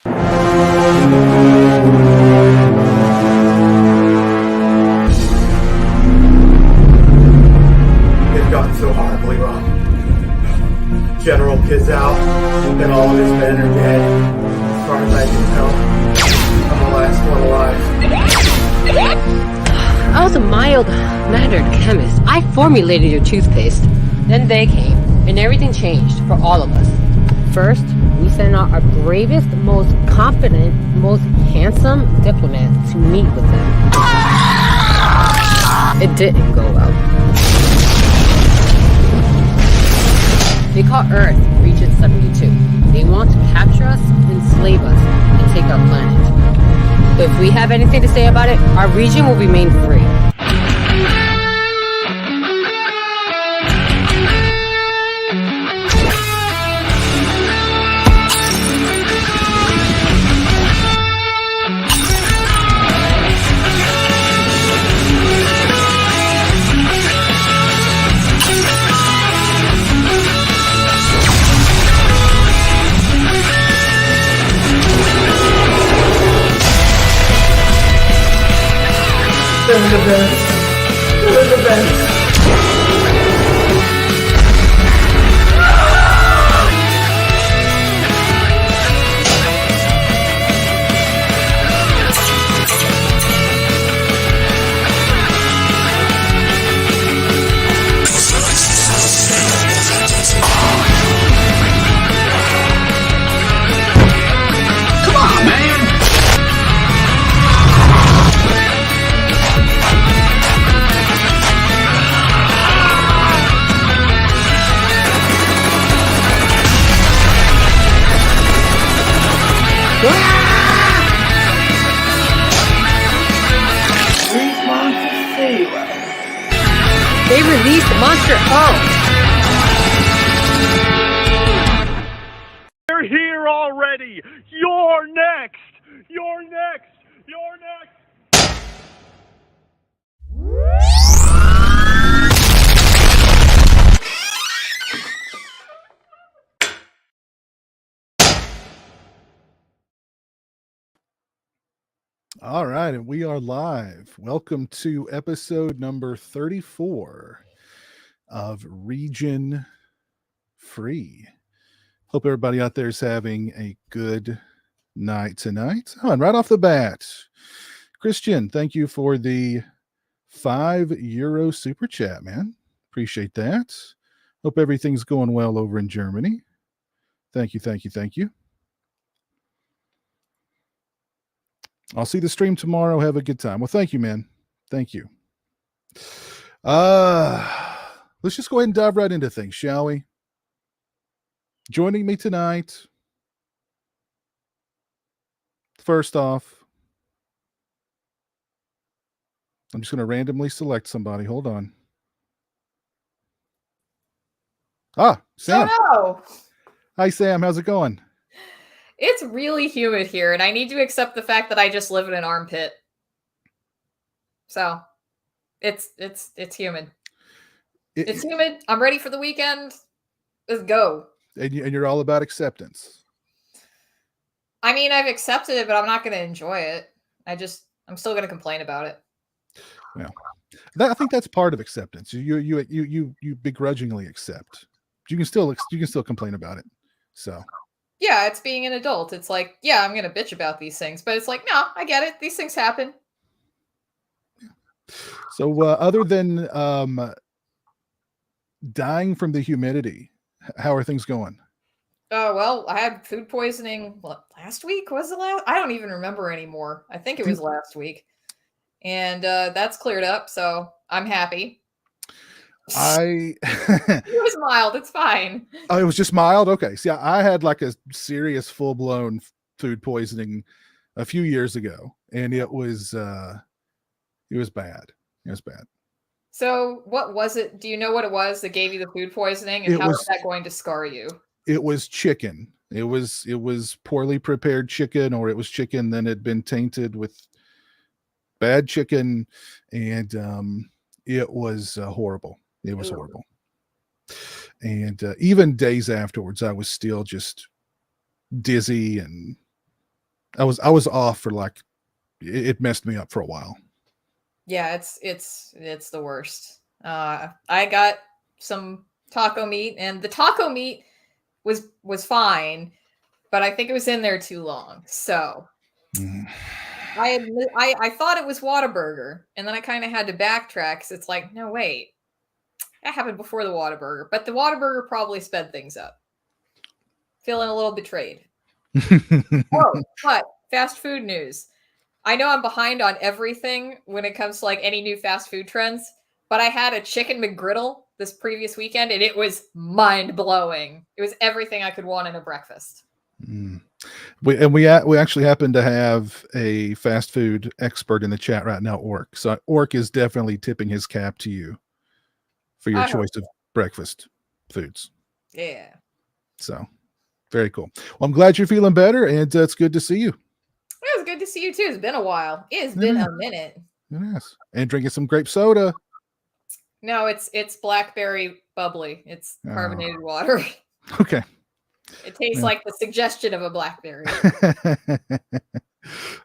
Gotten so horribly wrong. General Kid's out, and all of his men are dead. As far as I can tell, I'm the last one alive. I was a mild-mannered chemist. I formulated your toothpaste. Then they came, and everything changed for all of us. First, we sent out our bravest, most competent, most handsome diplomat to meet with them. It didn't go well. They call Earth Region 72. They want to capture us, enslave us, and take our planet. But if we have anything to say about it, our region will remain free. They released Monster They're here already! You're next! You're next! You're next! All right, and we are live. Welcome to episode number 34 of Region Free. Hope everybody out there is having a good night tonight. Oh, and right off the bat, Christian, thank you for the €5 super chat, man. Appreciate that. Hope everything's going well over in Germany. Thank you, thank you, thank you. I'll see the stream tomorrow. Have a good time. Well, thank you, man. Thank you. Let's just go ahead and dive right into things, shall we? Joining me tonight, first off, I'm just going to randomly select somebody. Hold on. Sam. Oh, no. Hi, Sam. How's it going? It's really humid here, and I need to accept the fact that I just live in an armpit. So, it's humid. It's humid. I'm ready for the weekend. Let's go. And you're all about acceptance. I mean, I've accepted it, but I'm not going to enjoy it. I'm still going to complain about it. Yeah, I think that's part of acceptance. You begrudgingly accept. You can still complain about it. So. Yeah, it's being an adult. It's like, yeah, I'm going to bitch about these things, but it's like, no, I get it. These things happen. So other than dying from the humidity, how are things going? Oh, well, I had food poisoning last week. Was it last? I don't even remember anymore. I think it was last week. And that's cleared up, so I'm happy. It was mild. It's fine. Oh, it was just mild? Okay. See, I had like a serious full-blown food poisoning a few years ago, and it was bad. It was bad. So what was it? Do you know what it was that gave you the food poisoning, and how is that going to scar you? It was chicken. It was poorly prepared chicken, or it was chicken that had been tainted with bad chicken, and it was horrible. It was horrible. And even days afterwards, I was still just dizzy and I was off for like it messed me up for a while. Yeah, it's the worst. I got some taco meat, and the taco meat was fine, but I think it was in there too long. So I thought it was Whataburger, and then I kind of had to backtrack because it's like, no, wait, that happened before the Whataburger, but the Whataburger probably sped things up. Feeling a little betrayed. Oh, but fast food news. I know I'm behind on everything when it comes to like any new fast food trends, but I had a chicken McGriddle this previous weekend, and it was mind blowing. It was everything I could want in a breakfast. We actually happen to have a fast food expert in the chat right now, Orc. So Orc is definitely tipping his cap to you for your choice of breakfast foods. Yeah. So very cool. Well, I'm glad you're feeling better, and it's good to see you. It was good to see you too. It's been a while. It has been a minute. Yes. And drinking some grape soda. No, it's blackberry bubbly. It's carbonated water. Okay. It tastes like the suggestion of a blackberry.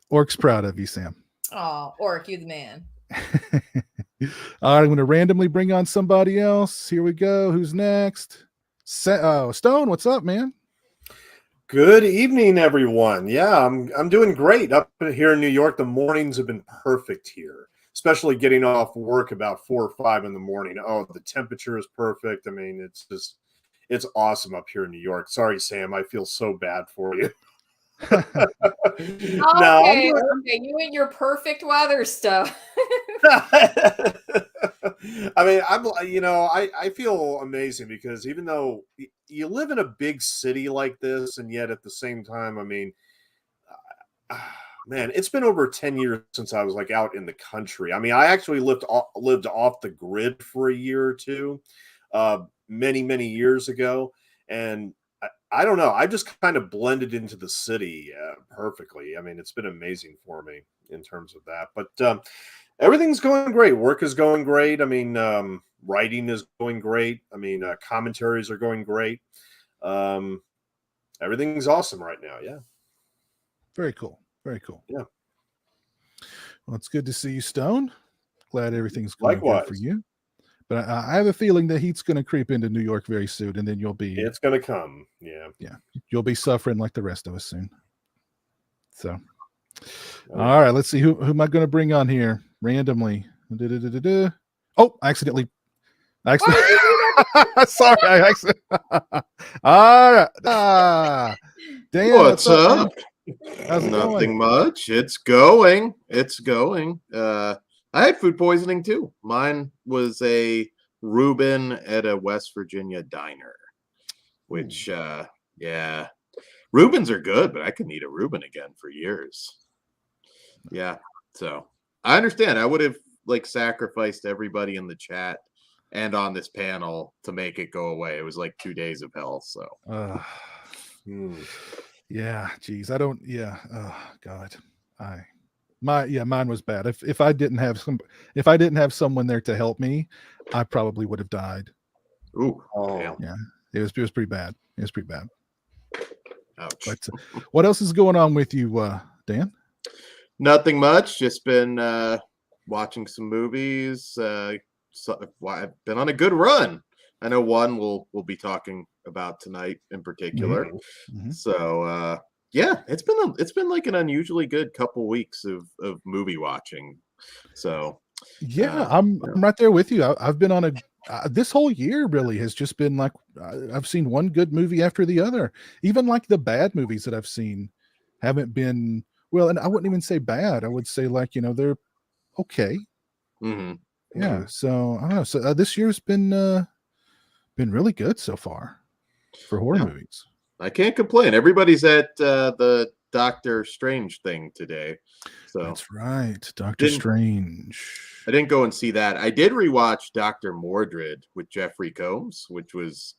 Orc's proud of you, Sam. Oh, Orc, you the man. All right, I'm going to randomly bring on somebody else. Here we go. Who's next? Stone, what's up, man? Good evening, everyone. Yeah, I'm doing great up here in New York. The mornings have been perfect here, especially getting off work about 4 or 5 in the morning. Oh, the temperature is perfect. I mean, it's awesome up here in New York. Sorry, Sam, I feel so bad for you. Okay, you and your perfect weather stuff. I mean, I feel amazing because even though you live in a big city like this, and yet at the same time, I mean, man, it's been over 10 years since I was like out in the country. I mean, I actually lived off the grid for a year or two, many years ago, and I don't know. I just kind of blended into the city perfectly. I mean, it's been amazing for me in terms of that. But everything's going great. Work is going great. I mean, writing is going great. I mean, commentaries are going great. Everything's awesome right now. Yeah. Very cool. Very cool. Yeah. Well, it's good to see you, Stone. Glad everything's going Likewise. good for you. But I have a feeling that heat's going to creep into New York very soon, and then you'll be... It's going to come, yeah. Yeah, you'll be suffering like the rest of us soon. So, all right, let's see. Who am I going to bring on here randomly? Oh, accidentally. Sorry, I accidentally. All right. Dan, what's up? How's it Nothing going? much. It's going. I had food poisoning too. Mine was a Reuben at a West Virginia diner, which, yeah, Reubens are good, but I couldn't eat a Reuben again for years. Yeah. So I understand. I would have like sacrificed everybody in the chat and on this panel to make it go away. It was like 2 days of hell. So, yeah, geez, I don't, yeah. Oh God. Mine was bad. If I didn't have someone there to help me, I probably would have died. Ooh, yeah, it was pretty bad. It was pretty bad. Ouch. But what else is going on with you, Dan? Nothing much. Just been watching some movies. I've been on a good run. I know one we'll be talking about tonight in particular. Mm-hmm. So yeah, it's been like an unusually good couple weeks of movie watching. So yeah, I'm right there with you. I've been on this whole year really has just been like I've seen one good movie after the other. Even like the bad movies that I've seen haven't been well, and I wouldn't even say bad. I would say like they're okay. Mm-hmm. Yeah. So I don't know. So this year's been really good so far for horror movies. I can't complain. Everybody's at the Doctor Strange thing today. So that's right. Doctor Strange. I didn't go and see that. I did rewatch Dr. Mordred with Jeffrey Combs, which was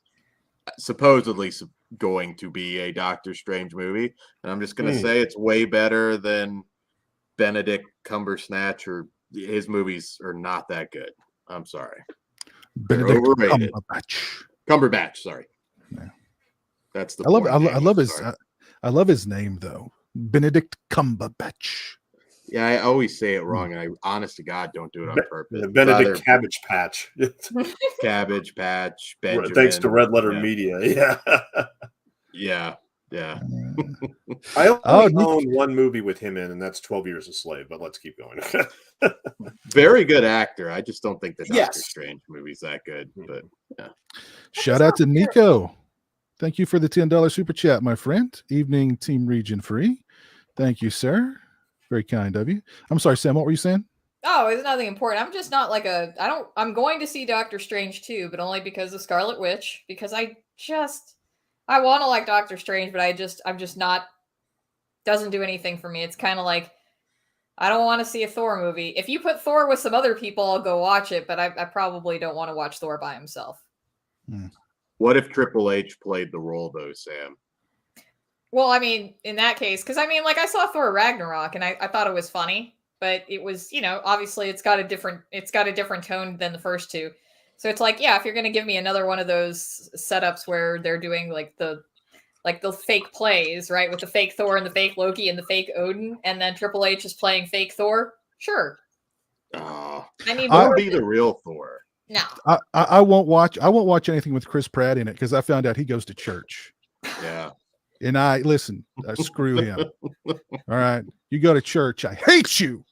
supposedly going to be a Doctor Strange movie. And I'm just going to say it's way better than Benedict Cumberbatch, or his movies are not that good. I'm sorry. Benedict overrated. Cumberbatch, sorry. Yeah. That's the I love his name though. Benedict Cumberbatch. Yeah, I always say it wrong, and I, honest to God, don't do it on purpose. Benedict Cabbage Patch. Cabbage Patch, Benjamin. Thanks to Red Letter yeah. Media. Yeah. Yeah. I only Nick. own one movie with him in, and that's 12 Years a Slave, but let's keep going. Very good actor. I just don't think the Doctor Yes. Strange movie's that good. But yeah. Shout out to Nico. Thank you for the $10 super chat, my friend. Evening, Team Region Free. Thank you, sir. Very kind of you. I'm sorry, Sam, what were you saying? Oh, it's nothing important. I'm just not like I'm going to see Doctor Strange too, but only because of Scarlet Witch, because I want to like Doctor Strange, but I'm just not, doesn't do anything for me. It's kind of like, I don't want to see a Thor movie. If you put Thor with some other people, I'll go watch it, but I probably don't want to watch Thor by himself. What if Triple H played the role though, Sam? Well, I mean, in that case, because I mean, like I saw Thor Ragnarok and I thought it was funny, but it was, obviously it's got a different tone than the first two. So it's like, yeah, if you're going to give me another one of those setups where they're doing like the fake plays, right? With the fake Thor and the fake Loki and the fake Odin, and then Triple H is playing fake Thor. Sure. Oh, I mean, I'll be the real Thor. No. I won't watch anything with Chris Pratt in it because I found out he goes to church. Yeah. And listen, screw him. All right. You go to church. I hate you.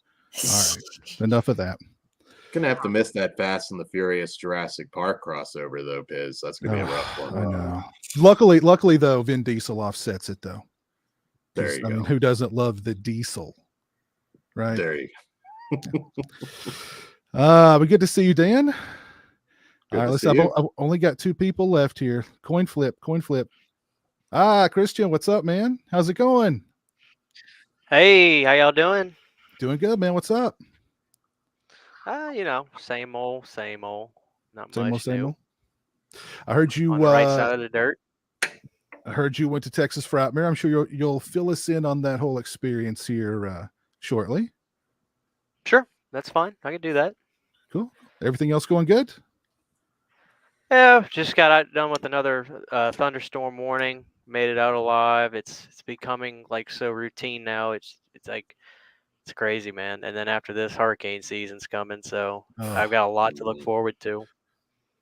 All right. Enough of that. Gonna have to miss that Fast and the Furious Jurassic Park crossover though, Piz. That's gonna be a rough one. I know. Luckily though, Vin Diesel offsets it though. There you go. Mean, who doesn't love the Diesel? Right. There you go. But good to see you, Dan. Good All right, to I've see you. only got 2 people left here. Coin flip. Christian, what's up, man? How's it going? Hey, how y'all doing? Doing good, man. What's up? Same old. Not Same much old. new. I heard you On the right side of the dirt. I heard you went to Texas Frightmare. I'm sure you'll fill us in on that whole experience here shortly. Sure, that's fine. I can do that. Cool. Everything else going good? Yeah, just got done with another thunderstorm warning. Made it out alive. It's becoming like so routine now. It's like it's crazy, man. And then after this, hurricane season's coming, so I've got a lot to look forward to.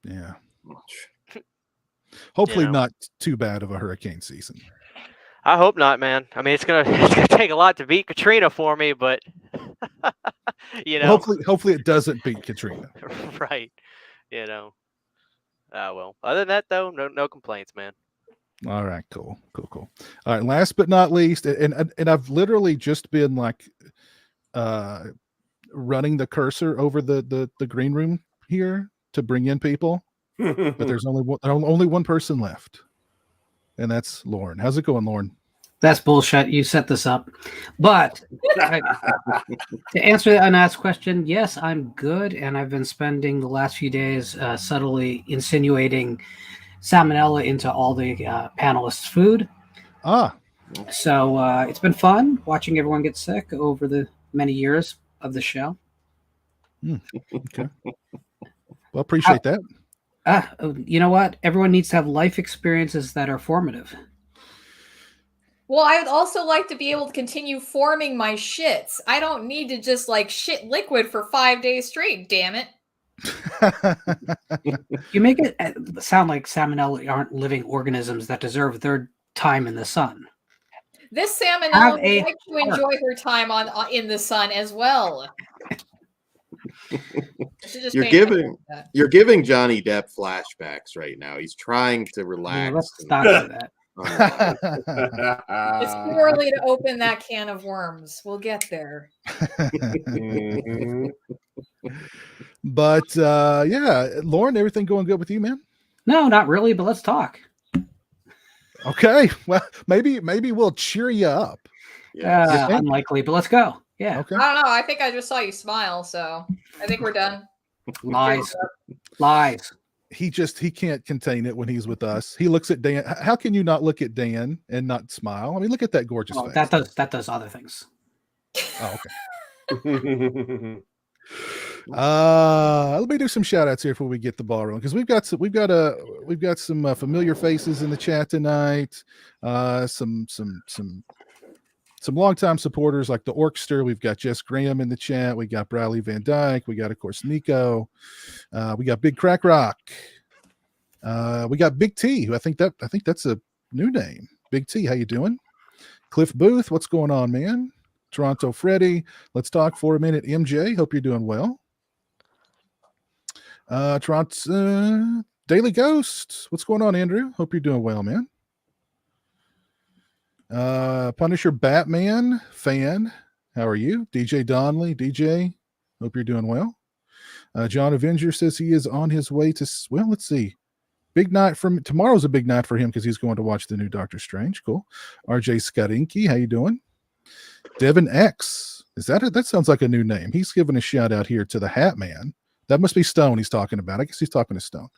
Yeah. Hopefully You know. not too bad of a hurricane season. I hope not, man. I mean, it's gonna take a lot to beat Katrina for me, but Hopefully it doesn't beat Katrina. Right. Well, other than that though, no complaints, man. All right, cool. All right, last but not least, and I've literally just been like running the cursor over the green room here to bring in people, but there's only one person left, and that's Lauren. How's it going, Lauren? That's bullshit. You set this up. But to answer the unasked question, yes, I'm good, and I've been spending the last few days subtly insinuating salmonella into all the panelists' food. So it's been fun watching everyone get sick over the many years of the show. Okay. Well, appreciate that. You know what? Everyone needs to have life experiences that are formative. Well, I would also like to be able to continue forming my shits. I don't need to just like shit liquid for 5 days straight, damn it. You make it sound like salmonella aren't living organisms that deserve their time in the sun. This salmonella would like to enjoy her time in the sun as well. You're giving Johnny Depp flashbacks right now. He's trying to relax. Let's not do that. It's too early to open that can of worms. We'll get there. But yeah, Lauren, everything going good with you, man? No, not really, but let's talk. Okay, well, maybe we'll cheer you up. Unlikely, but let's go. Yeah. Okay. I don't know. I think I just saw you smile, so I think we're done. Lies. He can't contain it when he's with us. He looks at Dan. How can you not look at Dan and not smile? I mean, look at that gorgeous face. That does other things. Oh, okay. Let me do some shout outs here before we get the ball rolling, because we've got some familiar faces in the chat tonight. Some some longtime supporters like the Orkster. We've got Jess Graham in the chat. We got Bradley Van Dyke. We got, of course, Nico. We got Big Crack Rock. We got Big T, who I think that's a new name. Big T, how you doing? Cliff Booth, what's going on, man? Toronto Freddy, let's talk for a minute. MJ, hope you're doing well. Toronto Daily Ghost, what's going on, Andrew? Hope you're doing well, man. Punisher Batman fan, how are you? DJ Donnelly, DJ, hope you're doing well. John Avenger says he is on his way to, well, let's see. Big night from tomorrow's a big night for him because he's going to watch the new Doctor Strange. Cool. RJ Skarinki, how you doing? Devin X, that sounds like a new name. He's giving a shout out here to the Hat Man. That must be Stone he's talking about. I guess he's talking to Stone.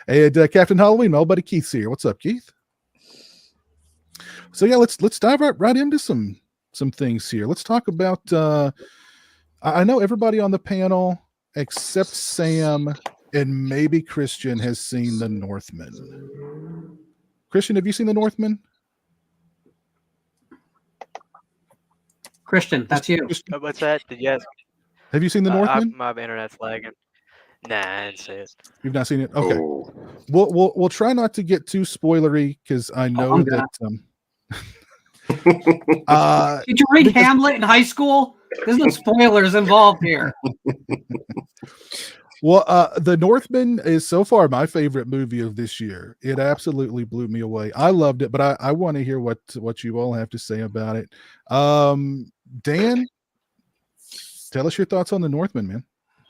And Captain Halloween, my old buddy Keith's here. What's up, Keith? So yeah, let's dive right into some things here. Let's talk about. I know everybody on the panel except Sam and maybe Christian has seen the Northman. Christian, have you seen the Northman? Christian, that's you. What's that? Yes. Have you seen the Northman? My internet's lagging. Nah, I didn't see it. You've not seen it? Okay. Oh. We'll try not to get too spoilery because I know that. Did you read Hamlet in high school? There's no spoilers involved here. Well, The Northman is so far my favorite movie of this year. It absolutely blew me away. I loved it, but I want to hear what you all have to say about it. Dan, tell us your thoughts on The Northman, man.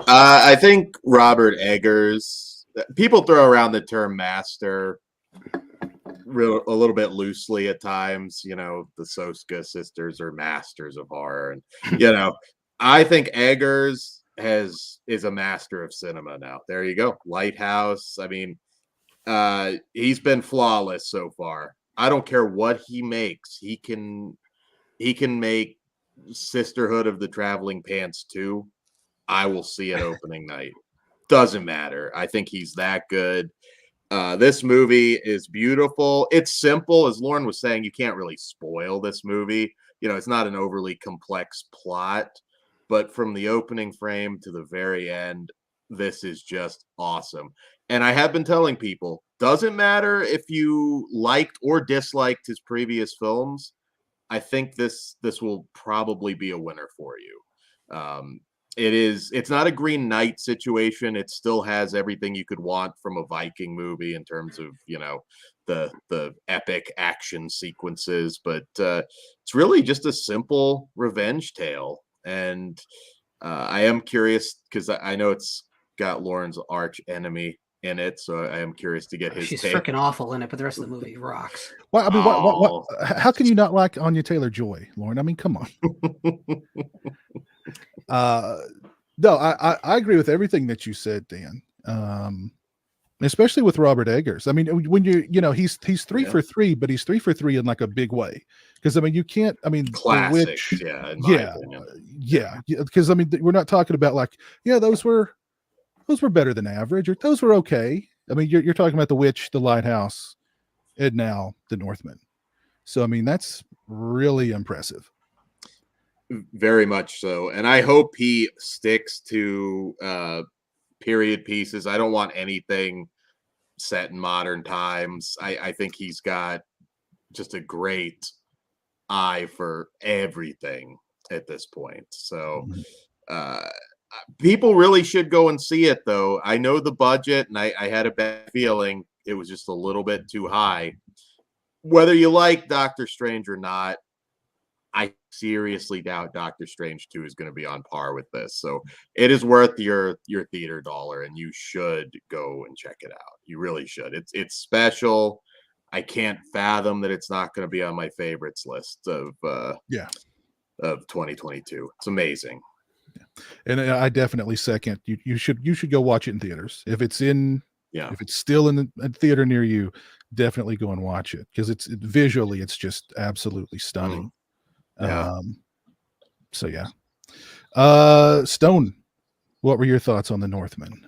I think Robert Eggers, people throw around the term master a little bit loosely at times. You know, the Soska sisters are masters of horror. And, you know, I think Eggers is a master of cinema now. There you go. Lighthouse. I mean, he's been flawless so far. I don't care what he makes. He can make Sisterhood of the Traveling Pants 2. I will see it opening night. Doesn't matter. I think he's that good. This movie is beautiful. It's simple. As Lauren was saying, you can't really spoil this movie. You know, it's not an overly complex plot, but from the opening frame to the very end, this is just awesome. And I have been telling people, doesn't matter if you liked or disliked his previous films. I think this will probably be a winner for you. It's not a Green Knight situation. It still has everything you could want from a Viking movie in terms of, you know, the epic action sequences, but it's really just a simple revenge tale. And I am curious because I know it's got Lauren's arch enemy in it, so I am curious to get his She's take. freaking awful in it, but the rest of the movie rocks. Well, I mean, how can you not like Anya Taylor-Joy, Lauren? I mean, come on. No, I agree with everything that you said, Dan. Especially with Robert Eggers. I mean, when he's 3 for 3, but he's 3 for 3 in like a big way. Because I mean, you can't. I mean, classic. Because I mean, we're not talking about like, those were better than average, or those were okay. I mean, you're talking about The Witch, The Lighthouse, and now The Northman. So I mean, that's really impressive. Very much so. And I hope he sticks to period pieces. I don't want anything set in modern times. I think he's got just a great eye for everything at this point. So people really should go and see it, though. I know the budget, and I had a bad feeling it was just a little bit too high. Whether you like Doctor Strange or not, I seriously doubt Doctor Strange 2 is going to be on par with this. So it is worth your theater dollar, and you should go and check it out. You really should. It's special. I can't fathom that it's not going to be on my favorites list of 2022. It's amazing. And I definitely second. You should go watch it in theaters. If it's still in a theater near you, definitely go and watch it, because it's visually it's just absolutely stunning. So yeah. Stone, what were your thoughts on The Northman?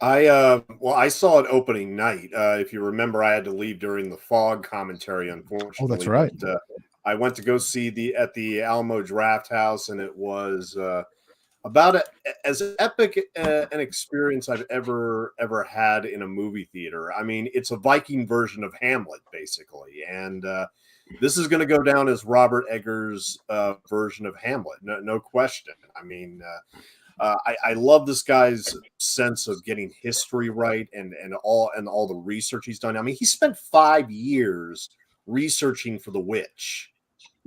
I saw it opening night. If you remember, I had to leave during the fog commentary, unfortunately. Oh, that's right. But, I went to go see at the Alamo Draft House, and it was about as epic an experience I've ever had in a movie theater. I mean, it's a Viking version of Hamlet, basically, and this is going to go down as Robert Eggers' version of Hamlet, no question. I mean, I love this guy's sense of getting history right and all the research he's done. I mean, he spent 5 years researching for The Witch,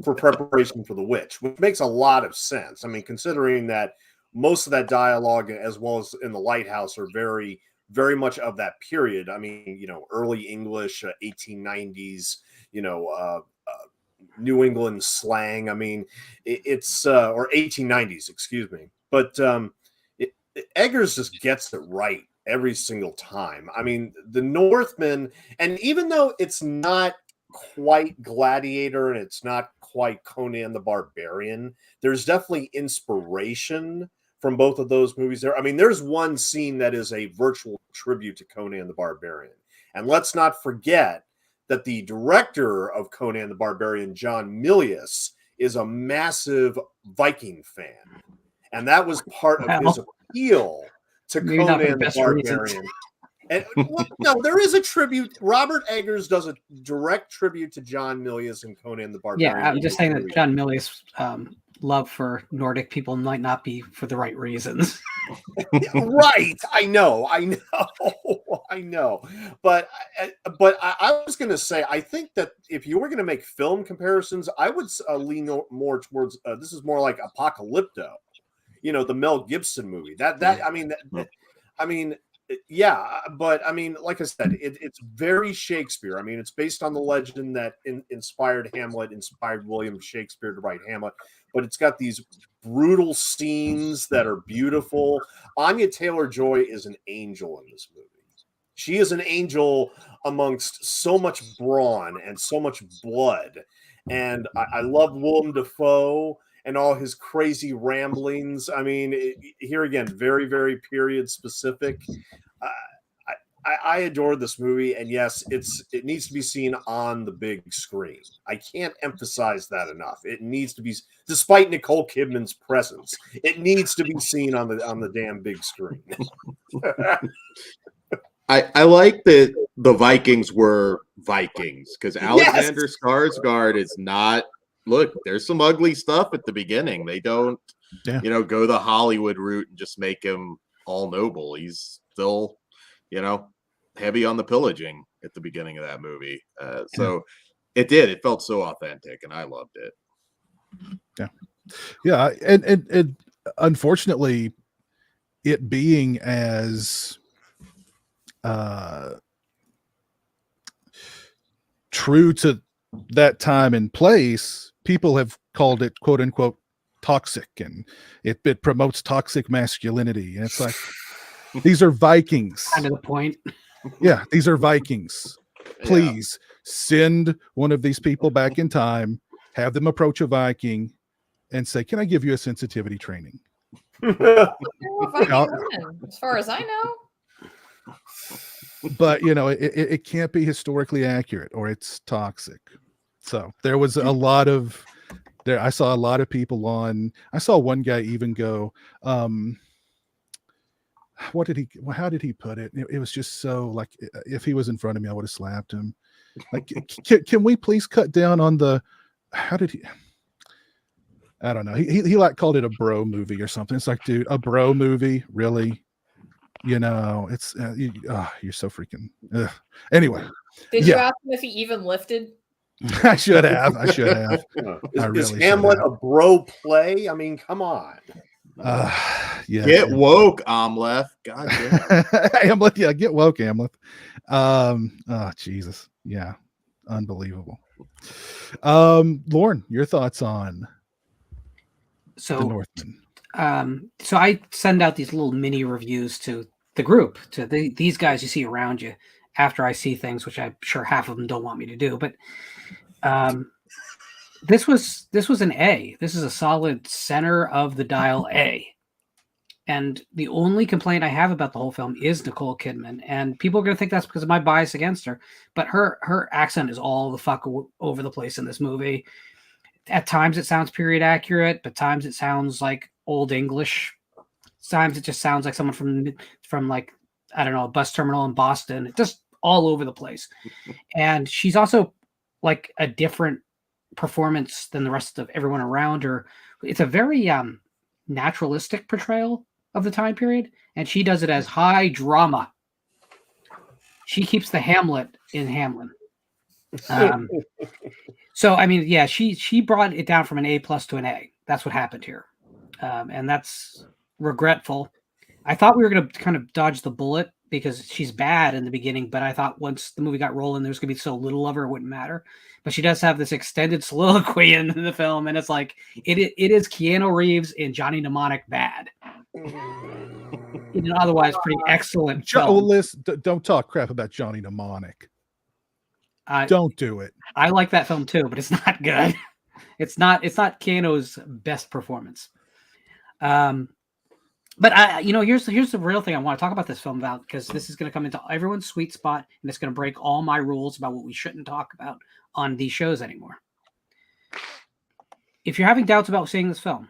for preparation for The Witch, which makes a lot of sense. I mean, considering that most of that dialogue, as well as in The Lighthouse, are very, very much of that period. I mean, early English, 1890s, New England slang. I mean, it's or 1890s, excuse me. But Eggers just gets it right every single time. I mean, the Northman, and even though it's not quite Gladiator and it's not quite Conan the Barbarian, there's definitely inspiration from both of those movies there. I mean, there's one scene that is a virtual tribute to Conan the Barbarian. And let's not forget that the director of Conan the Barbarian, John Milius, is a massive Viking fan. And that was part of his appeal to Conan the Barbarian. And no, there is a tribute. Robert Eggers does a direct tribute to John Milius and Conan the Barbarian. Yeah, I'm just saying that John Milius' love for Nordic people might not be for the right reasons. Right. I know. But I was going to say, I think that if you were going to make film comparisons, I would lean more towards, this is more like Apocalypto, the Mel Gibson movie. Yeah, but I mean, like I said, it's very Shakespeare. I mean, it's based on the legend that inspired Hamlet, inspired William Shakespeare to write Hamlet, but it's got these brutal scenes that are beautiful. Anya Taylor-Joy is an angel in this movie. She is an angel amongst so much brawn and so much blood. And I love Willem Dafoe and all his crazy ramblings. I mean, here again, very, very period specific. I adore this movie, and yes, it needs to be seen on the big screen. I can't emphasize that enough. It needs to be, despite Nicole Kidman's presence, it needs to be seen on the damn big screen. I like that the Vikings were Vikings, because Alexander Skarsgård is not. Look, there's some ugly stuff at the beginning. They don't, go the Hollywood route and just make him all noble. He's still, heavy on the pillaging at the beginning of that movie. So it felt so authentic, and I loved it. Yeah, and unfortunately, it being as true to that time and place, people have called it "quote unquote" toxic, and it promotes toxic masculinity. And it's like, these are Vikings. Kind of the point. Yeah, these are Vikings. Please send one of these people back in time, have them approach a Viking, and say, "Can I give you a sensitivity training?" As far as I know. But it can't be historically accurate, or it's toxic. So there was a lot of there. I saw a lot of people on. I saw one guy even go, how did he put it? It was just so, like, if he was in front of me, I would have slapped him. Like, can we please cut down on the, how did he, I don't know. He like called it a bro movie or something. It's like, dude, a bro movie? Really? It's, you're so freaking, anyway. Did you ask him if he even lifted? I should have. Is Hamlet a bro play? I mean, come on. Yeah. Get woke, Amleth. God damn. Amleth, yeah, get woke, Amleth. Oh, Jesus. Yeah. Unbelievable. Lauren, your thoughts on the Northman? So I send out these little mini reviews to the group, to these guys you see around you after I see things, which I'm sure half of them don't want me to do. But this was an A. This is a solid center of the dial A. And the only complaint I have about the whole film is Nicole Kidman. And people are going to think that's because of my bias against her. But her accent is all the fuck over the place in this movie. At times it sounds period accurate, but times it sounds like old English. Times it just sounds like someone from like, I don't know, a bus terminal in Boston. It just all over the place. And she's also like a different performance than the rest of everyone around her. It's a very naturalistic portrayal of the time period, and she does it as high drama. She keeps the Hamlet in Hamlin. So I mean, yeah, she brought it down from an A+ to an A. That's what happened here, and that's regretful. I thought we were going to kind of dodge the bullet because she's bad in the beginning, but I thought once the movie got rolling, there's going to be so little of her, it wouldn't matter. But she does have this extended soliloquy in the film, and it's like it is Keanu Reeves and Johnny Mnemonic bad. Otherwise pretty excellent film. Oh, listen, don't talk crap about Johnny Mnemonic. Don't do it. I like that film too, but it's not good. It's not Keanu's best performance. But here's the real thing I want to talk about this film about, because this is going to come into everyone's sweet spot, and it's going to break all my rules about what we shouldn't talk about on these shows anymore. If you're having doubts about seeing this film,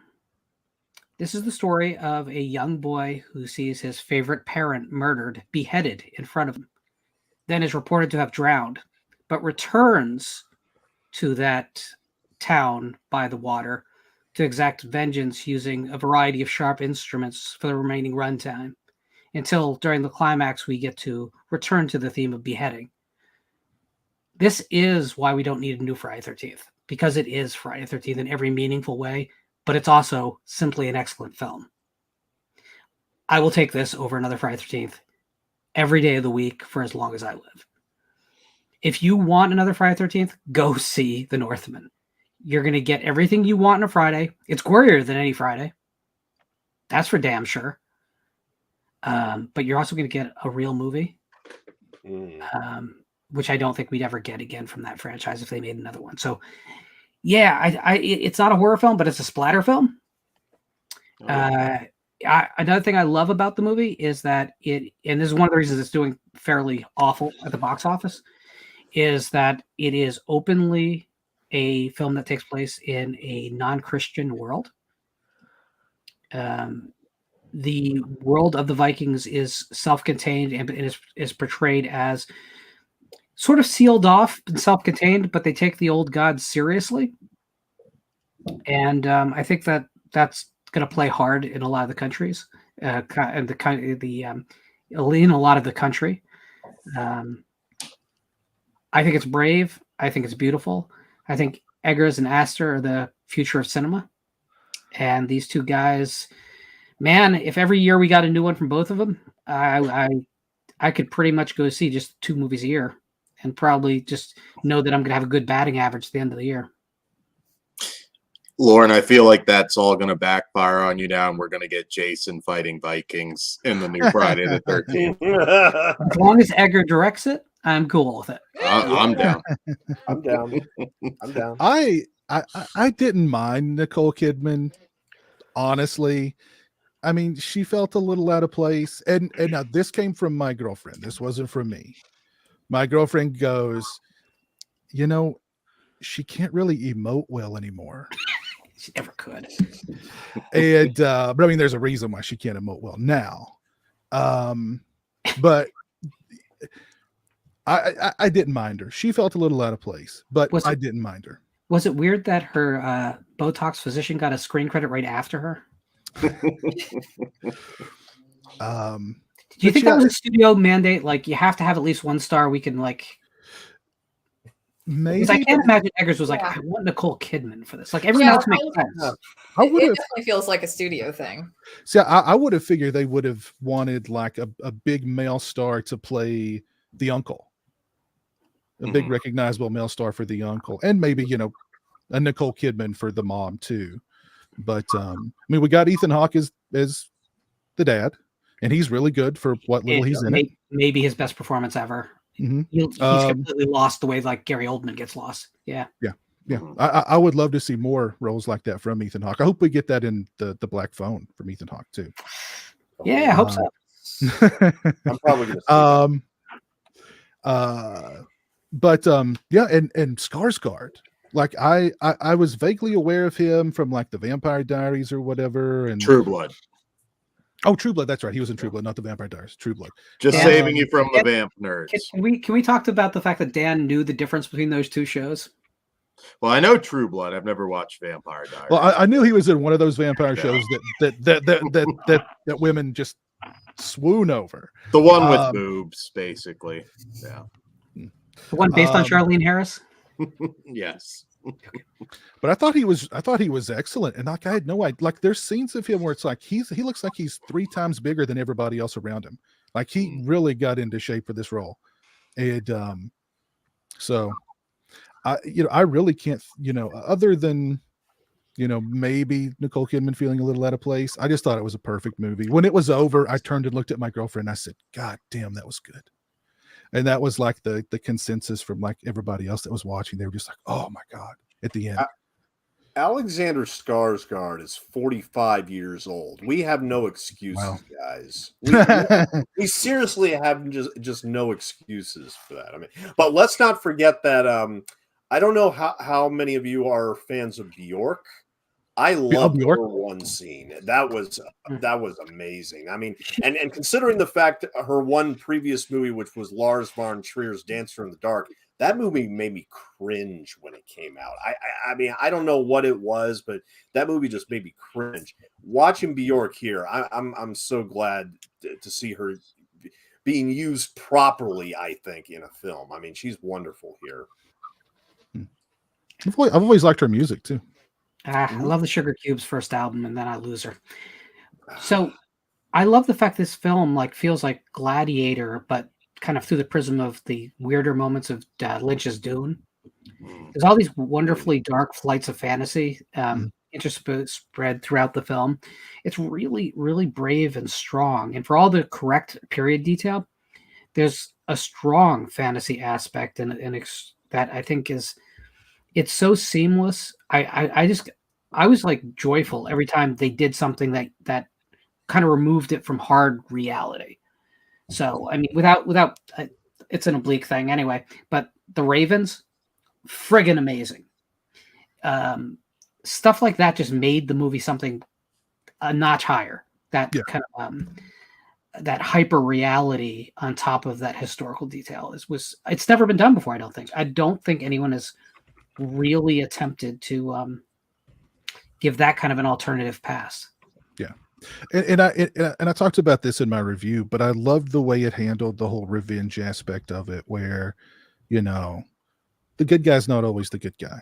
this is the story of a young boy who sees his favorite parent murdered, beheaded in front of him, then is reported to have drowned, but returns to that town by the water to exact vengeance using a variety of sharp instruments for the remaining runtime, until during the climax we get to return to the theme of beheading. This is why we don't need a new Friday 13th, because it is Friday 13th in every meaningful way, but it's also simply an excellent film. I will take this over another Friday 13th every day of the week for as long as I live. If you want another Friday 13th, go see The Northman. You're going to get everything you want on a Friday. It's gorier than any Friday. That's for damn sure. But you're also going to get a real movie, which I don't think we'd ever get again from that franchise if they made another one. So, yeah, it's not a horror film, but it's a splatter film. Another thing I love about the movie is that and this is one of the reasons it's doing fairly awful at the box office, is that it is openly a film that takes place in a non-Christian world. The world of the Vikings is self-contained and is portrayed as sort of sealed off and self-contained, but they take the old gods seriously. And I think that that's going to play hard in a lot of the countries, and in a lot of the country. I think it's brave. I think it's beautiful. I think Eggers and Astor are the future of cinema. And these two guys, man, if every year we got a new one from both of them, I could pretty much go see just 2 movies a year and probably just know that I'm going to have a good batting average at the end of the year. Lauren, I feel like that's all going to backfire on you now, and we're going to get Jason fighting Vikings in the new Friday the 13th. As long as Egger directs it, I'm cool with it. I'm down. I'm down. I'm down. I didn't mind Nicole Kidman, honestly. I mean, she felt a little out of place. And now this came from my girlfriend. This wasn't from me. My girlfriend goes, she can't really emote well anymore. She never could. And but I mean, there's a reason why she can't emote well now. But I didn't mind her. She felt a little out of place, but I didn't mind her. Was it weird that her Botox physician got a screen credit right after her? Do you think that was a studio mandate? Like, you have to have at least 1 star. We can maybe. Because I can't imagine Eggers was like, I want Nicole Kidman for this. Like, everyone else makes sense. It definitely feels like a studio thing. See, I would have figured they would have wanted like a big male star to play the uncle. A big recognizable male star for the uncle, and maybe a Nicole Kidman for the mom too. But I mean, we got Ethan Hawke as the dad, and he's really good for what little he's in it. Maybe his best performance ever. Mm-hmm. He's completely lost the way like Gary Oldman gets lost. Yeah. Yeah, I would love to see more roles like that from Ethan Hawke. I hope we get that in the Black Phone from Ethan Hawke too. Yeah, I hope so. I'm probably gonna yeah, and Skarsgård. Like I was vaguely aware of him from like the Vampire Diaries or whatever, and True Blood. Oh, True Blood. That's right. He was in True Blood, not the Vampire Diaries. True Blood. Just saving you from the vamp nerds. Can we talk about the fact that Dan knew the difference between those two shows? Well, I know True Blood. I've never watched Vampire Diaries. Well, I knew he was in one of those vampire shows that women just swoon over. The one with boobs, basically. Yeah. The one based on Charlene Harris? Yes. But I thought he was excellent, and like I had no idea. Like there's scenes of him where it's like he looks like he's 3 times bigger than everybody else around him. Like he really got into shape for this role, and so I really can't, other than maybe Nicole Kidman feeling a little out of place. I just thought it was a perfect movie. When it was over, I turned and looked at my girlfriend. And I said, "God damn, that was good." And that was like the consensus from like everybody else that was watching. They were just like, "Oh my God!" At the end. Alexander Skarsgård is 45 years old. We have no excuses, guys. We seriously have just no excuses for that. I mean, but let's not forget that I don't know how many of you are fans of Bjork. I love her one scene. That was amazing. I mean, and considering the fact that her one previous movie, which was Lars von Trier's Dancer in the Dark, that movie made me cringe when it came out. I mean, I don't know what it was, but that movie just made me cringe. Watching Bjork here, I'm so glad to see her being used properly, I think, in a film. I mean, she's wonderful here. I've always liked her music too. I love the Sugar Cube's first album, and then I lose her. So I love the fact this film like feels like Gladiator, but kind of through the prism of the weirder moments of Lynch's Dune. There's all these wonderfully dark flights of fantasy interspread throughout the film. It's really, really brave and strong. And for all the correct period detail, there's a strong fantasy aspect and that I think it's so seamless. I was like joyful every time they did something that kind of removed it from hard reality. So, I mean, without it's an oblique thing anyway, but the Ravens, friggin' amazing. Stuff like that just made the movie something a notch higher. That kind of that hyper reality on top of that historical detail it's never been done before. I don't think anyone has really attempted to give that kind of an alternative pass. Yeah. And I talked about this in my review, but I loved the way it handled the whole revenge aspect of it, where, the good guy's not always the good guy.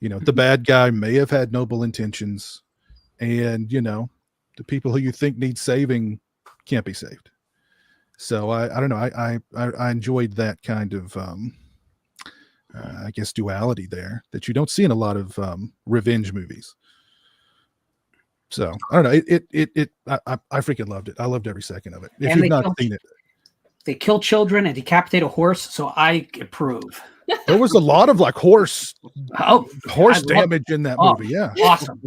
The bad guy may have had noble intentions, and, the people who you think need saving can't be saved. So I don't know. I enjoyed that kind of, I guess, duality there that you don't see in a lot of revenge movies. So I don't know. I freaking loved it. I loved every second of it. If you've not seen it, they kill children and decapitate a horse. So I approve. There was a lot of like horse damage in that movie. Yeah, awesome.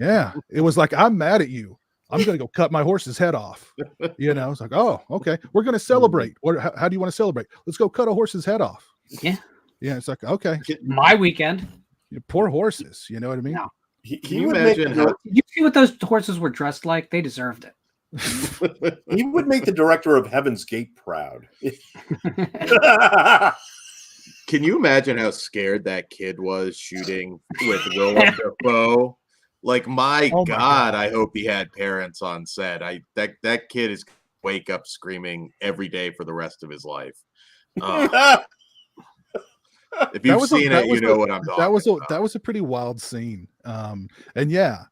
Yeah, it was like, I'm mad at you. I'm gonna go cut my horse's head off. It's like, oh, okay, we're gonna celebrate. How do you want to celebrate? Let's go cut a horse's head off. Yeah. It's like, okay, my weekend. Poor horses. You know what I mean? No. Can you imagine did you see what those horses were dressed like? They deserved it. He would make the director of Heaven's Gate proud. Can you imagine how scared that kid was shooting with Willem Dafoe? Like, my God, I hope he had parents on set. That kid is wake up screaming every day for the rest of his life. If you've seen it, you know what I'm talking about. That was a pretty wild scene. And yeah.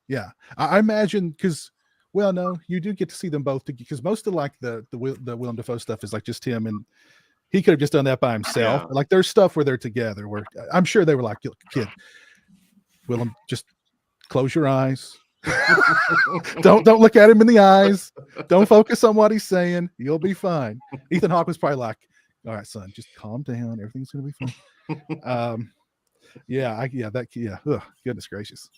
I imagine because, well, no, you do get to see them both, because most of like the Willem Dafoe stuff is like just him, and he could have just done that by himself. Yeah. Like there's stuff where they're together where I'm sure they were like, kid, Willem, just close your eyes. don't look at him in the eyes. Don't focus on what he's saying. You'll be fine. Ethan Hawke was probably like, all right, son, just calm down. Everything's gonna be fine. Ugh, goodness gracious.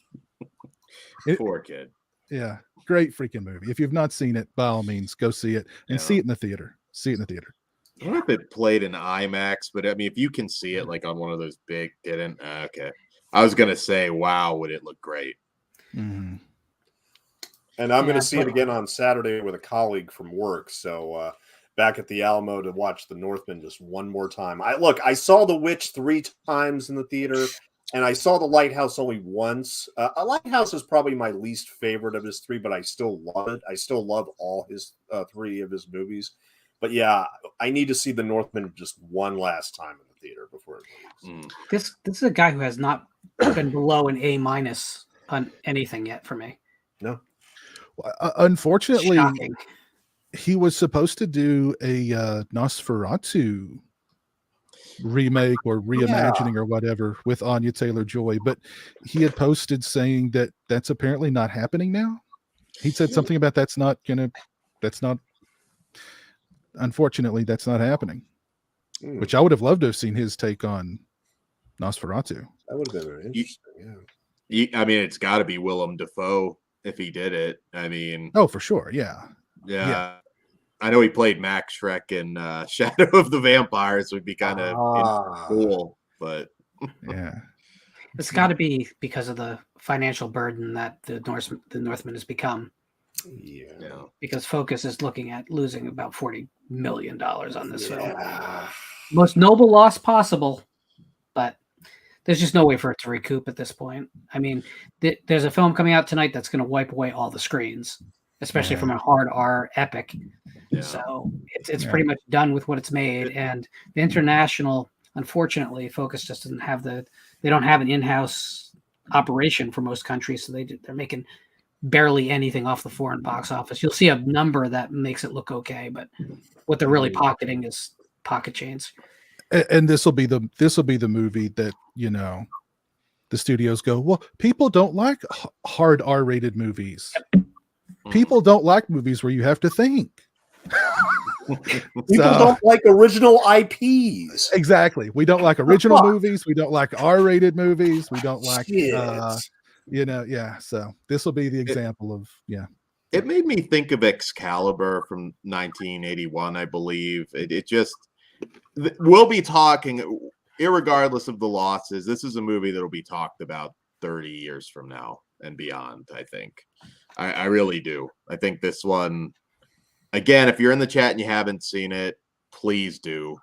Poor kid. Yeah, great freaking movie. If you've not seen it, by all means, go see it and see it in the theater. See it in the theater. I don't know if it played in IMAX, but I mean, if you can see it like on one of those big, didn't okay. I was gonna say, wow, would it look great? Mm-hmm. And I'm going to see it again on Saturday with a colleague from work. So back at the Alamo to watch the Northman just one more time. I saw The Witch 3 times in the theater, and I saw The Lighthouse only once. A Lighthouse is probably my least favorite of his 3, but I still love it. I still love all his 3 of his movies. But yeah, I need to see the Northman just one last time in the theater before it leaves. This is a guy who has not been below an A- on anything yet for me. No. Unfortunately, Shocking. he was supposed to do a Nosferatu remake or reimagining or whatever with Anya Taylor-Joy, but he had posted saying that that's apparently not happening now. He said something about unfortunately, that's not happening. Which I would have loved to have seen his take on Nosferatu. That would have been very interesting. I mean, it's got to be Willem Dafoe if he did it. I mean, oh, for sure, yeah. I know he played Max Shrek in Shadow of the Vampires. Would be kind of cool, but yeah, it's got to be because of the financial burden that the Northman has become. Yeah, because Focus is looking at losing about $40 million on this film. Most noble loss possible, but there's just no way for it to recoup at this point. I mean, there's a film coming out tonight that's going to wipe away all the screens, especially from a hard R epic. Yeah. So it's pretty much done with what it's made. And the international, unfortunately, Focus just doesn't have they don't have an in-house operation for most countries. So they're making barely anything off the foreign box office. You'll see a number that makes it look okay, but what they're really pocketing is pocket chains. And this will be the movie that, the studios go, well, people don't like hard R-rated movies. People don't like movies where you have to think. People don't like original IPs. Exactly. We don't like original movies. We don't like R-rated movies. We don't like so this will be the example of It made me think of Excalibur from 1981, I believe. It just we'll be talking, irregardless of the losses. This is a movie that will be talked about 30 years from now and beyond. I think I really do. I think this one, again, if you're in the chat and you haven't seen it, please do.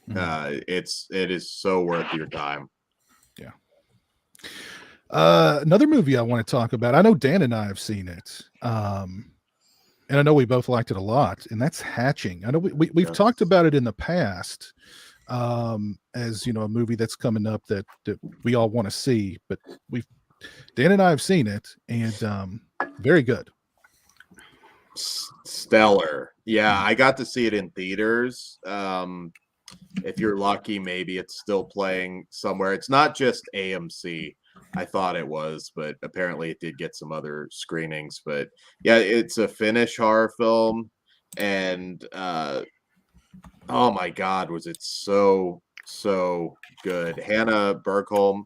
It is so worth your time. Yeah. Another movie I want to talk about. I know Dan and I have seen it. And I know we both liked it a lot, and that's Hatching. I know we've talked about it in the past as, a movie that's coming up that we all want to see, but Dan and I have seen it, and very good. Stellar. Yeah, I got to see it in theaters. If you're lucky, maybe it's still playing somewhere. It's not just AMC. I thought it was, but apparently it did get some other screenings. But yeah, it's a Finnish horror film, and oh my God, was it so good. Hannah Bergholm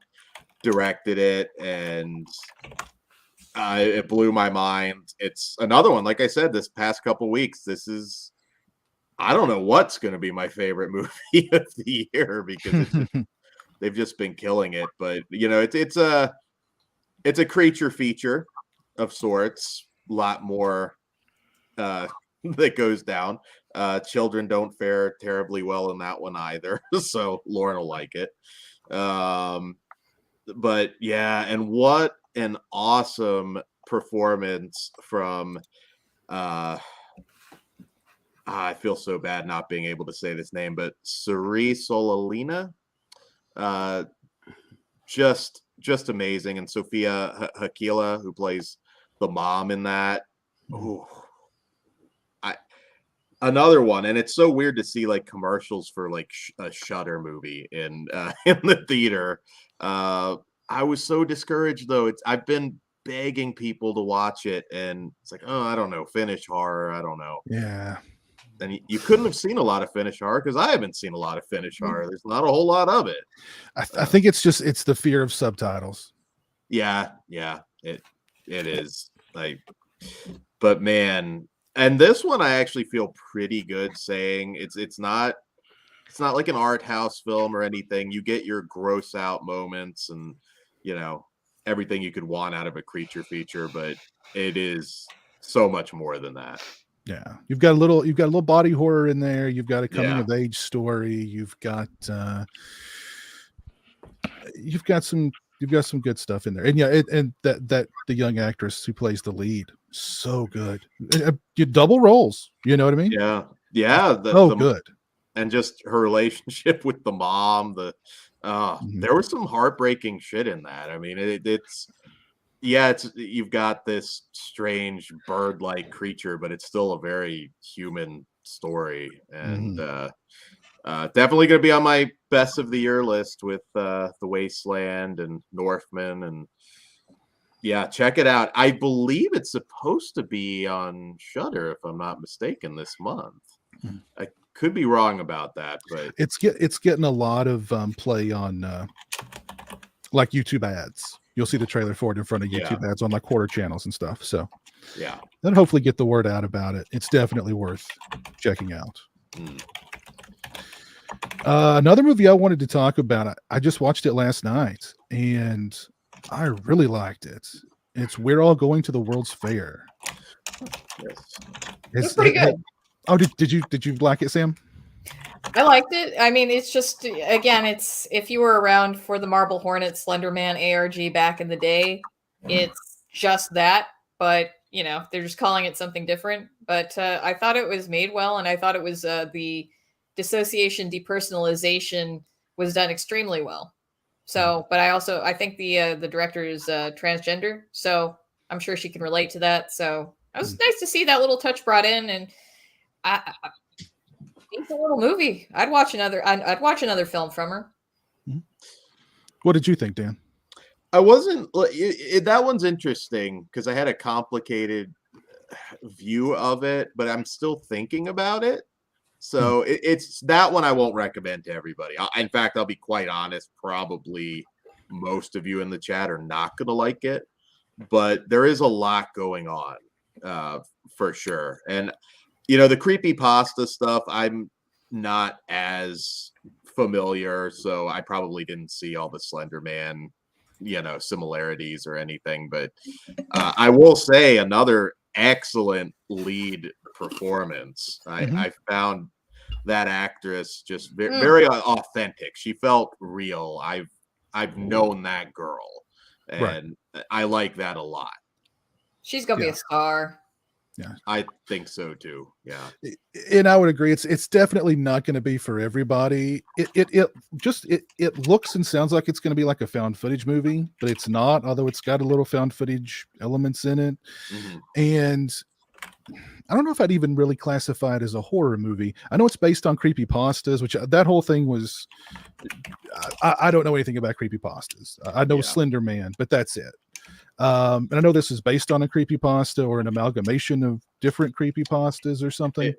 directed it, and it blew my mind. It's another one, like I said, this past couple weeks, I don't know what's going to be my favorite movie of the year, because they've just been killing it. But it's a creature feature of sorts. A lot more that goes down. Children don't fare terribly well in that one either, so Lauren will like it. But yeah, and what an awesome performance from I feel so bad not being able to say this name, but Suri Solalina. Just amazing. And Sophia Hakila, who plays the mom in that. Ooh. Another one, and it's so weird to see like commercials for like a Shudder movie in the theater. I was so discouraged though. I've been begging people to watch it, and it's like, oh, I don't know, Finnish horror, I don't know. Yeah. and you couldn't have seen a lot of Finnish horror because I haven't seen a lot of Finnish horror. There's not a whole lot of it. I think it's the fear of subtitles. Yeah, it is like, but man, and this one I actually feel pretty good saying it's not like an art house film or anything. You get your gross out moments and everything you could want out of a creature feature, but it is so much more than that. Yeah, you've got a little body horror in there. You've got a coming of age story. You've got some good stuff in there. And and that the young actress who plays the lead, so good. You double roles. You know what I mean? Yeah. Good. And just her relationship with the mom. There was some heartbreaking shit in that. I mean, it's you've got this strange bird-like creature, but it's still a very human story, and definitely going to be on my best of the year list with The Wasteland and Northman, and check it out. I believe it's supposed to be on Shudder, if I'm not mistaken, this month. I could be wrong about that, but it's getting a lot of play on like YouTube ads. You'll see the trailer for it in front of YouTube ads on like quarter channels and stuff. So then hopefully get the word out about it. It's definitely worth checking out. Another movie I wanted to talk about, I just watched it last night and I really liked it. It's We're All Going to the World's Fair. It's pretty good. Did you like it, Sam? I liked it. I mean, it's just, again, it's if you were around for the Marble Hornet Slenderman ARG back in the day, it's just that, but they're just calling it something different. But I thought it was made well, and I thought it was the dissociation depersonalization was done extremely well. So, but I think the director is transgender, so I'm sure she can relate to that. So it was nice to see that little touch brought in, and it's a little movie. I'd watch another film from her. What did you think, Dan? I wasn't. That one's interesting because I had a complicated view of it, but I'm still thinking about it. So it's that one I won't recommend to everybody. In fact, I'll be quite honest. Probably most of you in the chat are not going to like it, but there is a lot going on for sure. And the creepypasta stuff, I'm not as familiar, so I probably didn't see all the Slender Man, similarities or anything. But I will say another excellent lead performance. I found that actress just very authentic. She felt real. I've known that girl, and I like that a lot. She's gonna be a star. Yeah, I think so too. Yeah, and I would agree. It's definitely not going to be for everybody. It looks and sounds like it's going to be like a found footage movie, but it's not. Although it's got a little found footage elements in it, and I don't know if I'd even really classify it as a horror movie. I know it's based on creepypastas, which that whole thing was. I don't know anything about creepypastas. I know Slender Man, but that's it. And I know this is based on a creepypasta or an amalgamation of different creepypastas or something.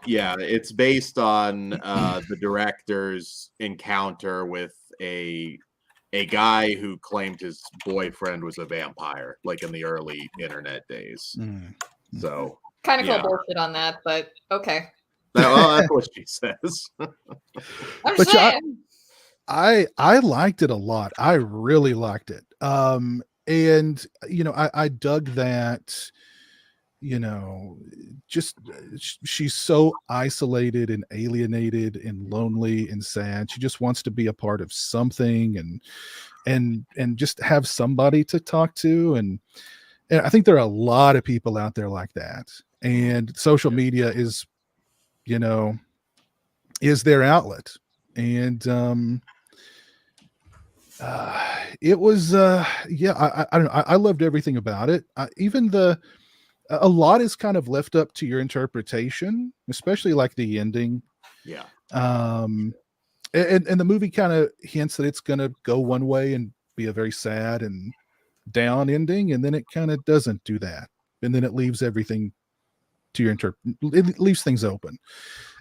It's based on the director's encounter with a guy who claimed his boyfriend was a vampire, like in the early internet days. So kind of call bullshit on that, but okay. That's what she says. I liked it a lot. I really liked it. And I dug that, just she's so isolated and alienated and lonely and sad. She just wants to be a part of something and just have somebody to talk to. And I think there are a lot of people out there like that. And social media is their outlet. And it was I don't know, I loved everything about it. Even a lot is kind of left up to your interpretation, especially like the ending. And the movie kind of hints that it's gonna go one way and be a very sad and down ending, and then it kind of doesn't do that, and then it leaves everything it leaves things open.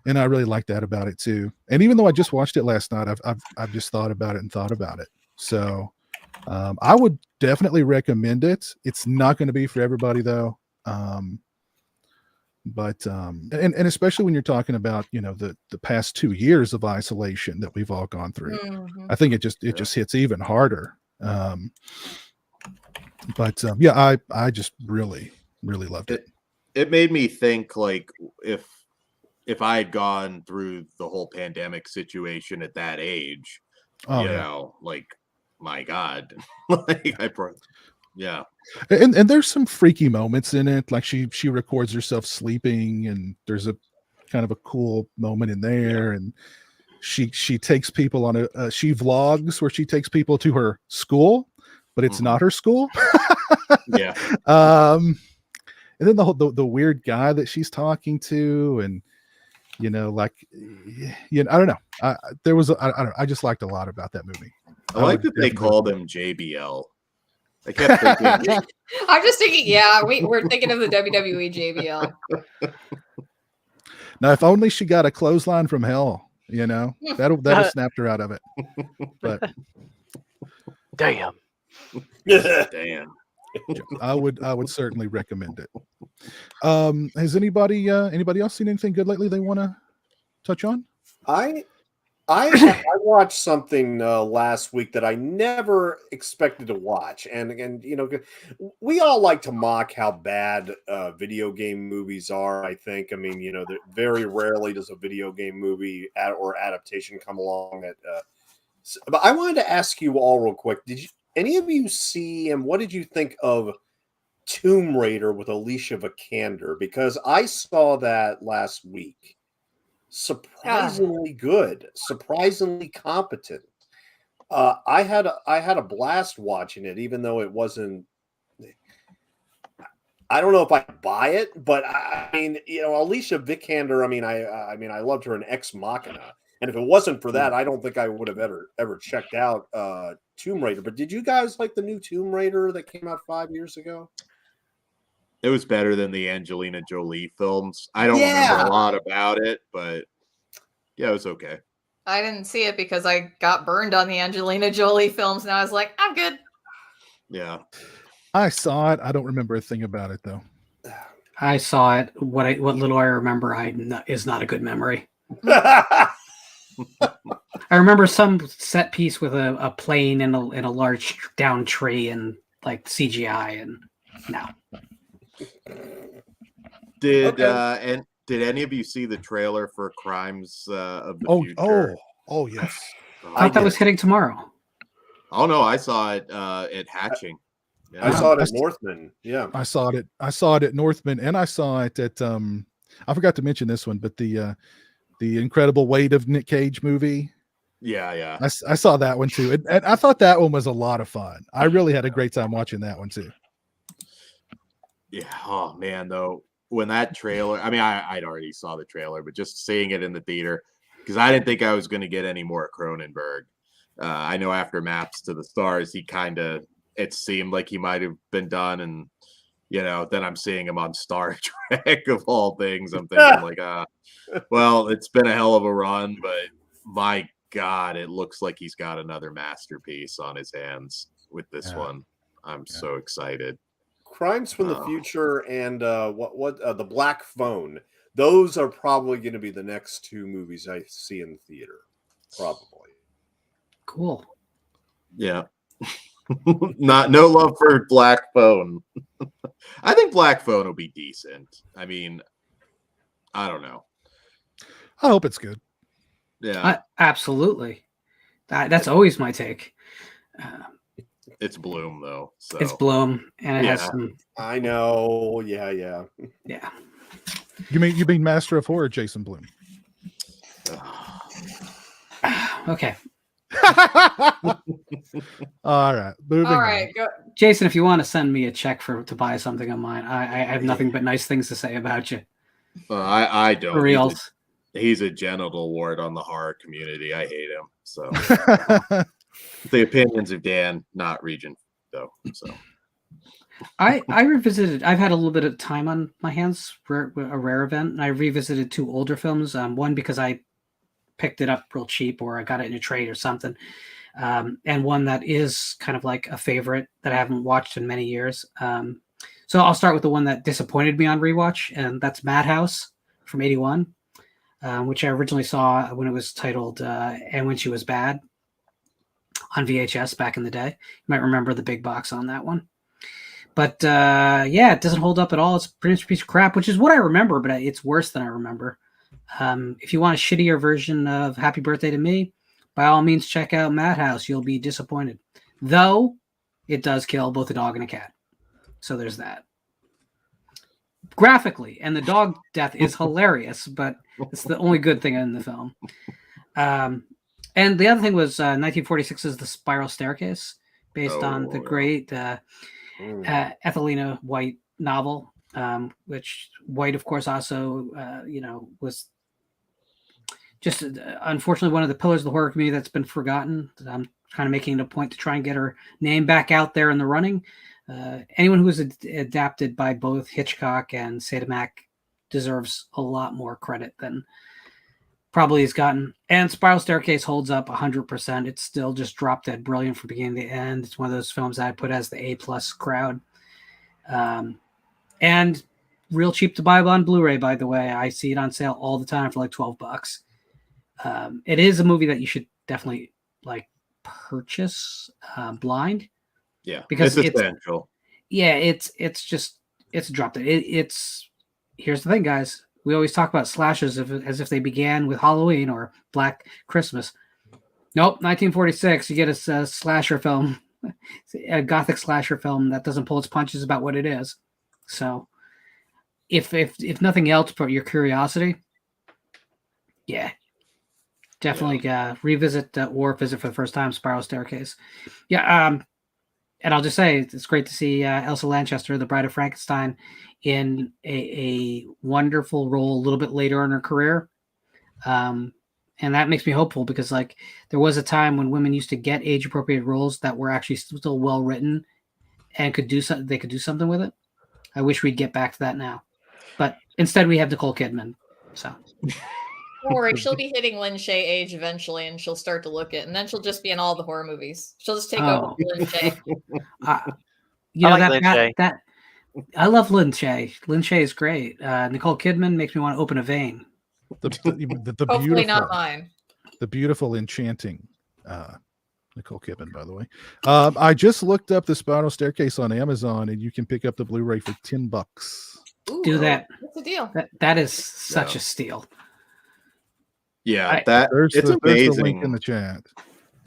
And I really like that about it too. And even though I just watched it last night, I've just thought about it. So I would definitely recommend it. It's not going to be for everybody though. But and especially when you're talking about, you know, the past 2 years of isolation that we've all gone through, I think it just hits even harder. Yeah, I just really loved it. It made me think, like, if I had gone through the whole pandemic situation at that age, you know, like, my God, like yeah. And there's some freaky moments in it. Like she records herself sleeping, and there's a kind of a cool moment in there. And she takes people on she vlogs where she takes people to her school, but it's not her school. Yeah. And then the weird guy that she's talking to, and you know, like, you know, I don't know. I don't know. I just liked a lot about that movie. I like that they called him JBL. I kept thinking. I'm just thinking, yeah, we're thinking of the WWE JBL. Now, if only she got a clothesline from hell, you know, that'll snapped her out of it. But damn. I would certainly recommend it. Has anybody else seen anything good lately they want to touch on? I watched something last week that I never expected to watch, and you know, we all like to mock how bad video game movies are. I think, I mean, you know, very rarely does a video game movie or adaptation come along that. But I wanted to ask you all real quick: did any of you see, and what did you think of Tomb Raider with Alicia Vikander? Because I saw that last week. Surprisingly good, surprisingly competent. I had a blast watching it, even though it wasn't. I don't know if I buy it, but I mean, you know, Alicia Vikander. I mean, I loved her in Ex Machina, and if it wasn't for that, I don't think I would have ever checked out Tomb Raider. But did you guys like the new Tomb Raider that came out 5 years ago? It was better than the Angelina Jolie films. I don't remember a lot about it, but yeah, it was okay. I didn't see it because I got burned on the Angelina Jolie films, and I was like, I'm good. Yeah. I saw it. I don't remember a thing about it though. I saw it. What little I remember is not a good memory. I remember some set piece with a plane in a large down tree and like CGI, and no. Did any of you see the trailer for Crimes of the Future? Oh yes. I thought that was hitting tomorrow. Oh no, I saw it at Hatching. Yeah. I saw it at Northman. Yeah, I saw it at Northman, and I saw it at I forgot to mention this one, but the Incredible Weight of Nick Cage movie. Yeah. I saw that one too, and I thought that one was a lot of fun. I really had a great time watching that one too. Yeah. Oh man, though, when that trailer, I mean, I'd already saw the trailer, but just seeing it in the theater, because I didn't think I was going to get any more Cronenberg. I know after Maps to the Stars, it seemed like he might have been done, and you know, then I'm seeing him on Star Trek of all things. I'm thinking like, well, it's been a hell of a run, but my God, it looks like he's got another masterpiece on his hands with this one. I'm so excited. Crimes from the Future and the Black Phone. Those are probably going to be the next two movies I see in the theater. Probably. Cool. Yeah. No love for Black Phone. I think Black Phone will be decent. I mean, I don't know. I hope it's good. Yeah, absolutely. That's always my take. It's Bloom though. So it's Bloom, and it has some. I know. Yeah. You mean Master of Horror, Jason Bloom? Okay. All right. Moving on. Go. Jason, if you want to send me a check to buy something of mine, I have nothing but nice things to say about you. I don't. For reals. He's a genital ward on the horror community. I hate him. So the opinions of Dan, not Region, though. So I revisited. I've had a little bit of time on my hands for a rare event, and I revisited 2 older films. One because I picked it up real cheap, or I got it in a trade or something, and one that is kind of like a favorite that I haven't watched in many years. So I'll start with the one that disappointed me on rewatch, and that's Madhouse from '81, which I originally saw when it was titled "And When She Was Bad" on VHS back in the day. You might remember the big box on that one. But yeah, it doesn't hold up at all. It's a pretty much a piece of crap, which is what I remember, but it's worse than I remember. If you want a shittier version of Happy Birthday to Me, by all means, check out Madhouse. You'll be disappointed. Though, it does kill both a dog and a cat. So there's that. Graphically, and the dog death is hilarious, but it's the only good thing in the film. And the other thing was 1946's The Spiral Staircase, based on the great Ethelena White novel, which White, of course, also was just unfortunately one of the pillars of the horror community that's been forgotten. I'm kind of making it a point to try and get her name back out there in the running. Anyone who was adapted by both Hitchcock and Sadamac deserves a lot more credit than probably has gotten. And Spiral Staircase holds up 100%. It's still just drop dead brilliant from beginning to end. It's one of those films that I put as the A+ crowd. And real cheap to buy on Blu-ray, by the way. I see it on sale all the time for like $12. It is a movie that you should definitely like purchase blind. Yeah, because it's essential. It's drop dead. Here's the thing, guys. We always talk about slashers as if they began with Halloween or Black Christmas. Nope, 1946. You get a slasher film, a gothic slasher film that doesn't pull its punches about what it is. So, if nothing else but your curiosity, yeah, definitely revisit or visit for the first time Spiral Staircase. Yeah, and I'll just say it's great to see Elsa Lanchester, the Bride of Frankenstein, in a wonderful role a little bit later in her career. And that makes me hopeful because like there was a time when women used to get age appropriate roles that were actually still well written and could do something. They could do something with it. I wish we'd get back to that now, but instead we have Nicole Kidman. So don't worry, she'll be hitting Lin Shaye age eventually, and she'll start to look it, and then she'll just be in all the horror movies. She'll just take over Lin Shaye. That I love Lin Shaye. Lin Shaye is great. Nicole Kidman makes me want to open a vein. The Hopefully beautiful, not mine. The beautiful, enchanting Nicole Kidman, by the way. I just looked up the Spiral Staircase on Amazon, and you can pick up the Blu-ray for $10. Ooh, do that. What's the deal? That is such a steal. Yeah, there's it's the amazing. link in the chat.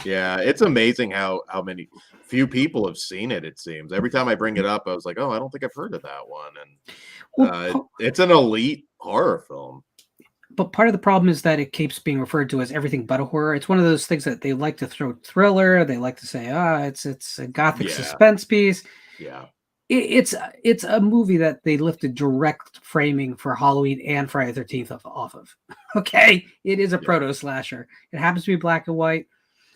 Yeah, it's amazing how few people have seen it. It seems every time I bring it up, I was like, "Oh, I don't think I've heard of that one." And it's an elite horror film. But part of the problem is that it keeps being referred to as everything but a horror. It's one of those things that they like to throw thriller. They like to say, it's a gothic suspense piece. Yeah. It's a movie that they lifted direct framing for Halloween and Friday the 13th off of. Okay, it is a proto slasher. It happens to be black and white,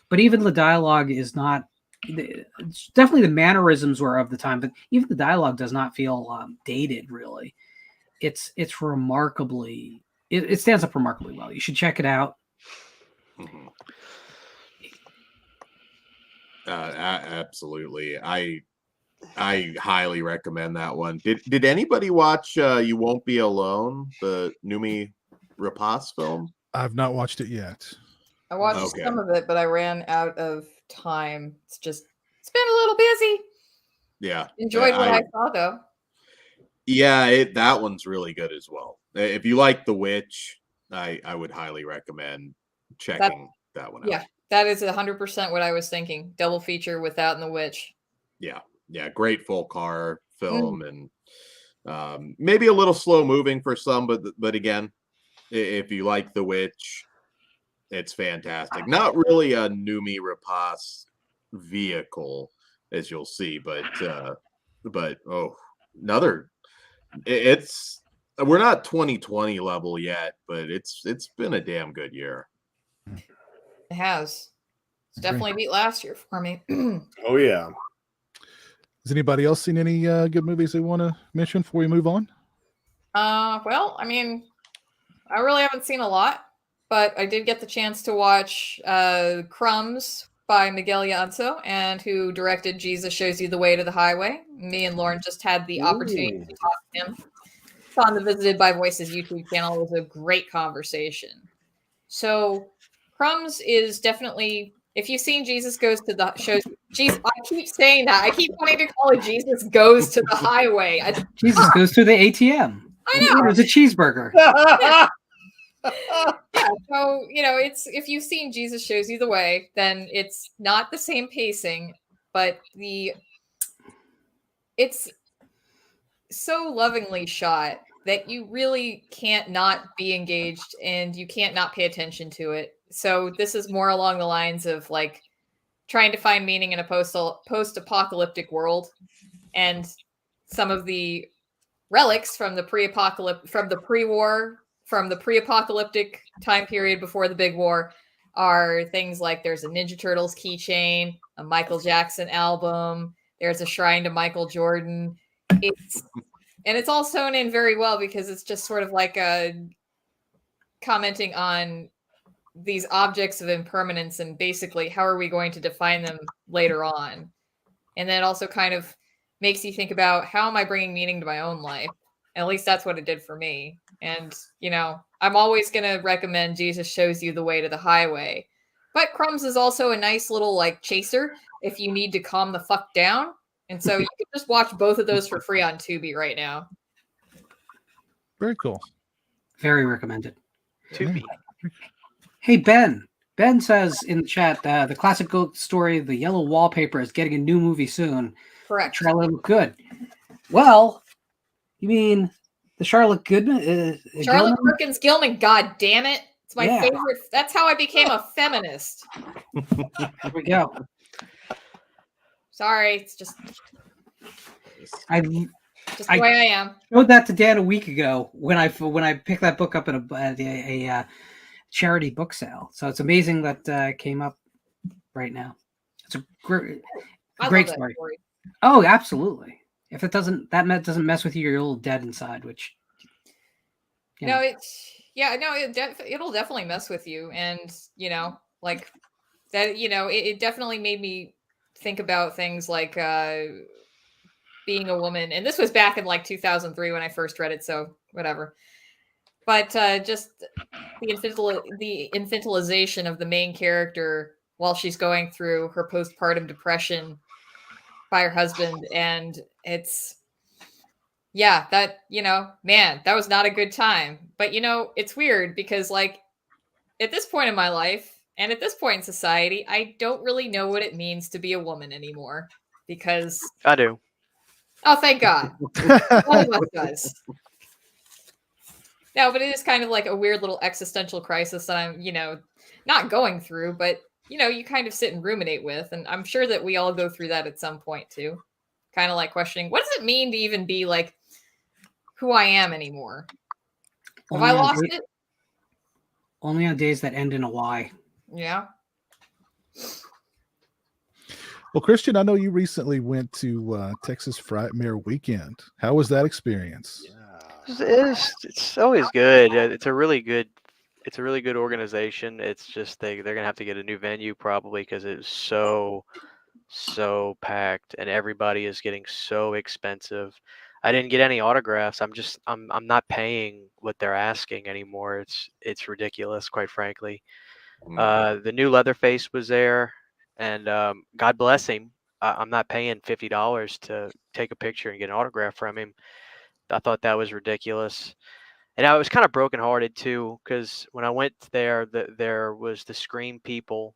but even the dialogue is not. Definitely, the mannerisms were of the time, but even the dialogue does not feel dated. Really, it's remarkably. It stands up remarkably well. You should check it out. Mm-hmm. Absolutely, I highly recommend that one. Did anybody watch You Won't Be Alone, the Noomi Rapace film? I've not watched it yet. I watched some of it, but I ran out of time. It's been a little busy. Yeah. Enjoyed what I saw though. Yeah, that one's really good as well. If you like The Witch, I would highly recommend checking that one out. Yeah, that is 100% what I was thinking. Double feature with that and The Witch. Yeah, great folk horror film, and maybe a little slow moving for some, but again, if you like The Witch, it's fantastic. Not really a Noomi Rapace vehicle, as you'll see, but another. We're not 2020 level yet, but it's been a damn good year. It has. It's definitely beat last year for me. Oh yeah. Has anybody else seen any good movies they want to mention before we move on? Well, I mean, I really haven't seen a lot, but I did get the chance to watch Crumbs by Miguel Ianzo, and who directed Jesus Shows You the Way to the Highway. Me and Lauren just had the opportunity to talk to him. It's on the Visited by Voices YouTube channel. It was a great conversation. So, Crumbs is definitely, if you've seen Jesus Goes to the Shows, Jesus, I keep saying that. I keep wanting to call it Jesus Goes to the Highway. Jesus goes through the ATM. I know. It was a cheeseburger. Yeah, so it's, if you've seen Jesus Shows You the Way, then it's not the same pacing, but it's so lovingly shot that you really can't not be engaged and you can't not pay attention to it. So this is more along the lines of like trying to find meaning in a post-apocalyptic world, and some of the relics from the pre-apocalyptic time period before the big war are things like there's a Ninja Turtles keychain, a Michael Jackson album, there's a shrine to Michael Jordan. It's all sewn in very well because it's just sort of like commenting on these objects of impermanence and basically how are we going to define them later on. And then it also kind of makes you think about, how am I bringing meaning to my own life? At least that's what it did for me. And, I'm always going to recommend Jesus Shows You the Way to the Highway. But Crumbs is also a nice little like chaser if you need to calm the fuck down. And so you can just watch both of those for free on Tubi right now. Very cool. Very recommended. Tubi. Hey, Ben. Ben says in the chat, the classic ghost story, The Yellow Wallpaper, is getting a new movie soon. Correct. Trailer looked good. Well, you mean the Charlotte Goodman? Charlotte Perkins Gilman, god damn it. It's my Yeah. favorite. That's how I became a feminist. There we go. Sorry, it's just I the way I am. showed that to Dan a week ago when I picked that book up at a charity book sale. So it's amazing that it came up right now. It's a great I great love that story. Oh, absolutely. If it doesn't mess with you, you're a little dead inside. Which No, it'll definitely mess with you, and like that. It definitely made me think about things like being a woman, and this was back in like 2003 when I first read it. So whatever. But just the infantilization of the main character while she's going through her postpartum depression by her husband, and it's that man, that was not a good time. But it's weird because like at this point in my life and at this point in society, I don't really know what it means to be a woman anymore, because I do. oh, thank God. One of us does. No, but it is kind of like a weird little existential crisis that I'm, not going through, but you kind of sit and ruminate with. And I'm sure that we all go through that at some point too. Kind of like questioning, what does it mean to even be like who I am anymore? Have I lost it? Only on days that end in a Y. Yeah. Well, Christian, I know you recently went to Texas Frightmare Weekend. How was that experience? It's always good. It's a really good organization. It's just they're gonna have to get a new venue probably because it's so packed and everybody is getting so expensive. I didn't get any autographs. I'm not paying what they're asking anymore. It's ridiculous, quite frankly. The new Leatherface was there, and God bless him. I'm not paying $50 to take a picture and get an autograph from him. I thought that was ridiculous. And I was kind of brokenhearted too, because when I went there, there was the Scream people.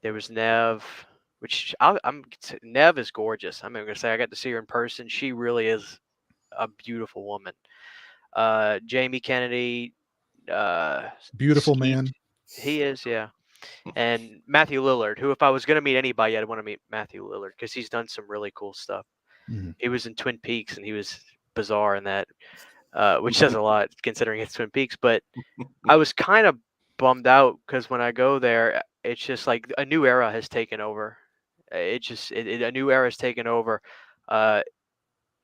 There was Nev, which Nev is gorgeous. I'm going to say I got to see her in person. She really is a beautiful woman. Jamie Kennedy, Beautiful man. He is, yeah. And Matthew Lillard, who if I was going to meet anybody, I'd want to meet Matthew Lillard because he's done some really cool stuff. Mm-hmm. He was in Twin Peaks and he was bizarre in that, which says a lot considering it's Twin Peaks. But I was kind of bummed out because when I go there, it's just like a new era has taken over. A new era is taking over.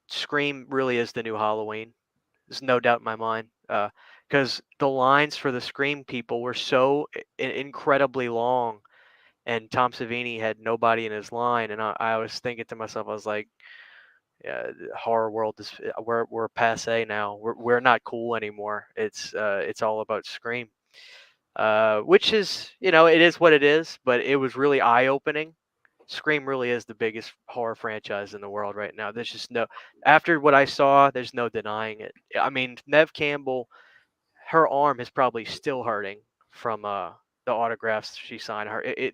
Scream really is the new Halloween. There's no doubt in my mind. Because the lines for the Scream people were so incredibly long, and Tom Savini had nobody in his line. And I was thinking to myself, I was like, yeah, the horror world is we're passe now. We're not cool anymore. It's all about Scream, which is it is what it is. But it was really eye opening. Scream really is the biggest horror franchise in the world right now. There's just after what I saw, there's no denying it. I mean, Nev Campbell, her arm is probably still hurting from the autographs she signed.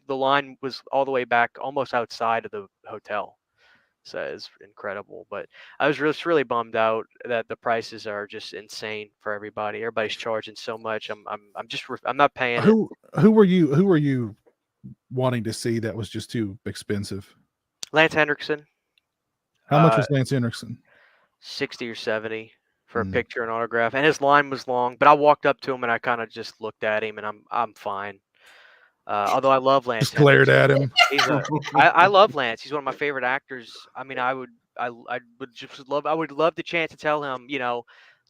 The line was all the way back, almost outside of the hotel. So it's incredible. But I was just really bummed out that the prices are just insane for everybody. Everybody's charging so much. I'm not paying it. Who were you wanting to see that was just too expensive? Lance Henriksen. How much was Lance Henriksen? 60 or 70 for a picture and autograph, and his line was long. But I walked up to him and I kind of just looked at him, and I'm fine. Although I love Lance. Just glared at him. I love Lance. He's one of my favorite actors. I mean, I would love the chance to tell him,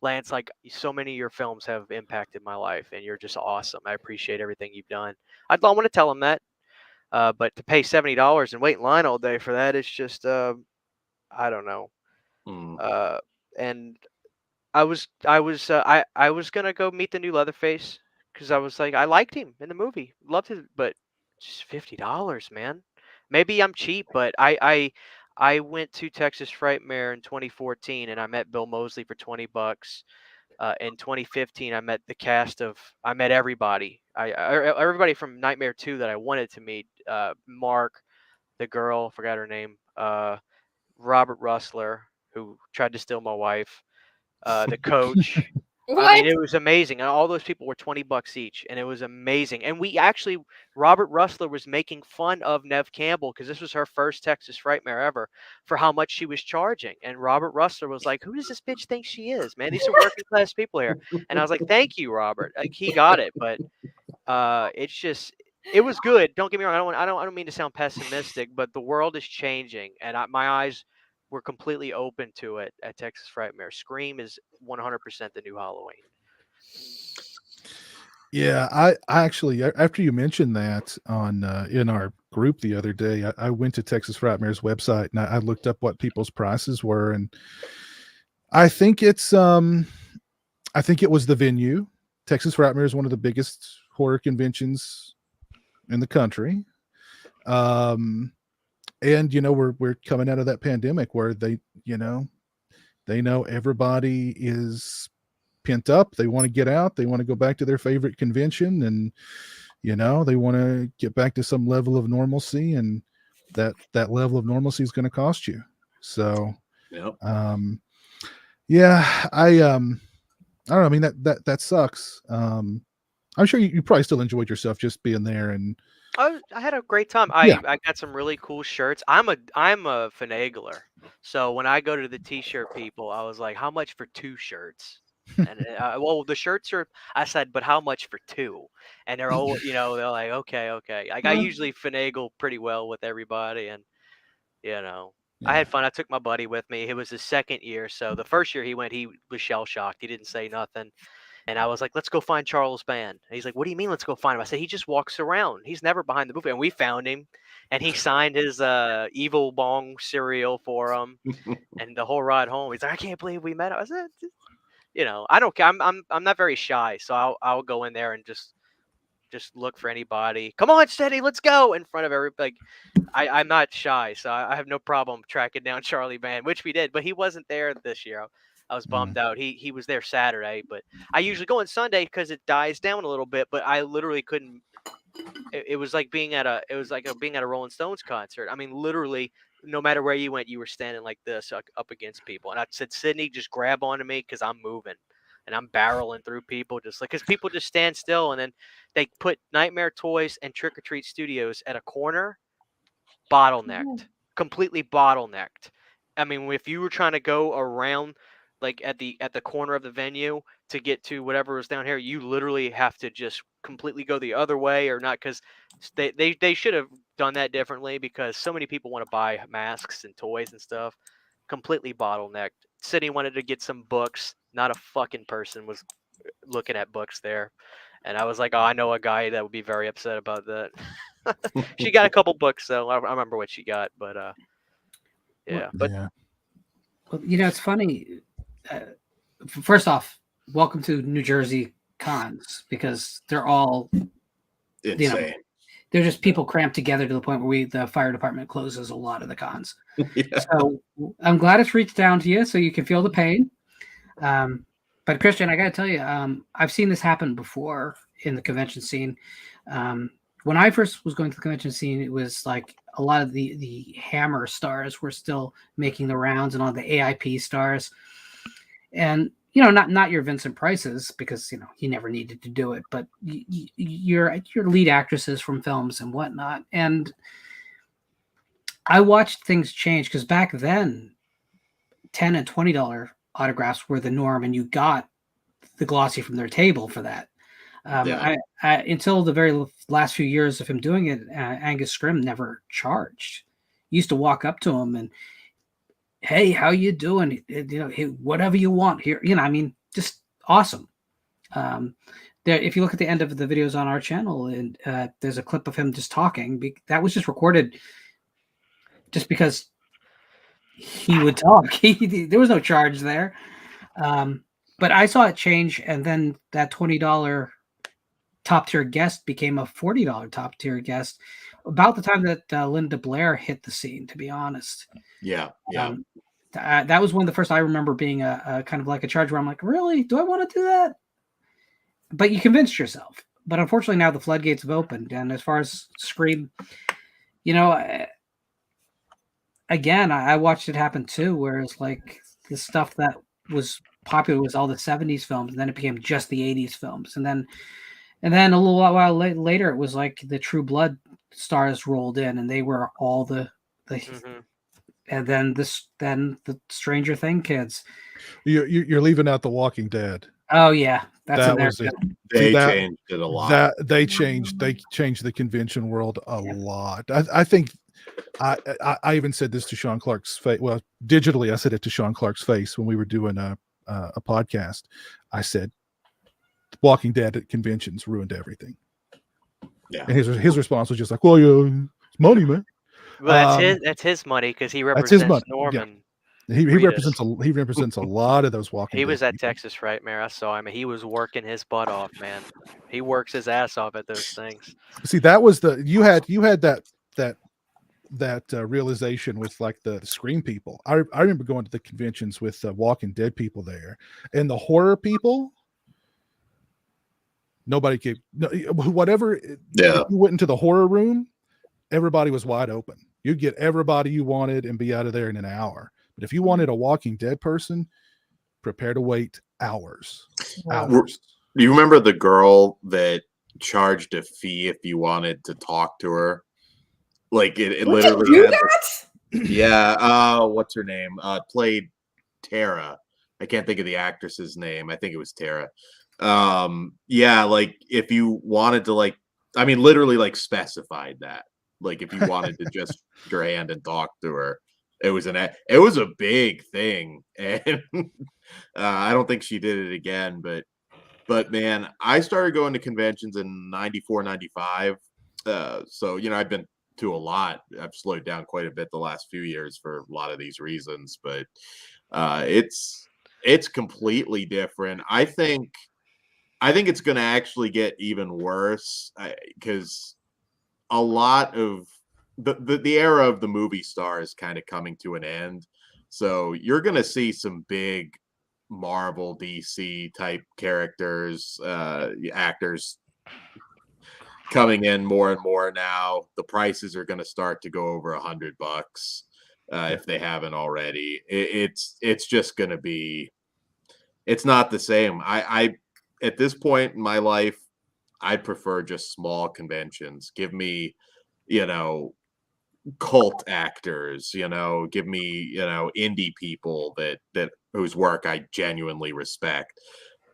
Lance, like so many of your films have impacted my life, and you're just awesome. I appreciate everything you've done. I want to tell him that, but to pay $70 and wait in line all day for that, it's just I don't know. And I was gonna go meet the new Leatherface because I was like, I liked him in the movie, loved him, but just $50, man. Maybe I'm cheap, but I went to Texas Frightmare in 2014 and I met Bill Moseley for $20. In 2015, I met everybody. Everybody from Nightmare 2 that I wanted to meet. Mark, the girl, forgot her name. Robert Russler, who tried to steal my wife. The coach. What? I mean, it was amazing. And all those people were $20 each, and it was amazing. And Robert Russler was making fun of Nev Campbell because this was her first Texas Frightmare ever for how much she was charging. And Robert Russler was like, "Who does this bitch think she is, man? These are working class people here." And I was like, "Thank you, Robert." Like, he got it, but it was good. Don't get me wrong. I don't mean to sound pessimistic, but the world is changing, and my eyes were completely open to it at Texas Frightmare. Scream is 100% the new Halloween. Yeah, I actually, after you mentioned that on in our group the other day, I went to Texas Frightmare's website and I looked up what people's prices were, and I think it was the venue. Texas Frightmare is one of the biggest horror conventions in the country. And we're coming out of that pandemic where they know everybody is pent up. They want to get out. They want to go back to their favorite convention, and they want to get back to some level of normalcy. And that level of normalcy is going to cost you. So, Yep. yeah, I don't know. I mean, that sucks. I'm sure you probably still enjoyed yourself just being there and. I had a great time. Yeah. I got some really cool shirts. I'm a finagler, so when I go to the t-shirt people, I was like, "How much for 2 shirts?" And well, the shirts are. I said, "But how much for 2?" And they're all, they're like, "Okay." Like, I usually finagle pretty well with everybody, and I had fun. I took my buddy with me. It was his second year, so the first year he went, he was shell shocked. He didn't say nothing. And I was like, "Let's go find Charles Band." And he's like, "What do you mean, let's go find him?" I said, "He just walks around. He's never behind the booth." And we found him, and he signed his Evil Bong cereal for him, and the whole ride home. He's like, "I can't believe we met him." I said, I don't care. I'm not very shy, so I'll go in there and just look for anybody. "Come on, Steady, let's go!" in front of everybody. I'm not shy, so I have no problem tracking down Charlie Band, which we did. But he wasn't there this year. I was bummed out. He was there Saturday, but I usually go on Sunday because it dies down a little bit. But I literally couldn't. It was like being at a Rolling Stones concert. I mean, literally, no matter where you went, you were standing like this, up against people. And I said, "Sydney, just grab onto me because I'm moving." And I'm barreling through people because people just stand still, and then they put Nightmare Toys and Trick or Treat Studios at a corner, bottlenecked, completely bottlenecked. I mean, if you were trying to go around like at the corner of the venue to get to whatever was down here, you literally have to just completely go the other way or not, because they should have done that differently, because so many people want to buy masks and toys and stuff. Completely bottlenecked. City wanted to get some books. Not a fucking person was looking at books there. And I was like, oh, I know a guy that would be very upset about that. She got a couple books, though. I remember what she got, but yeah. But Yeah. Well, it's funny. First off, welcome to New Jersey cons, because they're all Insane. they're just people cramped together to the point where the fire department closes a lot of the cons. Yeah. So I'm glad it's reached down to you so you can feel the pain. But Christian, I got to tell you, I've seen this happen before in the convention scene. When I first was going to the convention scene, it was like a lot of the Hammer stars were still making the rounds, and all the AIP stars. And not your Vincent Prices, because he never needed to do it, but your lead actresses from films and whatnot. And I watched things change, because back then, $10 and $20 autographs were the norm, and you got the glossy from their table for that. I until the very last few years of him doing it, Angus Scrimm never charged. You used to walk up to him and, hey, how you doing? Hey, whatever you want here. Just awesome. If you look at the end of the videos on our channel, and there's a clip of him just talking. That was just recorded just because he would talk. There was no charge there. But I saw it change, and then that $20 top tier guest became a $40 top tier guest about the time that Linda Blair hit the scene, to be honest. Yeah. That was one of the first I remember being a kind of like a charge where I'm like, really? Do I want to do that? But you convinced yourself. But unfortunately now the floodgates have opened. And as far as Scream, again, I watched it happen too, where it's like the stuff that was popular was all the 70s films, and then it became just the 80s films. And then a little while later, it was like the True Blood stars rolled in, and they were all the and then the Stranger Thing kids. You're leaving out The Walking Dead. Oh yeah, that was it. They changed it a lot. They changed the convention world a lot. I think I even said this to Sean Clark's face. Well, digitally, I said it to Sean Clark's face when we were doing a podcast. I said, Walking Dead at conventions ruined everything. Yeah. And his response was just like, well, it's money, man. Well, that's his money, because he represents Norman. Yeah. He represents a lot of those Walking Dead. He was at people. Texas Frightmare. I saw him. He was working his butt off, man. He works his ass off at those things. See, that was you had that realization with like the Scream people. I remember going to the conventions with Walking Dead people there, and the horror people. Nobody could, whatever. Yeah. If you went into the horror room, everybody was wide open. You'd get everybody you wanted and be out of there in an hour. But if you wanted a Walking Dead person, prepare to wait hours. Do you remember the girl that charged a fee if you wanted to talk to her? Like it literally had yeah. What's her name? Played Tara. I can't think of the actress's name. I think it was Tara. Yeah, like if you wanted to, like, I mean, literally, like, specified that, like, if you wanted to just your hand and talk to her, it was a big thing. And I don't think she did it again, but man, I started going to conventions in 94, 95. So I've been to a lot. I've slowed down quite a bit the last few years for a lot of these reasons, but it's completely different. I think it's going to actually get even worse, because a lot of the era of the movie star is kind of coming to an end. So you're going to see some big Marvel, DC type characters, actors coming in more and more now. The prices are going to start to go over $100 if they haven't already. It's just going to be. It's not the same. I at this point in my life, I prefer just small conventions. Give me, cult actors, give me, indie people that whose work I genuinely respect.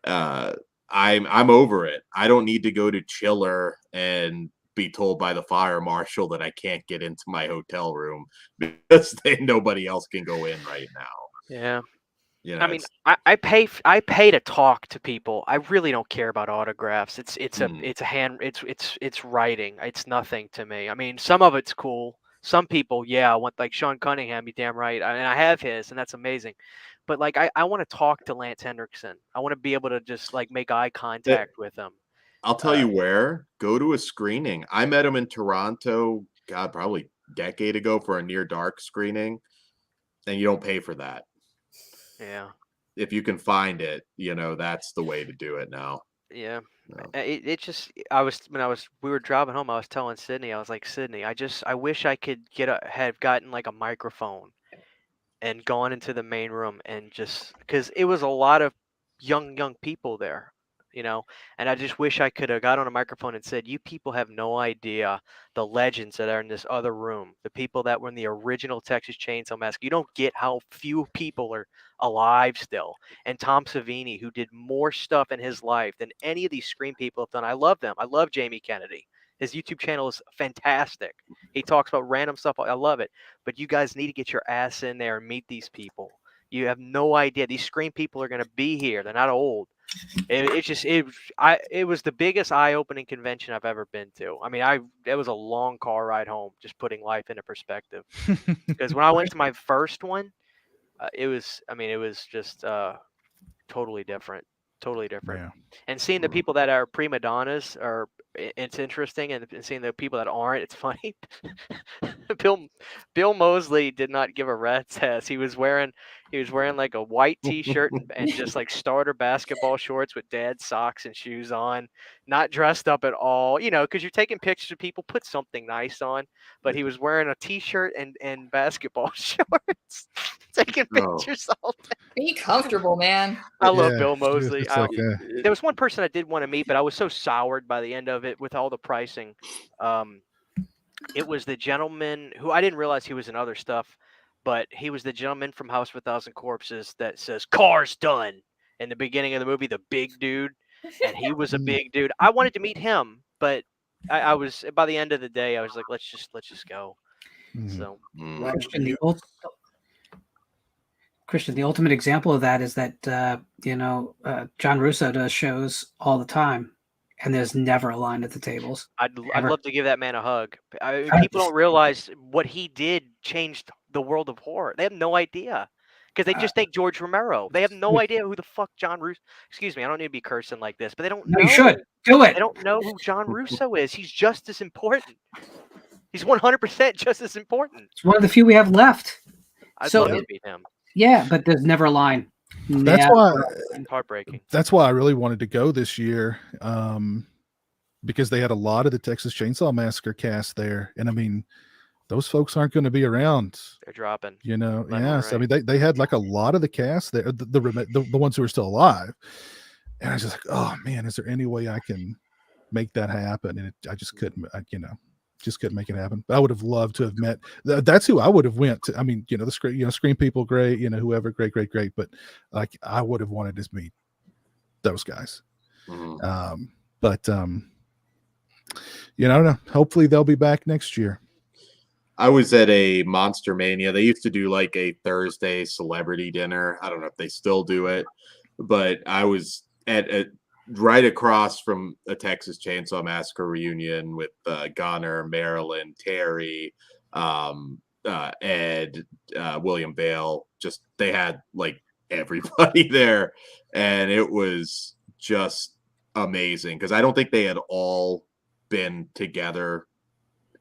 I'm over it. I don't need to go to Chiller and be told by the fire marshal that I can't get into my hotel room because nobody else can go in right now. Yeah. You know, I mean, I pay to talk to people. I really don't care about autographs. It's writing. It's nothing to me. I mean, some of it's cool. Some people, yeah, I want like Sean Cunningham. You damn right, and I have his, and that's amazing. But like, I want to talk to Lance Hendrickson. I want to be able to just like make eye contact with him. I'll tell you where. Go to a screening. I met him in Toronto, God, probably a decade ago for a Near Dark screening, and you don't pay for that. Yeah. If you can find it, you know, that's the way to do it now. Yeah. No. We were driving home, I was telling Sydney, I was like, Sydney, I wish I could have gotten like a microphone and gone into the main room and just, because it was a lot of young people there, you know, and I just wish I could have got on a microphone and said, you people have no idea the legends that are in this other room, the people that were in the original Texas Chainsaw Massacre. You don't get how few people are alive still. And Tom Savini, who did more stuff in his life than any of these Scream people have done. I love them. I love Jamie Kennedy. His YouTube channel is fantastic. He talks about random stuff. I love it. But you guys need to get your ass in there and meet these people. You have no idea. These Scream people are going to be here. They're not old. It was the biggest eye-opening convention I've ever been to. I mean, it was a long car ride home, just putting life into perspective. Because when I went to my first one, it was just totally different. Yeah. And seeing the people that are prima donnas it's interesting, and seeing the people that aren't, it's funny. Bill Moseley did not give a rat's ass. He was wearing like a white t-shirt and just like starter basketball shorts with dad socks and shoes on, not dressed up at all, you know, because you're taking pictures of people, put something nice on. But he was wearing a t-shirt and basketball shorts, taking pictures all day. Be comfortable, man. I love Bill Moseley. It's like, There was one person I did want to meet, but I was so soured by the end of it with all the pricing. It was the gentleman who I didn't realize he was in other stuff, but he was the gentleman from House of a Thousand Corpses that says "Car's done" in the beginning of the movie. The big dude, and he was a big dude. I wanted to meet him, but I was by the end of the day, I was like, let's just go. So. Christian, the ultimate example of that is that John Russo does shows all the time, and there's never a line at the tables. I'd love to give that man a hug. People don't realize what he did changed the world of horror. They have no idea because they just think George Romero. They have no idea who the fuck John Russo. Excuse me, I don't need to be cursing like this, but they don't know. You should do it. They don't know who John Russo is. He's just as important. He's 100% just as important. It's one of the few we have left. I'd love to meet him. Yeah, but there's never a line. That's why heartbreaking. That's why I really wanted to go this year, because they had a lot of the Texas Chainsaw Massacre cast there, and I mean, those folks aren't going to be around. They're dropping. You know, yes. Right. I mean, they had like a lot of the cast there, the ones who are still alive, and I was just like, oh man, is there any way I can make that happen? And I just couldn't. Just couldn't make it happen. But I would have loved to have met. That's who I would have went to. I mean, the Scream people, great. Whoever, great. But like, I would have wanted to meet those guys. Mm-hmm. I don't know. Hopefully they'll be back next year. I was at a Monster Mania. They used to do like a Thursday celebrity dinner. I don't know if they still do it, but I was at right across from a Texas Chainsaw Massacre reunion with Gunner, Marilyn, Terry, Ed, William Bale. Just they had like everybody there, and it was just amazing because I don't think they had all been together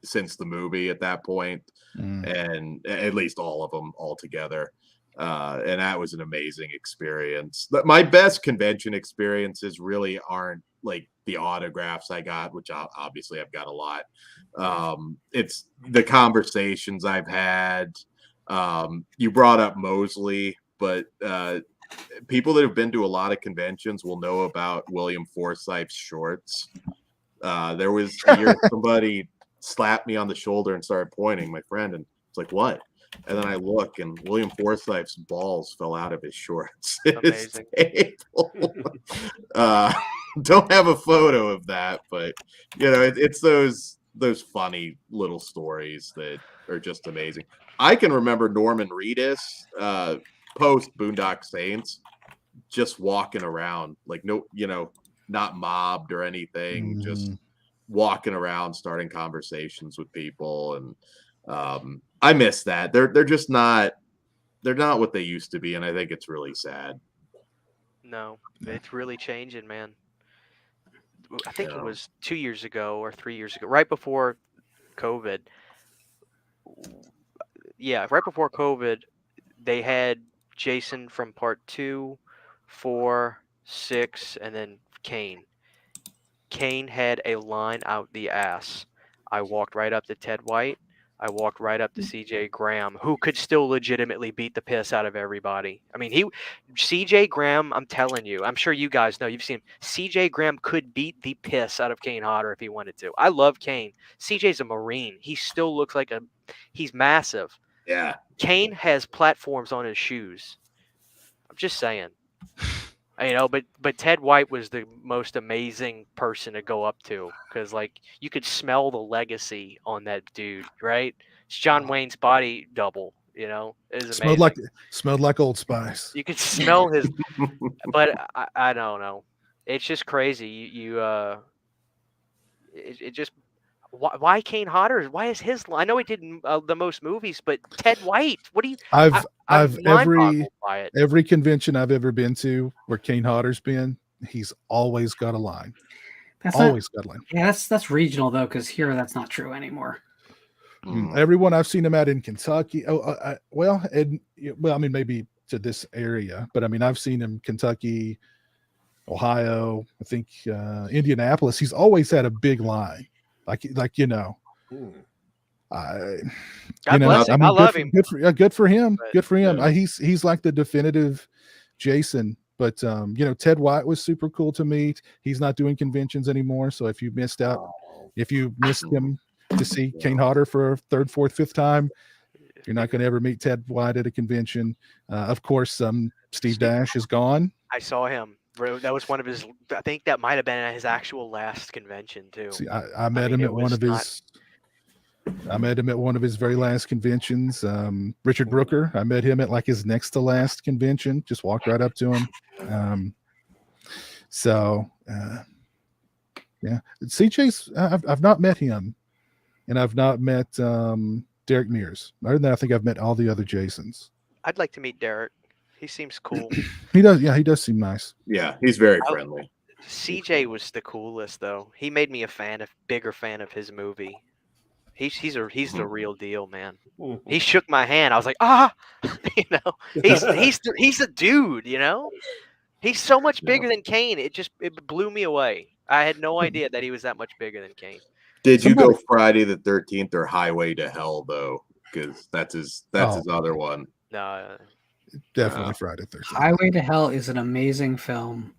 since the movie at that point, and at least all of them all together. And that was an amazing experience. But my best convention experiences really aren't like the autographs I got, which obviously I've got a lot. It's the conversations I've had. You brought up Moseley, but people that have been to a lot of conventions will know about William Forsythe's shorts. There was a year somebody slapped me on the shoulder and started pointing, my friend, and it's like, what? And then I look, and William Forsythe's balls fell out of his shorts. at his Amazing. table. Don't have a photo of that, but it's those funny little stories that are just amazing. I can remember Norman Reedus post Boondock Saints just walking around like not mobbed or anything, just walking around starting conversations with people. And I miss that. They're just not what they used to be, and I think it's really sad. No, it's really changing, man. I think it was 2 years ago or 3 years ago, right before COVID. Yeah, right before COVID, they had Jason from part 2, 4, 6, and then Kane. Kane had a line out the ass. I walked right up to Ted White. I walked right up to CJ Graham, who could still legitimately beat the piss out of everybody. I mean, CJ Graham, I'm telling you, I'm sure you guys know, you've seen him. CJ Graham could beat the piss out of Kane Hodder if he wanted to. I love Kane. CJ's a Marine. He still looks like he's massive. Yeah. Kane has platforms on his shoes. I'm just saying. But Ted White was the most amazing person to go up to because, like, you could smell the legacy on that dude, right? It's John Wayne's body double, It was amazing. Smelled like Old Spice. You could smell his, but I don't know. It's just crazy. It just why Kane Hodder? Why is his? I know he did the most movies, but Ted White. What do you? I've mind-boggled by it. every convention I've ever been to where Kane Hodder's been, he's always got a line. Got a line. Yeah, that's regional though, because here that's not true anymore. Everyone I've seen him at in Kentucky. Maybe to this area, but I mean, I've seen him Kentucky, Ohio. I think Indianapolis. He's always had a big line. I love him. Good for him. Good for him. Yeah. He's like the definitive Jason. But Ted White was super cool to meet. He's not doing conventions anymore. So if you missed him to see Kane Hodder for a third, fourth, fifth time, you're not going to ever meet Ted White at a convention. Of course, Steve Dash is gone. I saw him. That was one of his. I think that might have been at his actual last convention too. See, I met him at one of his. I met him at one of his very last conventions. Richard Brooker. I met him at like his next to last convention. Just walked right up to him. Yeah. CJ's. I've not met him, and I've not met Derek Mears. Other than that, I think I've met all the other Jasons. I'd like to meet Derek. He seems cool. He does. Yeah, he does seem nice. Yeah, he's very friendly. CJ was the coolest though. He made me bigger fan of his movie. He's the real deal, man. He shook my hand. I was like, he's a dude, He's so much bigger than Kane. It blew me away. I had no idea that he was that much bigger than Kane. Did you go Friday the 13th or Highway to Hell though? Because that's his other one. No. Definitely Friday 13th. Highway to Hell is an amazing film,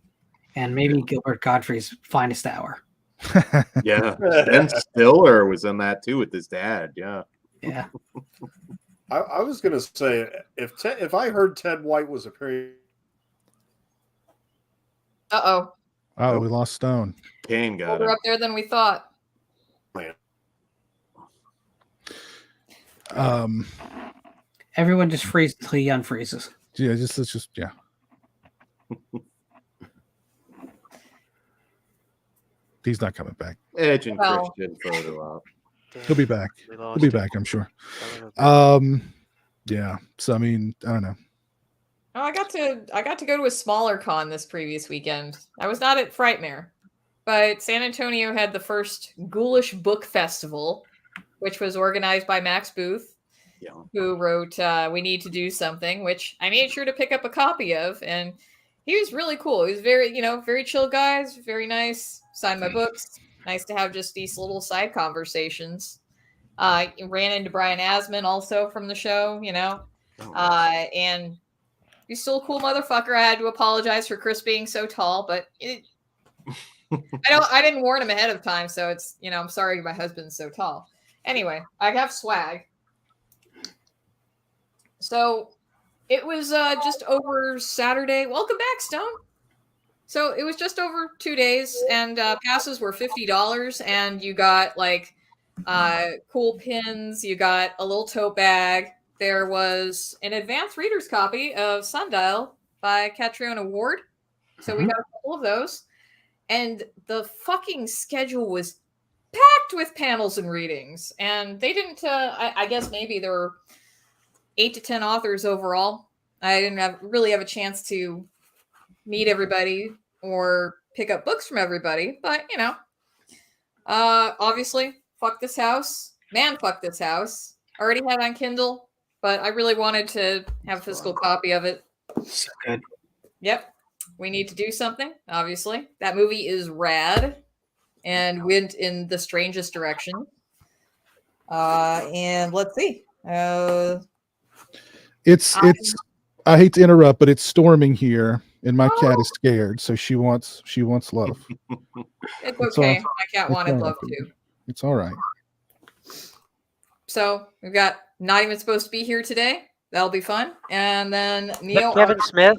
and maybe Gilbert Gottfried's finest hour. Yeah, Ben Stiller was in that too with his dad. Yeah. I was gonna say if I heard Ted White was appearing. Oh, we lost Stone. Kane got we're up there than we thought. Everyone just freeze until he unfreezes. Yeah, let's just. He's not coming back. Edge and Christian photo up. He'll be back. He'll be back, I'm sure. Yeah. So I mean, I don't know. Oh, I got to go to a smaller con this previous weekend. I was not at Frightmare, but San Antonio had the first Ghoulish Book Festival, which was organized by Max Booth, who wrote We Need to Do Something, which I made sure to pick up a copy of, and he was really cool. He was very chill guys, very nice. Signed my books. Nice to have just these little side conversations. Ran into Brian Asman also from the show, and he's still a cool motherfucker. I had to apologize for Chris being so tall, but I didn't warn him ahead of time, so it's I'm sorry my husband's so tall. Anyway, I have swag. So it was just over Saturday. Welcome back, Stone. So it was just over 2 days, and passes were $50, and you got like cool pins. You got a little tote bag. There was an advanced reader's copy of Sundial by Catriona Ward. So we got a couple of those. And the fucking schedule was packed with panels and readings. And they didn't, I guess maybe there were 8 to 10 authors overall. I didn't really have a chance to meet everybody or pick up books from everybody. But, you know, obviously, fuck this house. Man, fuck this house. Already had it on Kindle, but I really wanted to have a physical copy of it. So good. Yep. We need to do something, obviously. That movie is rad and went in the strangest direction. And let's see. It's I hate to interrupt, but it's storming here and my cat is scared, so she wants love. It's okay. My cat wanted love too. It's all right. So we've got not even supposed to be here today. That'll be fun. And then Neo Kevin Smith.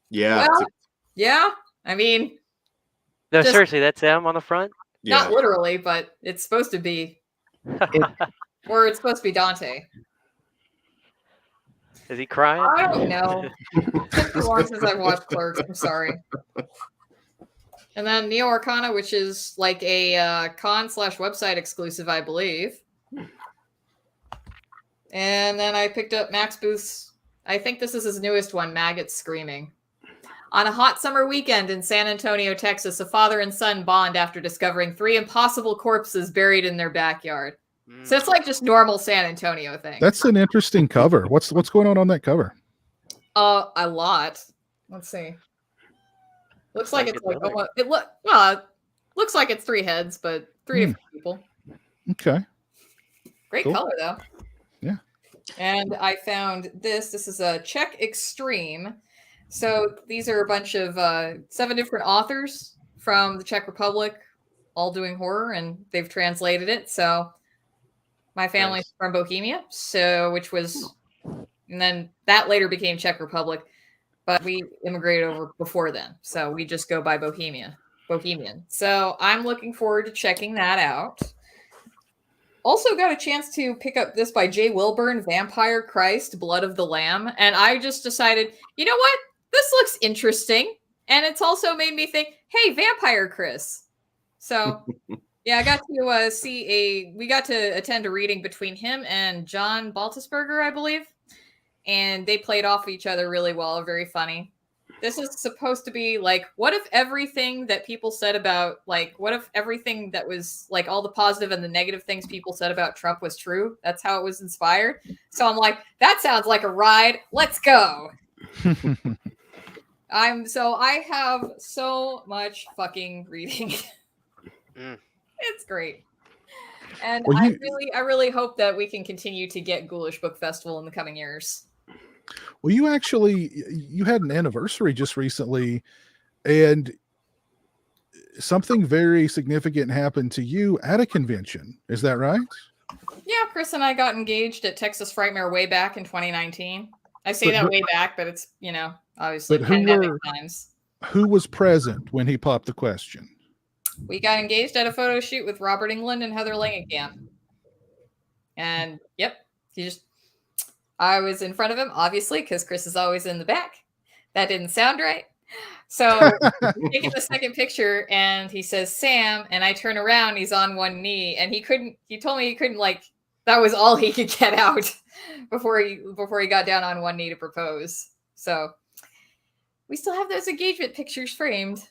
Yeah. Well, yeah. I mean, No, just- seriously, that's him on the front. not literally, but it's supposed to be. Or it's supposed to be Dante. Is he crying? I don't know. It's been too long since I've watched Clerks. I'm sorry. And then Neo Arcana, which is like a con/website exclusive, I believe. And then I picked up Max Booth's, I think this is his newest one, Maggots Screaming. On a hot summer weekend in San Antonio, Texas, a father and son bond after discovering 3 impossible corpses buried in their backyard. So it's like just normal San Antonio thing. That's an interesting cover. What's going on that cover? A lot. Let's see. Looks like it's like almost, looks like it's 3 heads, but 3 different people. Okay. Great Cool. color though. Yeah. And I found this. This is a Czech Extreme. So these are a bunch of 7 different authors from the Czech Republic, all doing horror, and they've translated it. So my family's from Bohemia, which was, and then that later became Czech Republic, but we immigrated over before then. So we just go by Bohemian. So I'm looking forward to checking that out. Also got a chance to pick up this by Jay Wilburn, Vampire Christ, Blood of the Lamb. And I just decided, you know what? This looks interesting. And it's also made me think, hey, Vampire Chris. So yeah, I got to we got to attend a reading between him and John Baltusberger, I believe. And they played off each other really well. Very funny. This is supposed to be like, what if everything that people said about, like, what if everything that was like all the positive and the negative things people said about Trump was true? That's how it was inspired. So I'm like, that sounds like a ride. Let's go. I have so much fucking reading. It's great. And Well, I really hope that we can continue to get Ghoulish Book Festival in the coming years. Well, you had an anniversary just recently, and something very significant happened to you at a convention. Is that right? Yeah, Chris and I got engaged at Texas Frightmare way back in 2019. I say that way back, but it's, obviously pandemic times. Who was present when he popped the question? We got engaged at a photo shoot with Robert Englund and Heather Langenkamp. And yep, I was in front of him, obviously, because Chris is always in the back. That didn't sound right. So taking the second picture, and he says, Sam, and I turn around, he's on one knee, and he told me he couldn't, like, that was all he could get out before he got down on one knee to propose. So we still have those engagement pictures framed.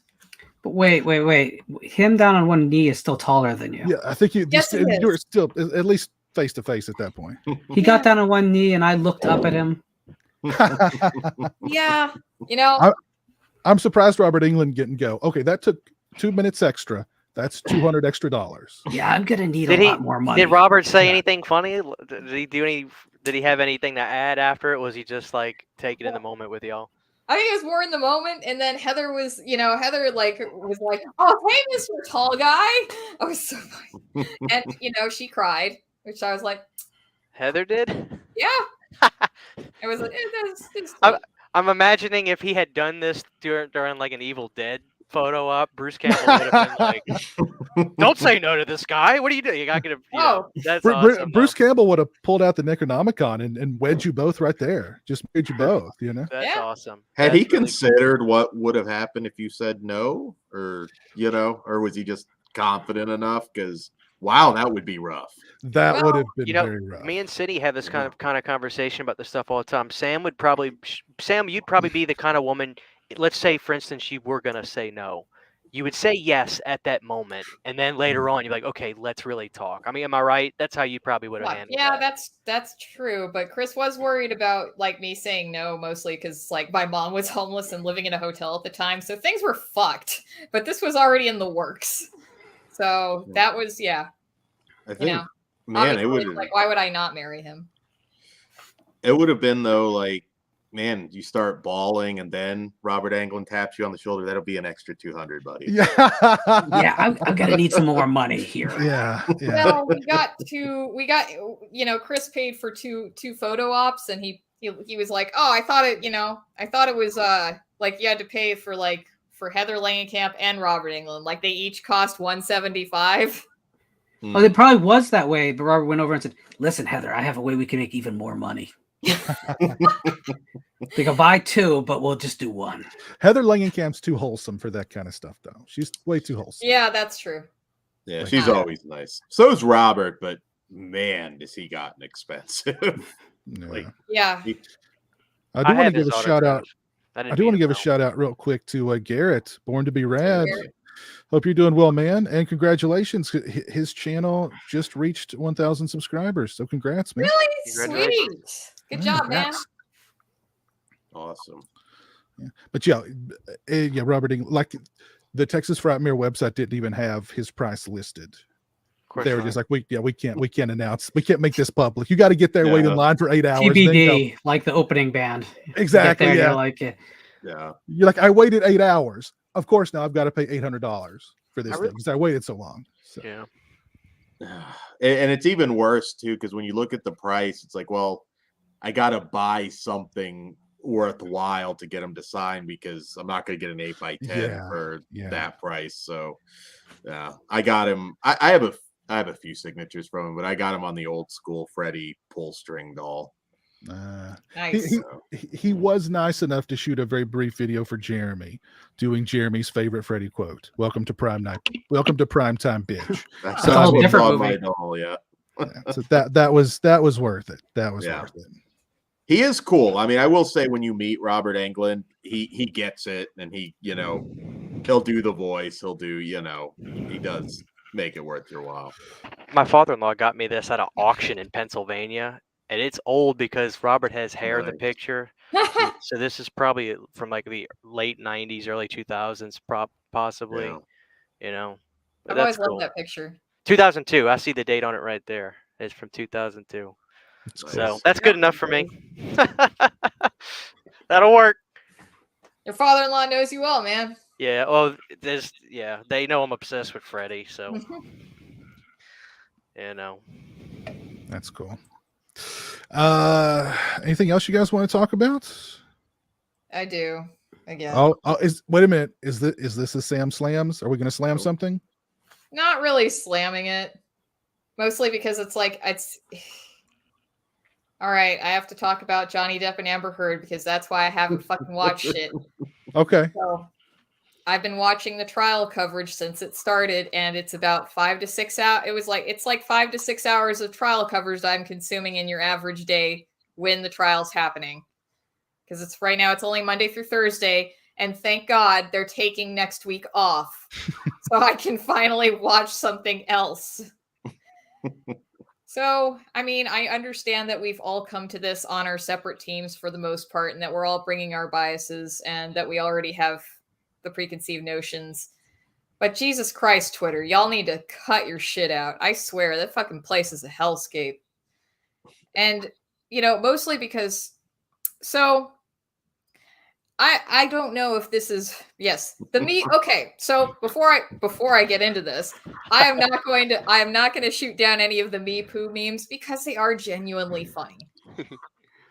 But wait. Him down on one knee is still taller than you. Yeah, I think you were still at least face to face at that point. He got down on one knee and I looked up at him. Yeah, I'm surprised Robert Englund didn't go, okay, that took 2 minutes extra. That's $200 extra. Yeah, I'm gonna need a lot more money. Did Robert say anything funny? Did he have anything to add after it? Was he just like taking in the moment with y'all? I think it was more in the moment, and then Heather was like, "Oh, hey, Mr. Tall Guy." I was so funny, and she cried, which I was like, Heather did? "Yeah." I was like, it's I'm imagining if he had done this during like an Evil Dead photo op, Bruce Campbell would have been like, "Don't say no to this guy. What are you doing? You got to get that's awesome." Bruce Campbell would have pulled out the Necronomicon and wed you both right there. Just made you both, you know. That's awesome. Had he considered what would have happened if you said no, or or was he just confident enough? Because wow, that would be rough. That would have been very rough. Me and Cindy have this kind of conversation about this stuff all the time. Sam, you'd probably be the kind of woman. Let's say, for instance, you were gonna say no. You would say yes at that moment, and then later on, you're like, okay, let's really talk. I mean, am I right? That's how you probably would have handled yeah, that. that's true. But Chris was worried about like me saying no, mostly because like my mom was homeless and living in a hotel at the time, so things were fucked. But this was already in the works, so that was I think, man, it would like, why would I not marry him? It would have been though, like, man, you start bawling and then Robert Englund taps you on the shoulder. That'll be an extra 200, buddy. Yeah, I'm gonna need some more money here. Yeah. Well, we got Chris paid for two photo ops, and he was like, oh, I thought it was like you had to pay for Heather Langenkamp and Robert Englund, like they each cost $175. Well, it probably was that way, but Robert went over and said, "Listen, Heather, I have a way we can make even more money. They can buy two, but we'll just do one." Heather Langenkamp's too wholesome for that kind of stuff, though. She's way too wholesome. Yeah, that's true. Yeah, she's always nice. So is Robert, but man, has he gotten expensive. Yeah. I do want to give a shout out. I do want to give a shout out real quick to Garrett, Born to Be Rad. Hope you're doing well, man, and congratulations. His channel just reached 1,000 subscribers, so congrats, man. Really sweet. Good job, man. Awesome. Yeah. But Robert, like the Texas Frightmare website didn't even have his price listed. They were just like, we can't announce, we can't make this public. You got to get there, wait in line for 8 hours. TBD, like the opening band. Exactly. There, yeah. You're like, you're like, I waited 8 hours. Of course, now I've got to pay $800 for this thing because I waited so long. So. Yeah. And it's even worse too, because when you look at the price, it's like, well, I got to buy something worthwhile to get him to sign because I'm not going to get an 8x10 for that price. So yeah, I got him. I have a few signatures from him, but I got him on the old school Freddy pull string doll. Nice. He was nice enough to shoot a very brief video for Jeremy, doing Jeremy's favorite Freddy quote: "Welcome to prime night. Welcome to prime time, bitch." That's a whole different movie. So that was worth it. That was worth it. He is cool. I mean, I will say when you meet Robert Englund, he gets it, and he'll do the voice. He'll do, he does make it worth your while. My father-in-law got me this at an auction in Pennsylvania, and it's old because Robert has hair in the picture. So this is probably from like the late 90s, early 2000s, possibly. I've always loved that picture. 2002. I see the date on it right there. It's from 2002. So that's good enough for me. That'll work. Your father-in-law knows you well, man. Yeah. Well, they know I'm obsessed with Freddy, so That's cool. Anything else you guys want to talk about? I do. Again. Wait a minute. Is this a Sam Slams? Are we going to slam something? Not really slamming it. Mostly because it's all right, I have to talk about Johnny Depp and Amber Heard because that's why I haven't fucking watched it. Okay. So I've been watching the trial coverage since it started, and it's about 5 to 6 hours. It's like 5 to 6 hours of trial coverage I'm consuming in your average day when the trial's happening. Because it's right now, it's only Monday through Thursday, and thank God they're taking next week off, so I can finally watch something else. So, I mean, I understand that we've all come to this on our separate teams for the most part, and that we're all bringing our biases, and that we already have the preconceived notions. But Jesus Christ, Twitter, y'all need to cut your shit out. I swear, that fucking place is a hellscape. And, mostly because, so, I don't know if this is, okay, so before I get into this, I am not going to shoot down any of the Me Poo memes because they are genuinely funny.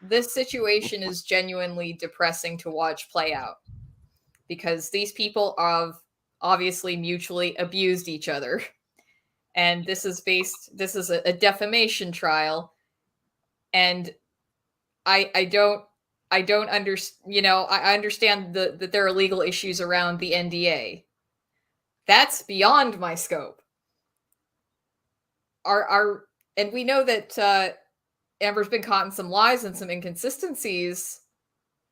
this situation is genuinely depressing to watch play out because these people have obviously mutually abused each other. And this is a defamation trial. And I don't understand, I understand that there are legal issues around the NDA. That's beyond my scope. And we know that Amber's been caught in some lies and some inconsistencies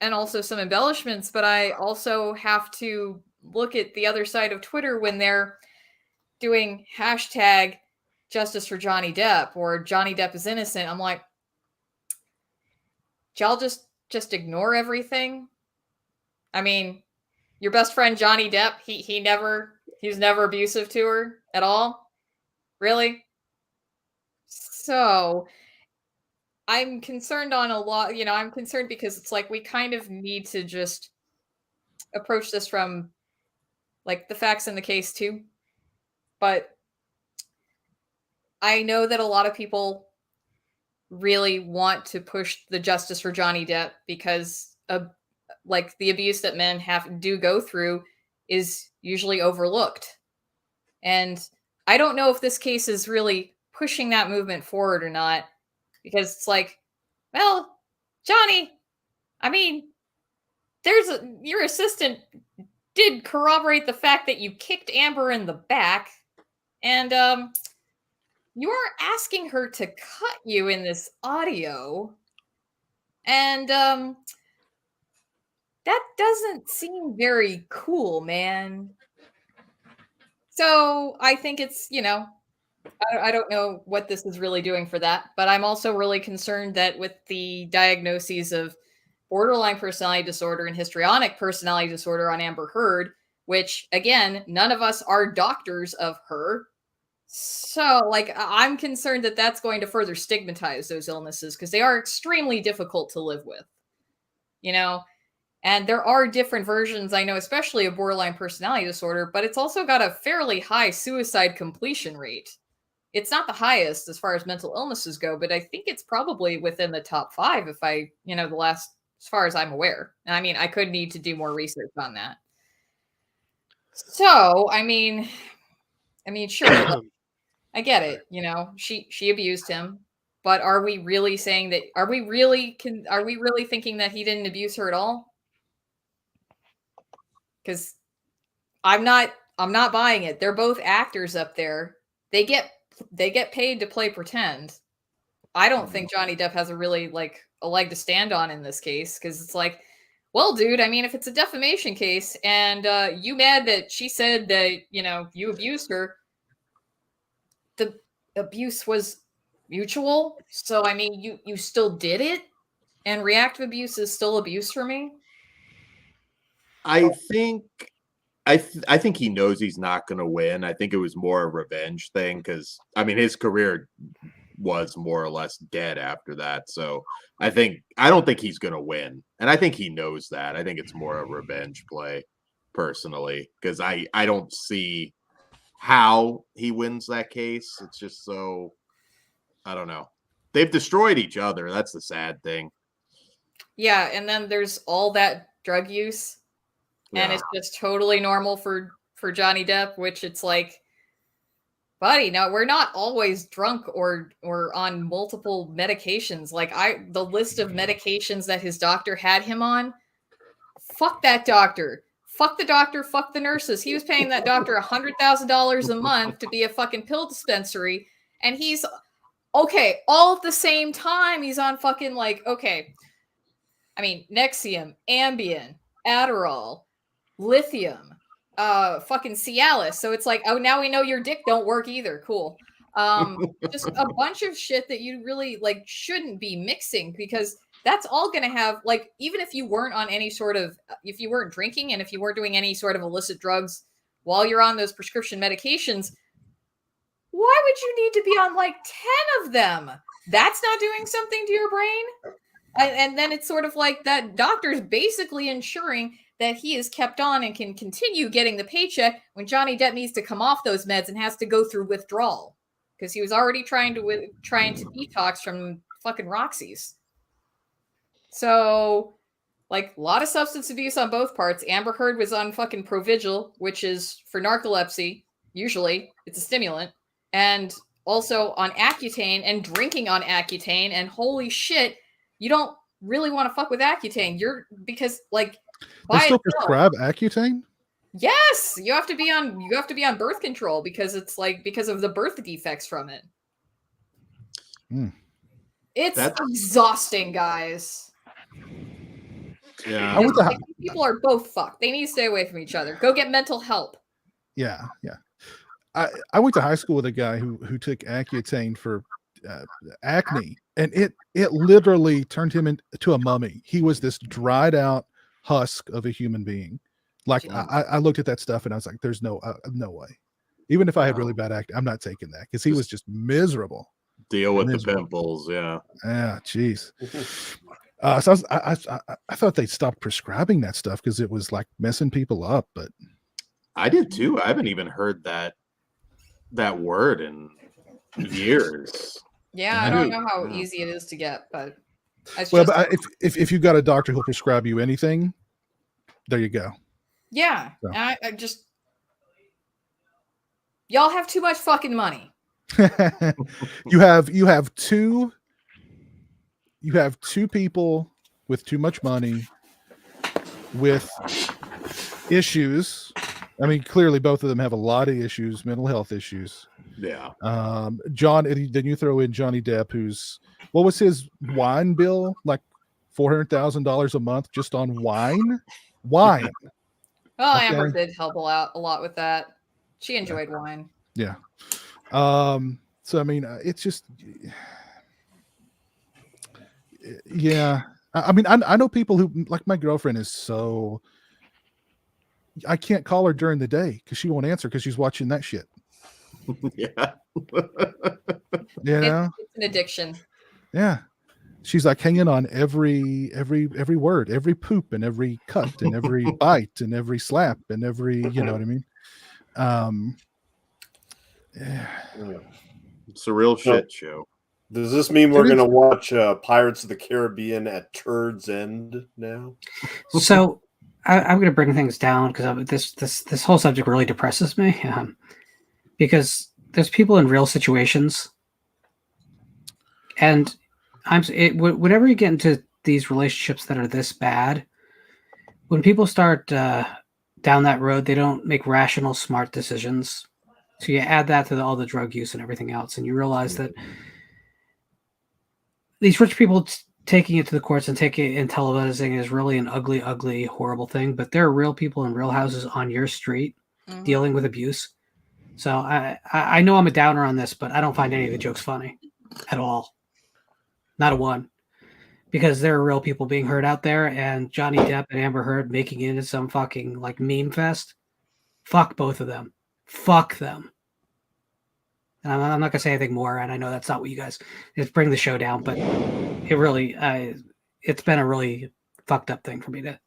and also some embellishments, but I also have to look at the other side of Twitter when they're doing hashtag justice for Johnny Depp or Johnny Depp is innocent. I'm like, y'all just ignore everything. I mean, your best friend Johnny Depp, he was never abusive to her at all. Really? So I'm concerned on a lot, I'm concerned because it's like we kind of need to just approach this from like the facts in the case too. But I know that a lot of people really want to push the justice for Johnny Depp because of like the abuse that men do go through is usually overlooked. And I don't know if this case is really pushing that movement forward or not, because it's like, well, Johnny, I mean, your assistant did corroborate the fact that you kicked Amber in the back, and you are asking her to cut you in this audio, and that doesn't seem very cool, man. So I think it's, I don't know what this is really doing for that, but I'm also really concerned that with the diagnoses of borderline personality disorder and histrionic personality disorder on Amber Heard, which again, none of us are doctors of her. So like, I'm concerned that that's going to further stigmatize those illnesses because they are extremely difficult to live with, and there are different versions, I know, especially of borderline personality disorder, but it's also got a fairly high suicide completion rate. It's not the highest as far as mental illnesses go, but I think it's probably within the top 5 if as far as I'm aware. And I mean, I could need to do more research on that. So, I mean, sure, I get it. She abused him, but are we really saying that? Are we really thinking that he didn't abuse her at all? Because I'm not buying it. They're both actors up there. They get paid to play pretend. I don't think Johnny Depp has a really like a leg to stand on in this case, because it's like, well, dude, I mean, if it's a defamation case and you mad that she said that you abused her, the abuse was mutual. So I mean, you still did it, and reactive abuse is still abuse for me. I think he knows he's not going to win. I think it was more a revenge thing because, I mean, his career was more or less dead after that. So I don't think he's going to win. And I think he knows that. I think it's more a revenge play personally, because I don't see how he wins that case. It's just so, I don't know. They've destroyed each other. That's the sad thing. Yeah. And then there's all that drug use. And it's just totally normal for Johnny Depp, which it's like, buddy, no, we're not always drunk or on multiple medications. Like the list of medications that his doctor had him on, fuck that doctor. Fuck the doctor, fuck the nurses. He was paying that doctor $100,000 a month to be a fucking pill dispensary. And he's, okay, all at the same time, he's on fucking like, okay, I mean, Nexium, Ambien, Adderall, lithium, fucking Cialis. So it's like, oh, now we know your dick don't work either. Cool. Just a bunch of shit that you really like shouldn't be mixing, because that's all going to have, like, even if you weren't on any sort of, if you weren't drinking and if you weren't doing any sort of illicit drugs while you're on those prescription medications, why would you need to be on like 10 of them? That's not doing something to your brain. And then it's sort of like that doctor's basically ensuring that he is kept on and can continue getting the paycheck when Johnny Depp needs to come off those meds and has to go through withdrawal because he was already trying to detox from fucking Roxy's. So, like, a lot of substance abuse on both parts. Amber Heard was on fucking Provigil, which is for narcolepsy. Usually, it's a stimulant. And also on Accutane and drinking on Accutane. And holy shit, you don't really want to fuck with Accutane. Because, like, They still prescribe Accutane? Yes, you have to be on birth control because it's like because of the birth defects from it. It's exhausting, guys. Yeah, Like, people are both fucked. They need to stay away from each other. Go get mental help. Yeah. I went to high school with a guy who took Accutane for acne, and it literally turned him into a mummy. He was this dried out husk of a human being. Like I looked at that stuff and I was like, "There's no way." Even if I had really bad acne, I'm not taking that because he was just miserable. Deal with the pimples, yeah. Yeah, jeez. So I thought they stopped prescribing that stuff because it was like messing people up. But I did too. I haven't even heard that word in years. Yeah, I don't know how easy it is to get, but if you've got a doctor who'll prescribe you anything, there you go. Yeah, so. I just y'all have too much fucking money. you have two people with too much money with issues. I mean, clearly both of them have a lot of issues, mental health issues. Yeah. John, then you throw in Johnny Depp, what was his wine bill? Like $400,000 a month just on wine? Wine. Well, okay. Amber did help a lot with that. She enjoyed wine. Yeah. So I mean, it's just, yeah. I mean, I know people who, like my girlfriend is so, I can't call her during the day because she won't answer because she's watching that shit. Yeah. Yeah. It's an addiction. Yeah. She's like hanging on every word, every poop and every cut and every bite and every slap and every, you know what I mean? Yeah. It's a real shit show. Does this mean we're going to watch Pirates of the Caribbean at Turd's End now? So I'm going to bring things down because this whole subject really depresses me. Because there's people in real situations, and whenever you get into these relationships that are this bad, when people start down that road, they don't make rational, smart decisions. So you add that to all the drug use and everything else, and you realize that these rich people taking it to the courts and taking it and televising is really an ugly, ugly, horrible thing. But there are real people in real houses on your street dealing with abuse. So I know I'm a downer on this, but I don't find any of the jokes funny at all. Not a one. Because there are real people being hurt out there, and Johnny Depp and Amber Heard making it into some fucking like meme fest. Fuck both of them. Fuck them. And I'm not gonna say anything more, and I know that's not what you guys just bring the show down, but it really it's been a really fucked up thing for me to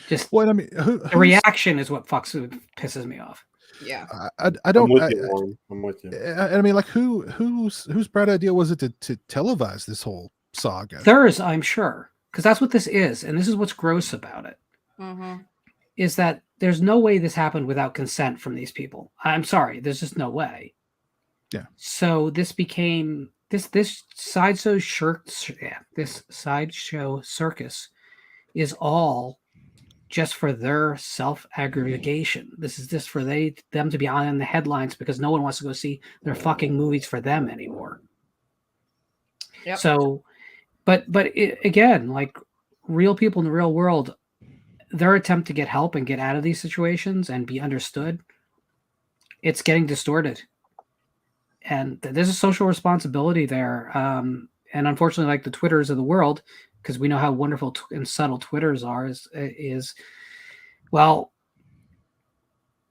just. Well, I mean, the reaction is what pisses me off. Yeah, I don't. I'm with you. I mean, like, whose bright idea was it to televise this whole saga? Theirs, I'm sure, because that's what this is, and this is what's gross about it. Is that there's no way this happened without consent from these people. I'm sorry, there's just no way. Yeah. So this became this sideshow circus is all just for their self-aggregation. This is just for them to be on the headlines because no one wants to go see their fucking movies for them anymore. Yep. So, but again, like real people in the real world, their attempt to get help and get out of these situations and be understood, it's getting distorted. And there's a social responsibility there. And unfortunately, like the Twitters of the world, because we know how wonderful and subtle Twitters are, is well,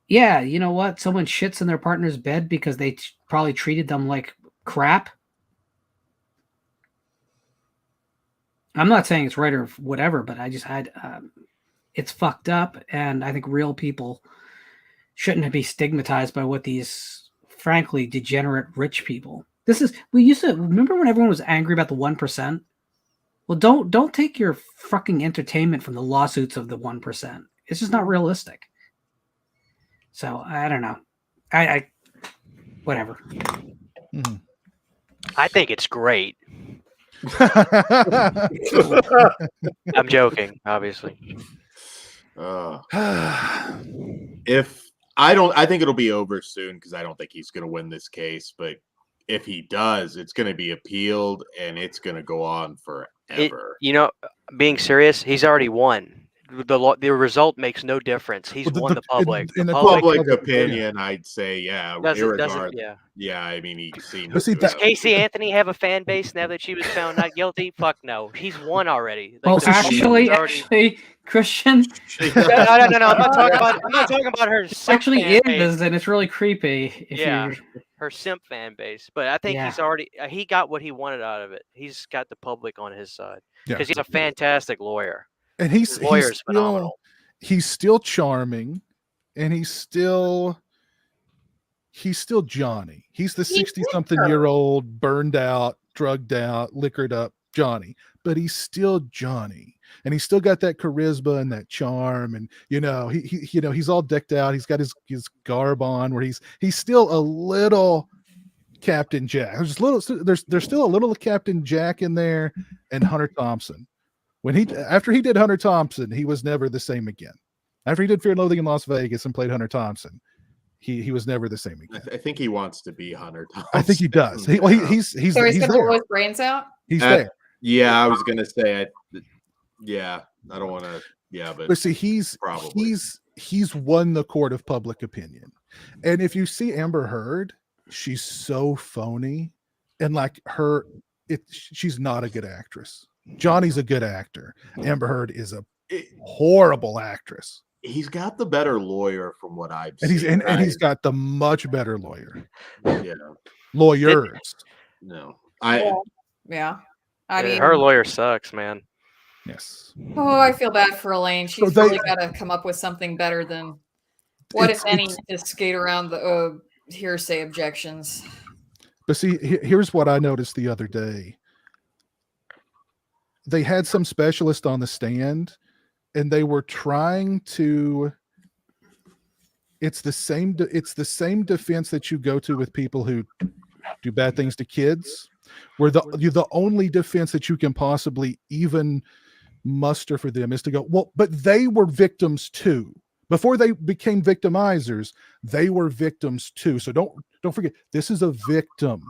yeah, you know what? Someone shits in their partner's bed because they probably treated them like crap. I'm not saying it's right or whatever, but I just had it's fucked up, and I think real people shouldn't be stigmatized by what these frankly degenerate rich people. We used to remember when everyone was angry about the 1%. Well, don't take your fucking entertainment from the lawsuits of the 1%. It's just not realistic. So I don't know. I whatever. Mhm. I think it's great. I'm joking, obviously. If I think it'll be over soon because I don't think he's going to win this case. But if he does, it's going to be appealed and it's going to go on forever. Being serious, he's already won. The result makes no difference. He's won the public. In The the public opinion, I'd say, yeah. Doesn't yeah. I mean, he seems. Does Casey Anthony have a fan base now that she was found not guilty? Fuck no. He's won already. Well, actually, Christian. No. I'm not talking about her. Simp Actually, fan it base. is, and it's really creepy. Her simp fan base. But I think he's already. He got what he wanted out of it. He's got the public on his side because he's a fantastic lawyer. And his lawyer's phenomenal. He's still charming, and he's still Johnny. He's the 60-something-year-old, burned out, drugged out, liquored up Johnny. But he's still Johnny, and he's still got that charisma and that charm. And he's all decked out. He's got his garb on, where he's still a little Captain Jack. There's still a little Captain Jack in there, and Hunter Thompson. After he did Hunter Thompson, he was never the same again. After he did Fear and Loathing in Las Vegas and played Hunter Thompson, he was never the same again. I think he wants to be Hunter Thompson. I think he does. He's So he's gonna there. blow his brains out? He's there. Yeah, I was gonna say. I don't want to. Yeah, but see, he's won the court of public opinion. And if you see Amber Heard, she's so phony, and she's not a good actress. Johnny's a good actor. Amber Heard is a horrible actress. He's got the better lawyer from what I've seen. And he's got the much better lawyer. Yeah. Lawyers. No. I mean, her lawyer sucks, man. Yes. Oh, I feel bad for Elaine. She's really got to come up with something better than what, if any, to skate around the hearsay objections. But see, here's what I noticed the other day. They had some specialist on the stand, and they were trying to. It's the same defense that you go to with people who do bad things to kids, where the only defense that you can possibly even muster for them is to go, well, but they were victims too. Before they became victimizers, they were victims too. So don't forget, this is a victim.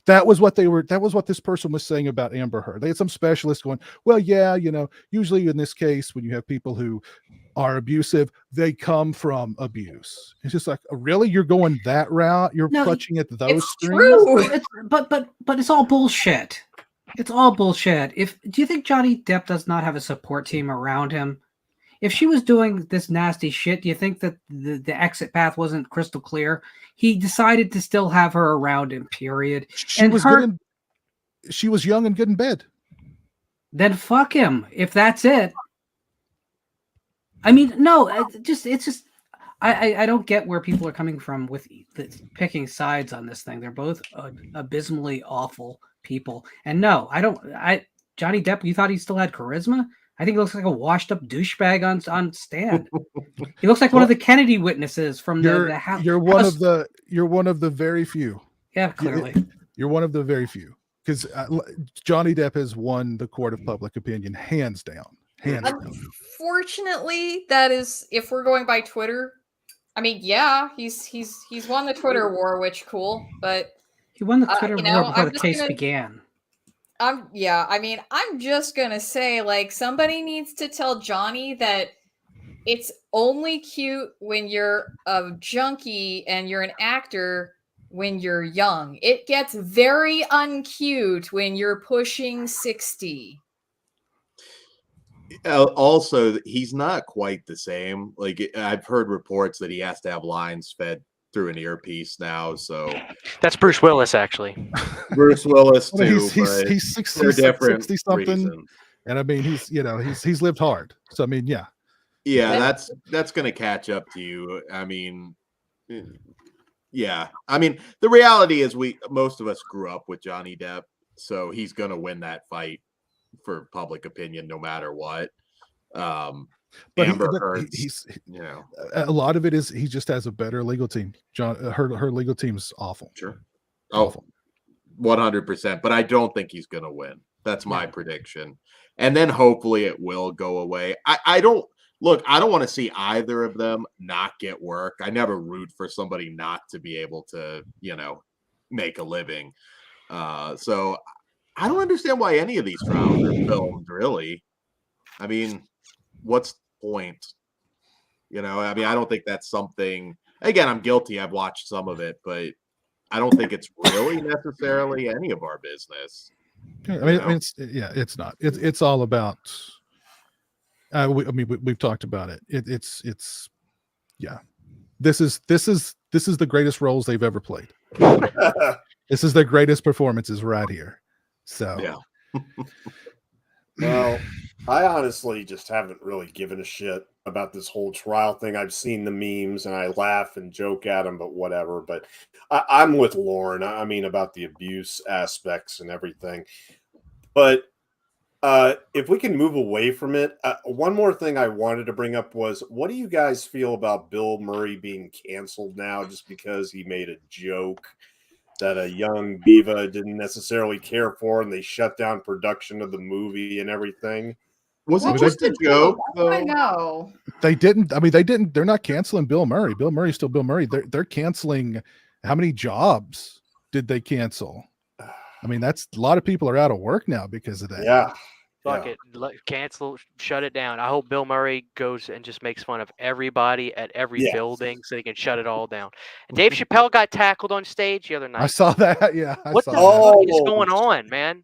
That was what this person was saying about Amber Heard. They had some specialist going, well, yeah, usually in this case, when you have people who are abusive, they come from abuse. It's just like, really? You're going that route? You're clutching at those strings? True. But it's all bullshit. It's all bullshit. Do you think Johnny Depp does not have a support team around him? If she was doing this nasty shit, do you think that the exit path wasn't crystal clear? He decided to still have her around him, period. She was young and good in bed. Then fuck him, if that's it. I mean, no, I don't get where people are coming from with picking sides on this thing. They're both abysmally awful people. And no, Johnny Depp, you thought he still had charisma? I think he looks like a washed up douchebag on stand. He looks like one of the Kennedy witnesses from the house. You're one of the very few. Yeah, clearly. You're one of the very few, because Johnny Depp has won the court of public opinion hands down. Unfortunately, that is, if we're going by Twitter. I mean, yeah, he's won the Twitter war, which cool, but he won the Twitter war before the case began. I'm just gonna say, like, somebody needs to tell Johnny that it's only cute when you're a junkie and you're an actor when you're young. It gets very uncute when you're pushing 60. Also, he's not quite the same. Like, I've heard reports that he has to have lines fed through an earpiece now. So that's Bruce Willis, actually. Bruce Willis too. He's 60 something, and I mean he's lived hard. So I mean, yeah, that's gonna catch up to you. I mean, yeah. I mean, the reality is most of us grew up with Johnny Depp, so he's gonna win that fight. for public opinion, no matter what. But Amber Heard's, he's you know, a lot of it is he just has a better legal team. Her legal team's awful. sure. Awful. 100%. But I don't think he's going to win. That's my prediction. And then hopefully it will go away. I don't want to see either of them not get work. I never root for somebody not to be able to, you know, make a living. So I don't understand why any of these trials are filmed, really. I mean, what's the point? You know, I mean, I don't think that's something. Again, I'm guilty. I've watched some of it, but I don't think it's really necessarily any of our business. I mean, it's not. It's all about. We've talked about it. It's This is the greatest roles they've ever played. This is their greatest performances right here. So yeah. Well, I honestly just haven't really given a shit about this whole trial thing. I've seen the memes and I laugh and joke at them, but whatever. But I'm with Lauren. I mean, about the abuse aspects and everything. But if we can move away from it, one more thing I wanted to bring up was, what do you guys feel about Bill Murray being canceled now just because he made a joke that a young diva didn't necessarily care for, and they shut down production of the movie and everything? Was it just a joke? I know. They didn't. I mean, they didn't. They're not canceling Bill Murray. Bill Murray's still Bill Murray. They're canceling. How many jobs did they cancel? I mean, that's a lot of people are out of work now because of that. Yeah. Fuck it. Cancel, shut it down. I hope Bill Murray goes and just makes fun of everybody at every building so he can shut it all down. And Dave Chappelle got tackled on stage the other night. I saw that. Yeah. What the fuck is going on, man?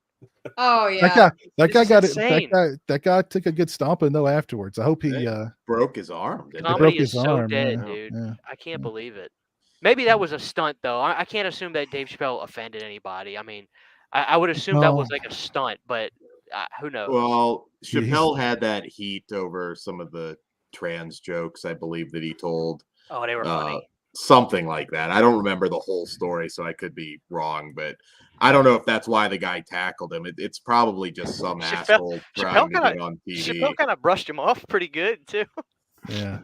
Oh yeah. That guy got insane. it. That guy took a good stomping though afterwards. I hope he broke his arm. Comedy is so dead, dude. Yeah. I can't believe it. Maybe that was a stunt though. I can't assume that Dave Chappelle offended anybody. I mean, I would assume that was like a stunt, but who knows? Well, Chappelle had that heat over some of the trans jokes, I believe, that he told. Oh, they were funny. Something like that. I don't remember the whole story, so I could be wrong, but I don't know if that's why the guy tackled him. It's probably just some asshole trying to get on TV. Chappelle kind of brushed him off pretty good, too. Yeah.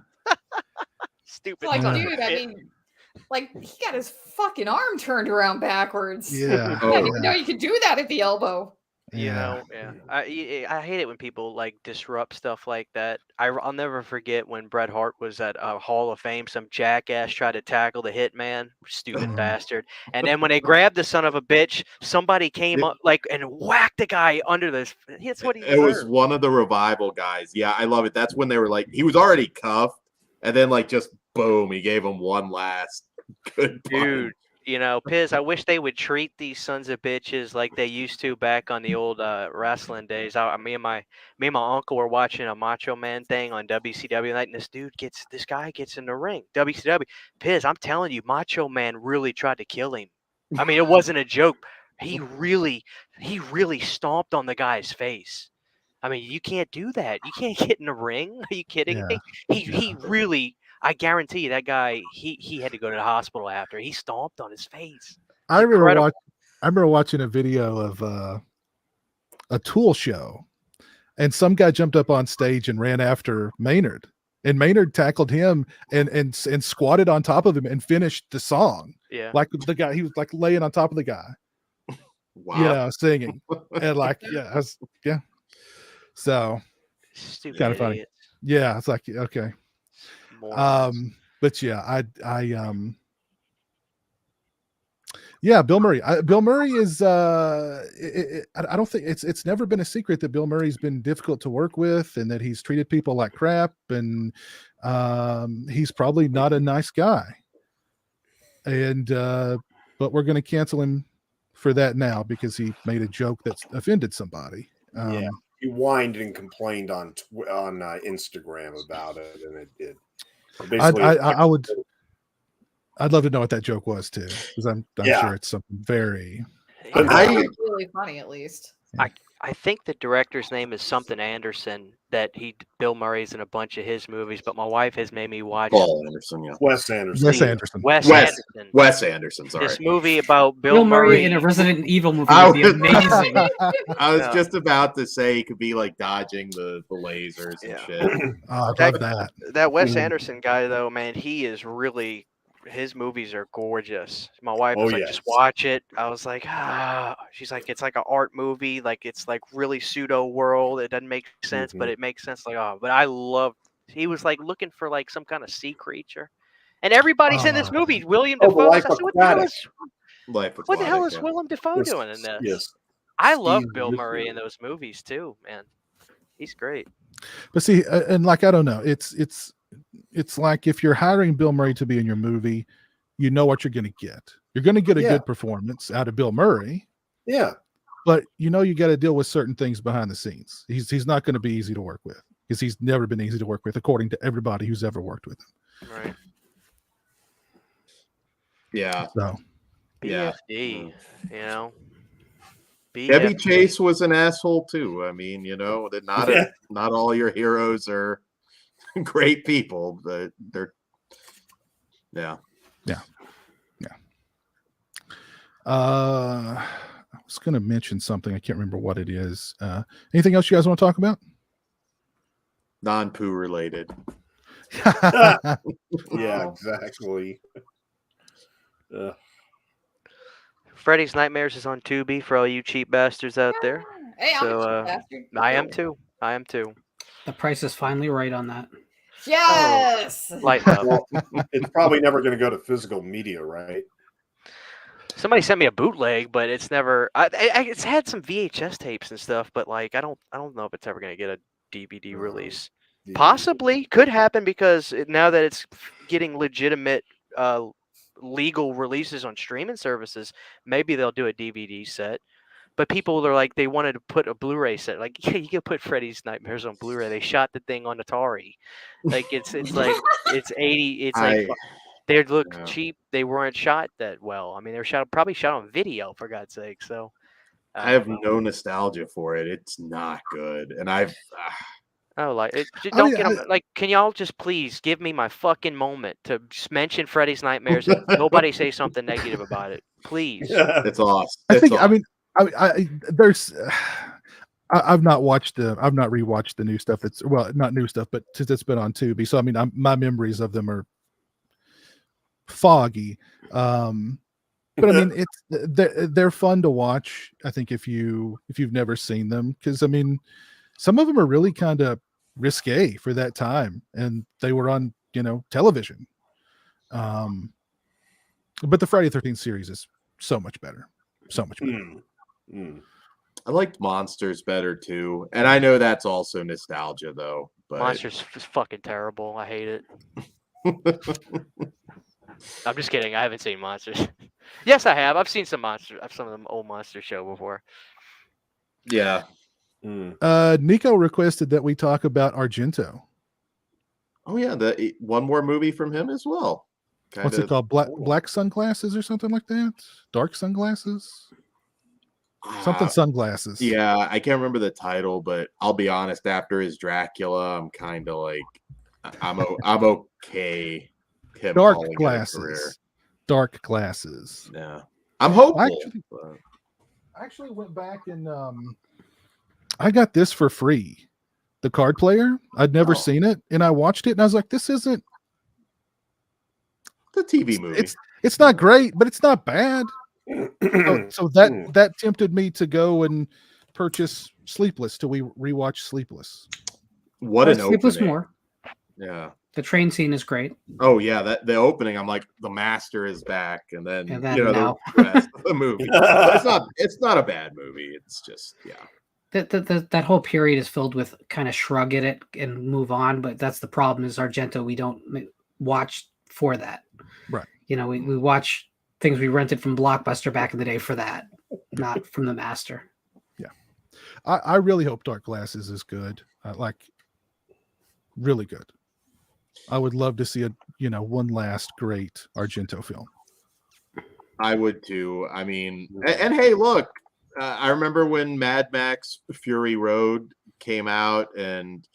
Stupid. Like, dude, I mean, like, he got his fucking arm turned around backwards. Yeah. I didn't even know you could do that at the elbow. You know, I hate it when people like disrupt stuff like that. I'll never forget when Bret Hart was at Hall of Fame. Some jackass tried to tackle the Hitman, stupid bastard. And then when they grabbed the son of a bitch, somebody came up like and whacked the guy under this. That's what he deserved. It was one of the Revival guys. Yeah, I love it. That's when they were like, he was already cuffed, and then like just boom, he gave him one last good punch. Dude. You know, Piz, I wish they would treat these sons of bitches like they used to back on the old wrestling days. Me and my uncle were watching a Macho Man thing on WCW night, and this guy gets in the ring. WCW, Piz, I'm telling you, Macho Man really tried to kill him. I mean, it wasn't a joke. He really stomped on the guy's face. I mean, you can't do that. You can't get in the ring. Are you kidding me? He really. I guarantee you that guy, he had to go to the hospital after. He stomped on his face. I remember watching a video of a Tool show, and some guy jumped up on stage and ran after Maynard, and Maynard tackled him and squatted on top of him and finished the song. Yeah, like the guy, he was like laying on top of the guy. Wow. Yeah, singing and like So stupid, kind of funny. Yeah, it's like okay. But yeah, Bill Murray. Bill Murray is I don't think it's never been a secret that Bill Murray's been difficult to work with and that he's treated people like crap, and he's probably not a nice guy. And but we're going to cancel him for that now because he made a joke that's offended somebody. Yeah, he whined and complained on Instagram about it, and it I'd love to know what that joke was too, because I'm sure it's something very. It's really funny, at least. I think the director's name is something Anderson. Bill Murray's in a bunch of his movies, but my wife has made me watch Paul Anderson, yeah. Wes Anderson. Wes Anderson. Wes Anderson, sorry. This movie about Bill Murray in a Resident Evil movie I would be was- amazing. I was just about to say he could be like dodging the lasers and shit. Oh, I love that. That Wes Mhm. Anderson guy, though, man, he is really. His movies are gorgeous. My wife Oh, was like, yes. just watch it. I was like, She's like, it's like an art movie. Like, it's like really pseudo world. It doesn't make sense, but it makes sense. Like, but I love. He was like looking for like some kind of sea creature, and everybody's in this movie. William Oh, the Dafoe. I Life said, what the hell Aquatic. is? Life What the hell Aquatic, is yeah. Willem Dafoe Yes, doing in this? yes. I love Steve Bill Zissou. Murray in those movies too, man. He's great. But see, and like I don't know, it's like if you're hiring Bill Murray to be in your movie, you know what you're going to get. You're going to get a good performance out of Bill Murray, Yeah. but you know you got to deal with certain things behind the scenes. He's not going to be easy to work with because he's never been easy to work with, according to everybody who's ever worked with him. Right. Yeah. So Yeah. BFD, you know. Chevy BFD. Chase was an asshole too. I mean, you know, that not all your heroes are great people, but they're I was going to mention something. I can't remember what it is. Anything else you guys want to talk about? non-poo related. Yeah, exactly. Freddy's Nightmares is on Tubi for all you cheap bastards out there. Hey, I'm a So, cheap bastard. I am too. I am too. The price is finally right on that. Yes. Lighten up. Well, it's probably never going to go to physical media, right? Somebody sent me a bootleg, but it's never. It's had some VHS tapes and stuff, but like I don't know if it's ever going to get a DVD release. Yeah. Possibly could happen because now that it's getting legitimate legal releases on streaming services, maybe they'll do a DVD set. But people are like, they wanted to put a Blu-ray set. Like, yeah, you can put Freddy's Nightmares on Blu-ray. They shot the thing on Atari. Like it's like it's 80. It's like they look cheap. They weren't shot that well. I mean, they were probably shot on video for God's sake. So I have no nostalgia for it. It's not good, and I've. Like it, I don't mean, get 'em- like. Can y'all just please give me my fucking moment to just mention Freddy's Nightmares and nobody say something negative about it, please? It's awesome. I think. I mean, there's. I've not rewatched the new stuff. That's not new stuff, but since it's been on Tubi, so I mean, my memories of them are foggy. But I mean, they're fun to watch. I think if you've never seen them, because I mean, some of them are really kind of risque for that time, and they were on television. But the Friday the 13th series is so much better. I liked Monsters better too, and I know that's also nostalgia though. But Monsters is fucking terrible. I hate it. I'm just kidding. I haven't seen Monsters. Yes, I have. I've seen some Monsters. Some of them old Monster show before. Yeah. Nico requested that we talk about Argento. Oh yeah, one more movie from him as well. What's it called? Black sunglasses or something like that? Dark sunglasses? Something sunglasses. Yeah, I can't remember the title, but I'll be honest. After his Dracula, I'm kind of like, I'm okay. Him Dark calling it a career. glasses. Dark glasses. Yeah, I'm hopeful. I actually went back and I got this for free. The Card Player. I'd never seen it, and I watched it, and I was like, "This isn't the TV movie. It's not great, but it's not bad." so that tempted me to go and purchase Sleepless till we rewatch Sleepless. What an Sleepless opening! more. Yeah, the train scene is great. Oh yeah, the opening. I'm like, the master is back, and then now. the rest of the movie. But it's not a bad movie. It's just That whole period is filled with kind of shrug at it and move on, but that's the problem. Is Argento? We don't watch for that, right? We watch things we rented from Blockbuster back in the day for that, not from the master. Yeah, I really hope Dark Glasses is good. Really good. I would love to see one last great Argento film. I would too. I mean, and hey, look, I remember when Mad Max Fury Road came out, and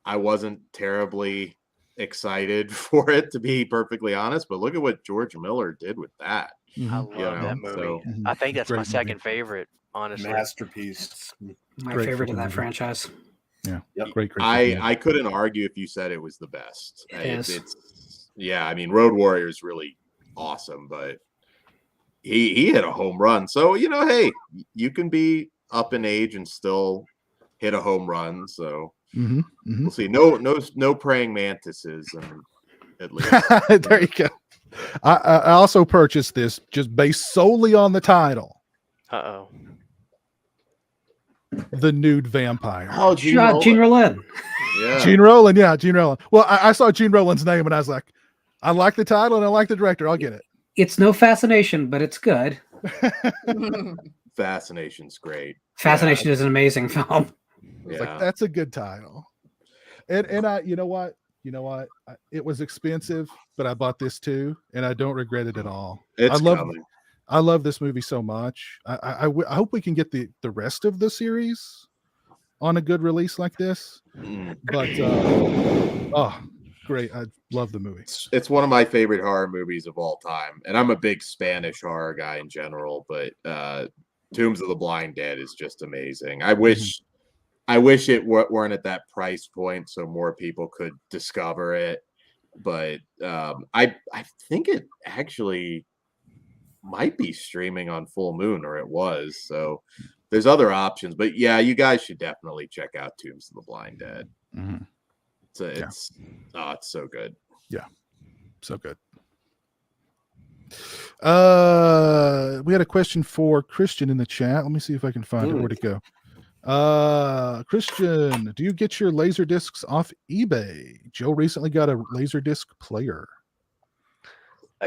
I wasn't terribly excited for it, to be perfectly honest. But look at what George Miller did with that. I love that movie. So, I think that's Great my movie. second favorite, honestly. Masterpiece. My Great favorite of freaking that movie. franchise. Yeah, Yep. great. movie. I couldn't argue if you said it was the best. It is. It's yeah. I mean, Road Warrior is really awesome, but he hit a home run. So hey, you can be up in age and still hit a home run. So we'll see. No praying mantises, and at least There you go. I also purchased this just based solely on the title, Uh-oh. The Nude Vampire. Oh, Gene Rowland. Yeah. Gene Rowland, yeah, Gene Rowland. Well, I saw Gene Rowland's name and I was like, I like the title and I like the director. I'll get it. It's no Fascination, but it's good. Fascination's great. Fascination is an amazing film. It's like, that's a good title. And I, you know what? It was expensive, but I bought this too, and I don't regret it at all. I love this movie so much. I hope we can get the rest of the series on a good release like this. But great. I love the movie. It's one of my favorite horror movies of all time. And I'm a big Spanish horror guy in general, but Tombs of the Blind Dead is just amazing. I wish it weren't at that price point so more people could discover it. But I think it actually might be streaming on Full Moon, or it was. So there's other options. But yeah, you guys should definitely check out Tombs of the Blind Dead. It's so good. Yeah, so good. We had a question for Christian in the chat. Let me see if I can find it. Where'd it go? Christian, do you get your laser discs off eBay? Joe recently got a laser disc player.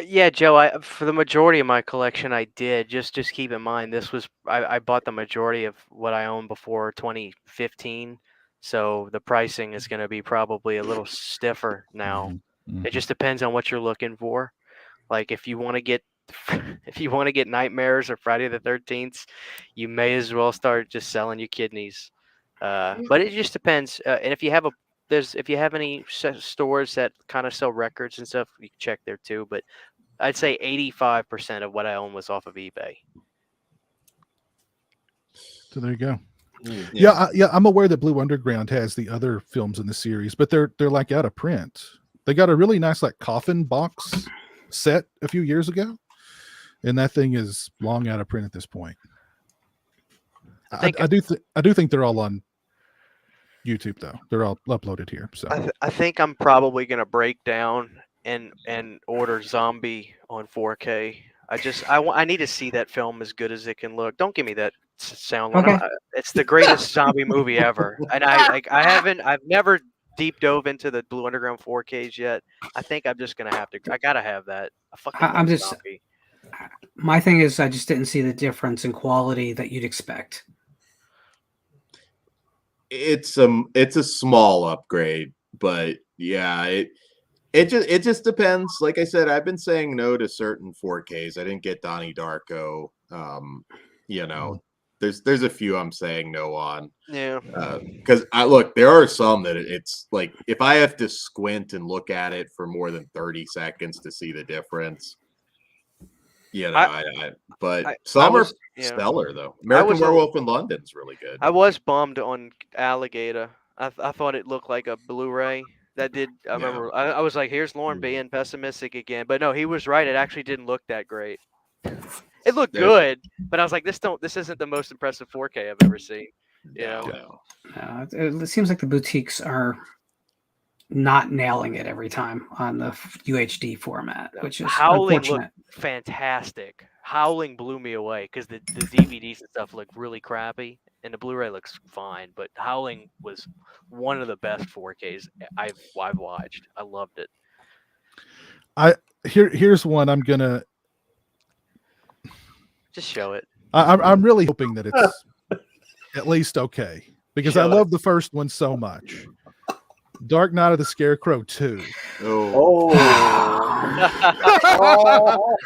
Yeah, Joe. For the majority of my collection, I did. Just keep in mind, this was I bought the majority of what I owned before 2015. So the pricing is going to be probably a little stiffer now. It just depends on what you're looking for. Like if you want to get Nightmares or Friday the 13th, you may as well start just selling your kidneys. But it just depends. And if you have any stores that kind of sell records and stuff, you can check there too. But I'd say 85% of what I own was off of eBay. So there you go. Yeah, I'm aware that Blue Underground has the other films in the series, but they're like out of print. They got a really nice like coffin box set a few years ago, and that thing is long out of print at this point. I do think they're all on YouTube though. They're all uploaded here. So I think I'm probably gonna break down and order Zombie on 4K. I need to see that film as good as it can look. Don't give me that sound. Okay. It's the greatest zombie movie ever, and I've never deep dove into the Blue Underground 4Ks yet. I think I'm just gonna have to. I gotta have that. Zombie. My thing is, I just didn't see the difference in quality that you'd expect. It's a small upgrade, but yeah, it just depends. Like I said, I've been saying no to certain 4Ks. I didn't get Donnie Darko. There's a few I'm saying no on. Yeah. Because there are some that it's like if I have to squint and look at it for more than 30 seconds to see the difference. Some are stellar though. American Werewolf in London's really good. I was bummed on Alligator. I thought it looked like a Blu-ray. That did. I remember. I was like, "Here's Lauren being pessimistic again," but no, he was right. It actually didn't look that great. It looked good, but I was like, "This isn't the most impressive 4K I've ever seen." It seems like the boutiques are not nailing it every time on the UHD format, which is Howling unfortunate. looked fantastic. Howling blew me away because the DVDs and stuff look really crappy, and the Blu-ray looks fine. But Howling was one of the best 4Ks I've watched. I loved it. Here's one I'm gonna just show it. I'm really hoping that it's at least okay because I love the first one so much. Dark Knight of the Scarecrow 2. Oh,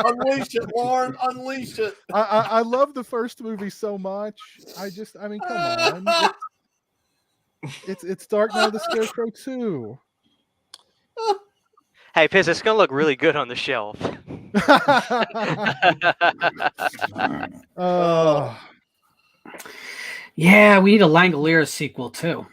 unleash it, Lauren. Unleash it. I love the first movie so much. I mean, come on. It's Dark Knight of the Scarecrow too. Hey, Piss, it's gonna look really good on the shelf. Yeah, we need a Langoliers sequel too.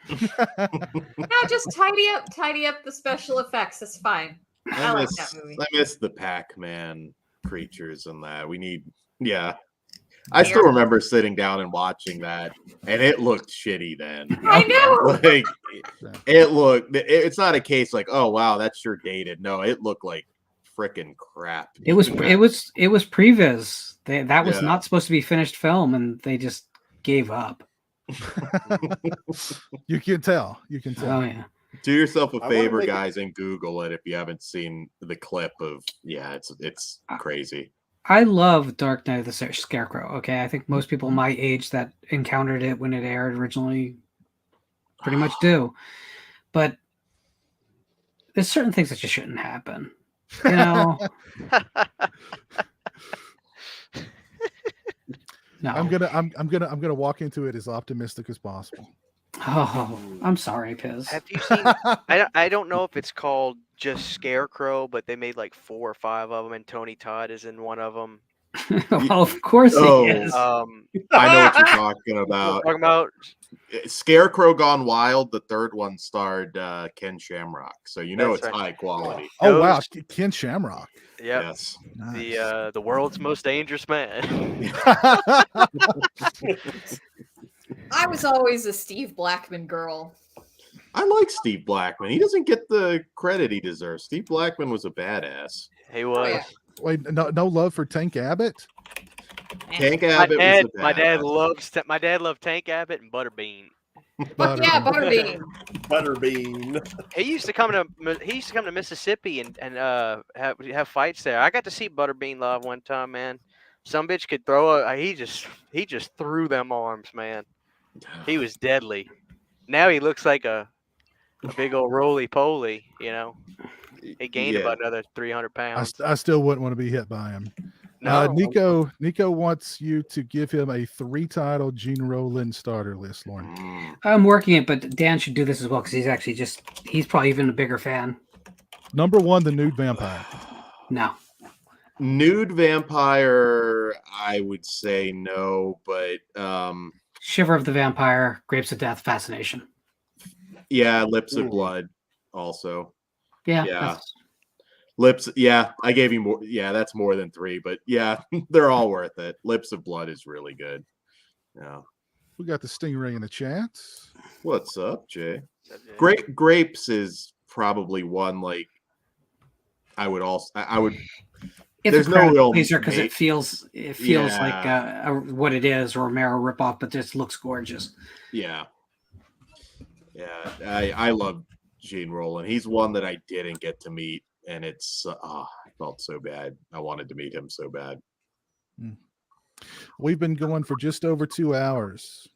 No, just tidy up the special effects. It's fine. I like that movie. I miss the Pac-Man creatures and that. We need, yeah. I still remember sitting down and watching that, and it looked shitty then. I know. Like it looked. It's not a case like, oh wow, that's sure dated. No, it looked like freaking crap. It was previs. That was not supposed to be finished film, and they just gave up. You can tell. Oh yeah. Do yourself a favor, guys, and Google it if you haven't seen the clip of. Yeah, it's crazy. I love Dark Knight of the Scarecrow. Okay, I think most people my age that encountered it when it aired originally pretty much do, but there's certain things that just shouldn't happen. You know. No. I'm gonna walk into it as optimistic as possible. Oh, I'm sorry, Piz. Have you seen? I don't know if it's called just Scarecrow, but they made like 4 or 5 of them, and Tony Todd is in one of them. Well, of course he is. I know what you're talking about. Talking about Scarecrow Gone Wild. The third one starred Ken Shamrock, so you know it's high quality. Oh wow, Ken Shamrock. Yep. Yes. Nice. The world's most dangerous man. I was always a Steve Blackman girl. I like Steve Blackman. He doesn't get the credit he deserves. Steve Blackman was a badass. He was. Oh, yeah. Wait, no love for Tank Abbott? Tank Abbott was the badass. My dad loved Tank Abbott and Butterbean. Yeah, Butterbean. Butterbean. He used to come to Mississippi and have fights there. I got to see Butterbean live one time, man. Some bitch could throw he just threw them arms, man. He was deadly. Now he looks like a big old roly-poly, you know. He gained about another 300 pounds. I still wouldn't want to be hit by him. No. Nico wants you to give him a 3-title Gene Rowland starter list, Lauren. I'm working it, but Dan should do this as well because he's probably even a bigger fan. Number 1, the nude vampire. No. Nude vampire, I would say no, but Shiver of the Vampire, Grapes of Death, Fascination. Yeah, Lips of Blood also. Yeah. Lips, yeah, I gave you more. Yeah, that's more than 3, but yeah, they're all worth it. Lips of Blood is really good. Yeah. We got the Stingray in the chat. What's up, Jay? Grapes is probably one like I would. It's there's a no real pleaser because it feels like what it is, Romero ripoff, but just looks gorgeous. Yeah. I love Gene Rowland. He's one that I didn't get to meet, and it's I felt so bad. I wanted to meet him so bad. We've been going for just over 2 hours.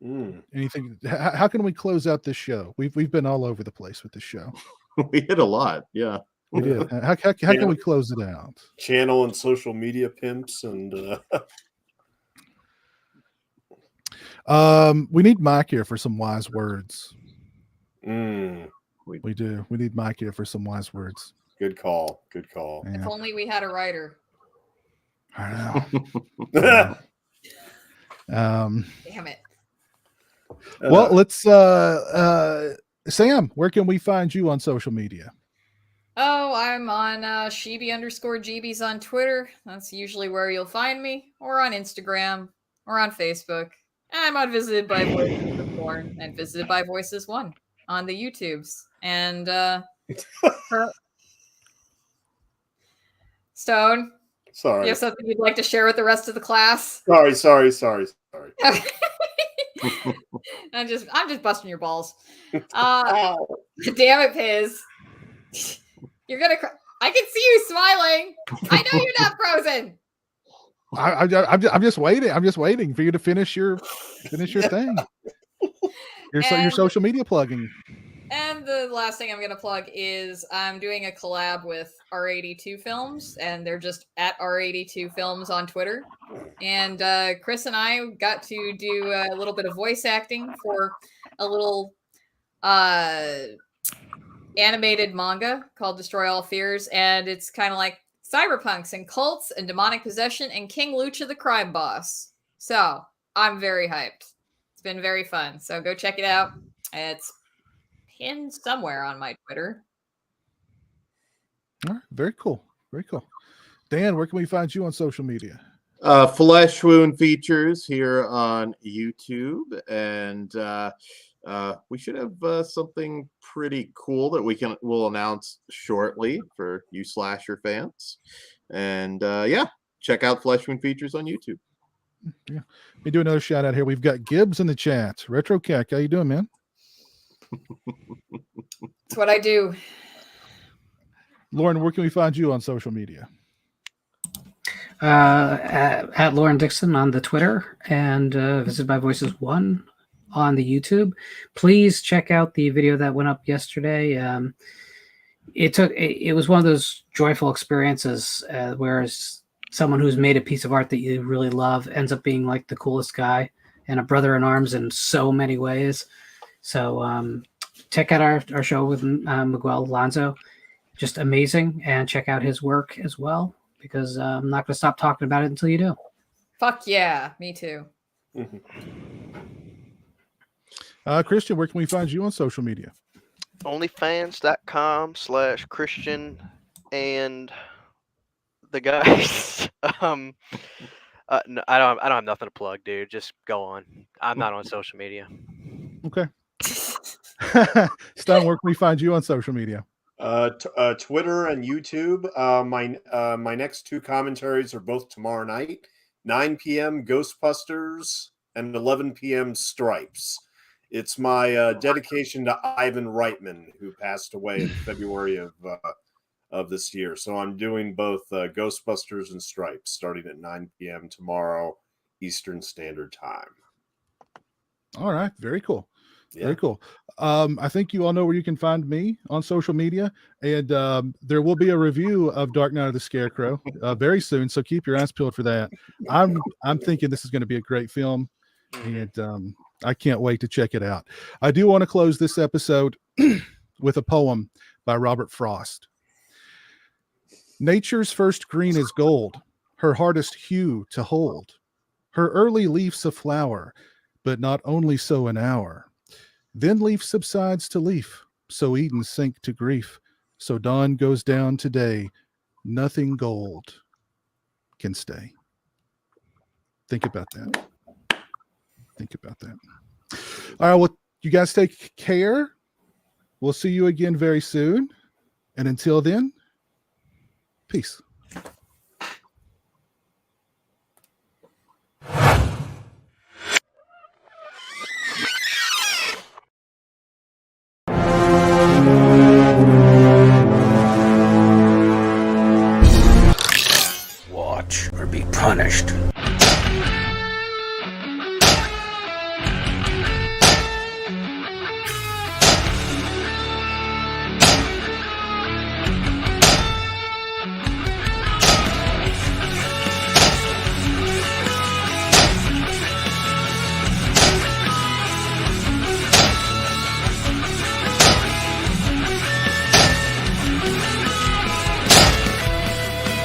Anything? How can we close out this show? We've been all over the place with this show. We hit a lot. Yeah. We did. How can we close it out? Channel and social media pimps and we need Mike here for some wise words. We do. We need Mike here for some wise words. Good call. Yeah. If only we had a writer. I know. Damn it. Well, let's Sam, where can we find you on social media? Oh, I'm on Sheeby_GBs on Twitter. That's usually where you'll find me, or on Instagram, or on Facebook. I'm on Visited by Voices of Porn and Visited by Voices 1 on the YouTubes. And Stone, sorry, you have something you'd like to share with the rest of the class? Sorry. I'm just busting your balls. Damn it, Piz. You're gonna cry. I can see you smiling. I know you're not frozen. I'm just waiting. I'm just waiting for you to finish your thing. Your social media plugging. And the last thing I'm going to plug is I'm doing a collab with R82 Films, and they're just at R82 Films on Twitter. And Chris and I got to do a little bit of voice acting for a little animated manga called Destroy All Fears, and it's kind of like cyberpunks and cults and demonic possession and King Lucha the crime boss. So I'm very hyped. It's been very fun. So go check it out. It's pinned somewhere on my Twitter. All right, very cool. Very cool. Dan, where can we find you on social media? Flesh Wound Features here on YouTube, and we should have something pretty cool that we'll announce shortly for you slasher fans. And yeah, check out Flesh Wound Features on YouTube. Yeah, let me do another shout out here. We've got Gibbs in the chat. Retro Cac, how you doing, man? That's what I do. Lauren, where can we find you on social media? At Lauren Dixon on the Twitter, and visit My Voices 1 on the YouTube. Please check out the video that went up yesterday. It was one of those joyful experiences, whereas someone who's made a piece of art that you really love ends up being like the coolest guy and a brother in arms in so many ways. So check out our show with Miguel Alonso. Just amazing. And check out his work as well, because I'm not going to stop talking about it until you do. Fuck yeah, me too. Christian, where can we find you on social media? Onlyfans.com/Christian and the guys. No, I don't have nothing to plug, dude. Just go on. I'm not on social media. Okay. Stone, where can we find you on social media? Twitter and YouTube. My next two commentaries are both tomorrow night, 9 p.m. Ghostbusters and 11 p.m. Stripes. It's my dedication to Ivan Reitman, who passed away in February of this year. So I'm doing both Ghostbusters and Stripes starting at 9 p.m. tomorrow Eastern Standard Time. All right, very cool. Yeah. Very cool. I think you all know where you can find me on social media, and there will be a review of Dark Knight of the Scarecrow very soon. So keep your eyes peeled for that. I'm thinking this is going to be a great film, and I can't wait to check it out. I do want to close this episode with a poem by Robert Frost. Nature's first green is gold, her hardest hue to hold. Her early leaf's a flower, but not only so an hour. Then leaf subsides to leaf, so Eden sink to grief. So dawn goes down today, nothing gold can stay. Think about that. Think about that. All right, well, you guys take care. We'll see you again very soon. And until then, peace.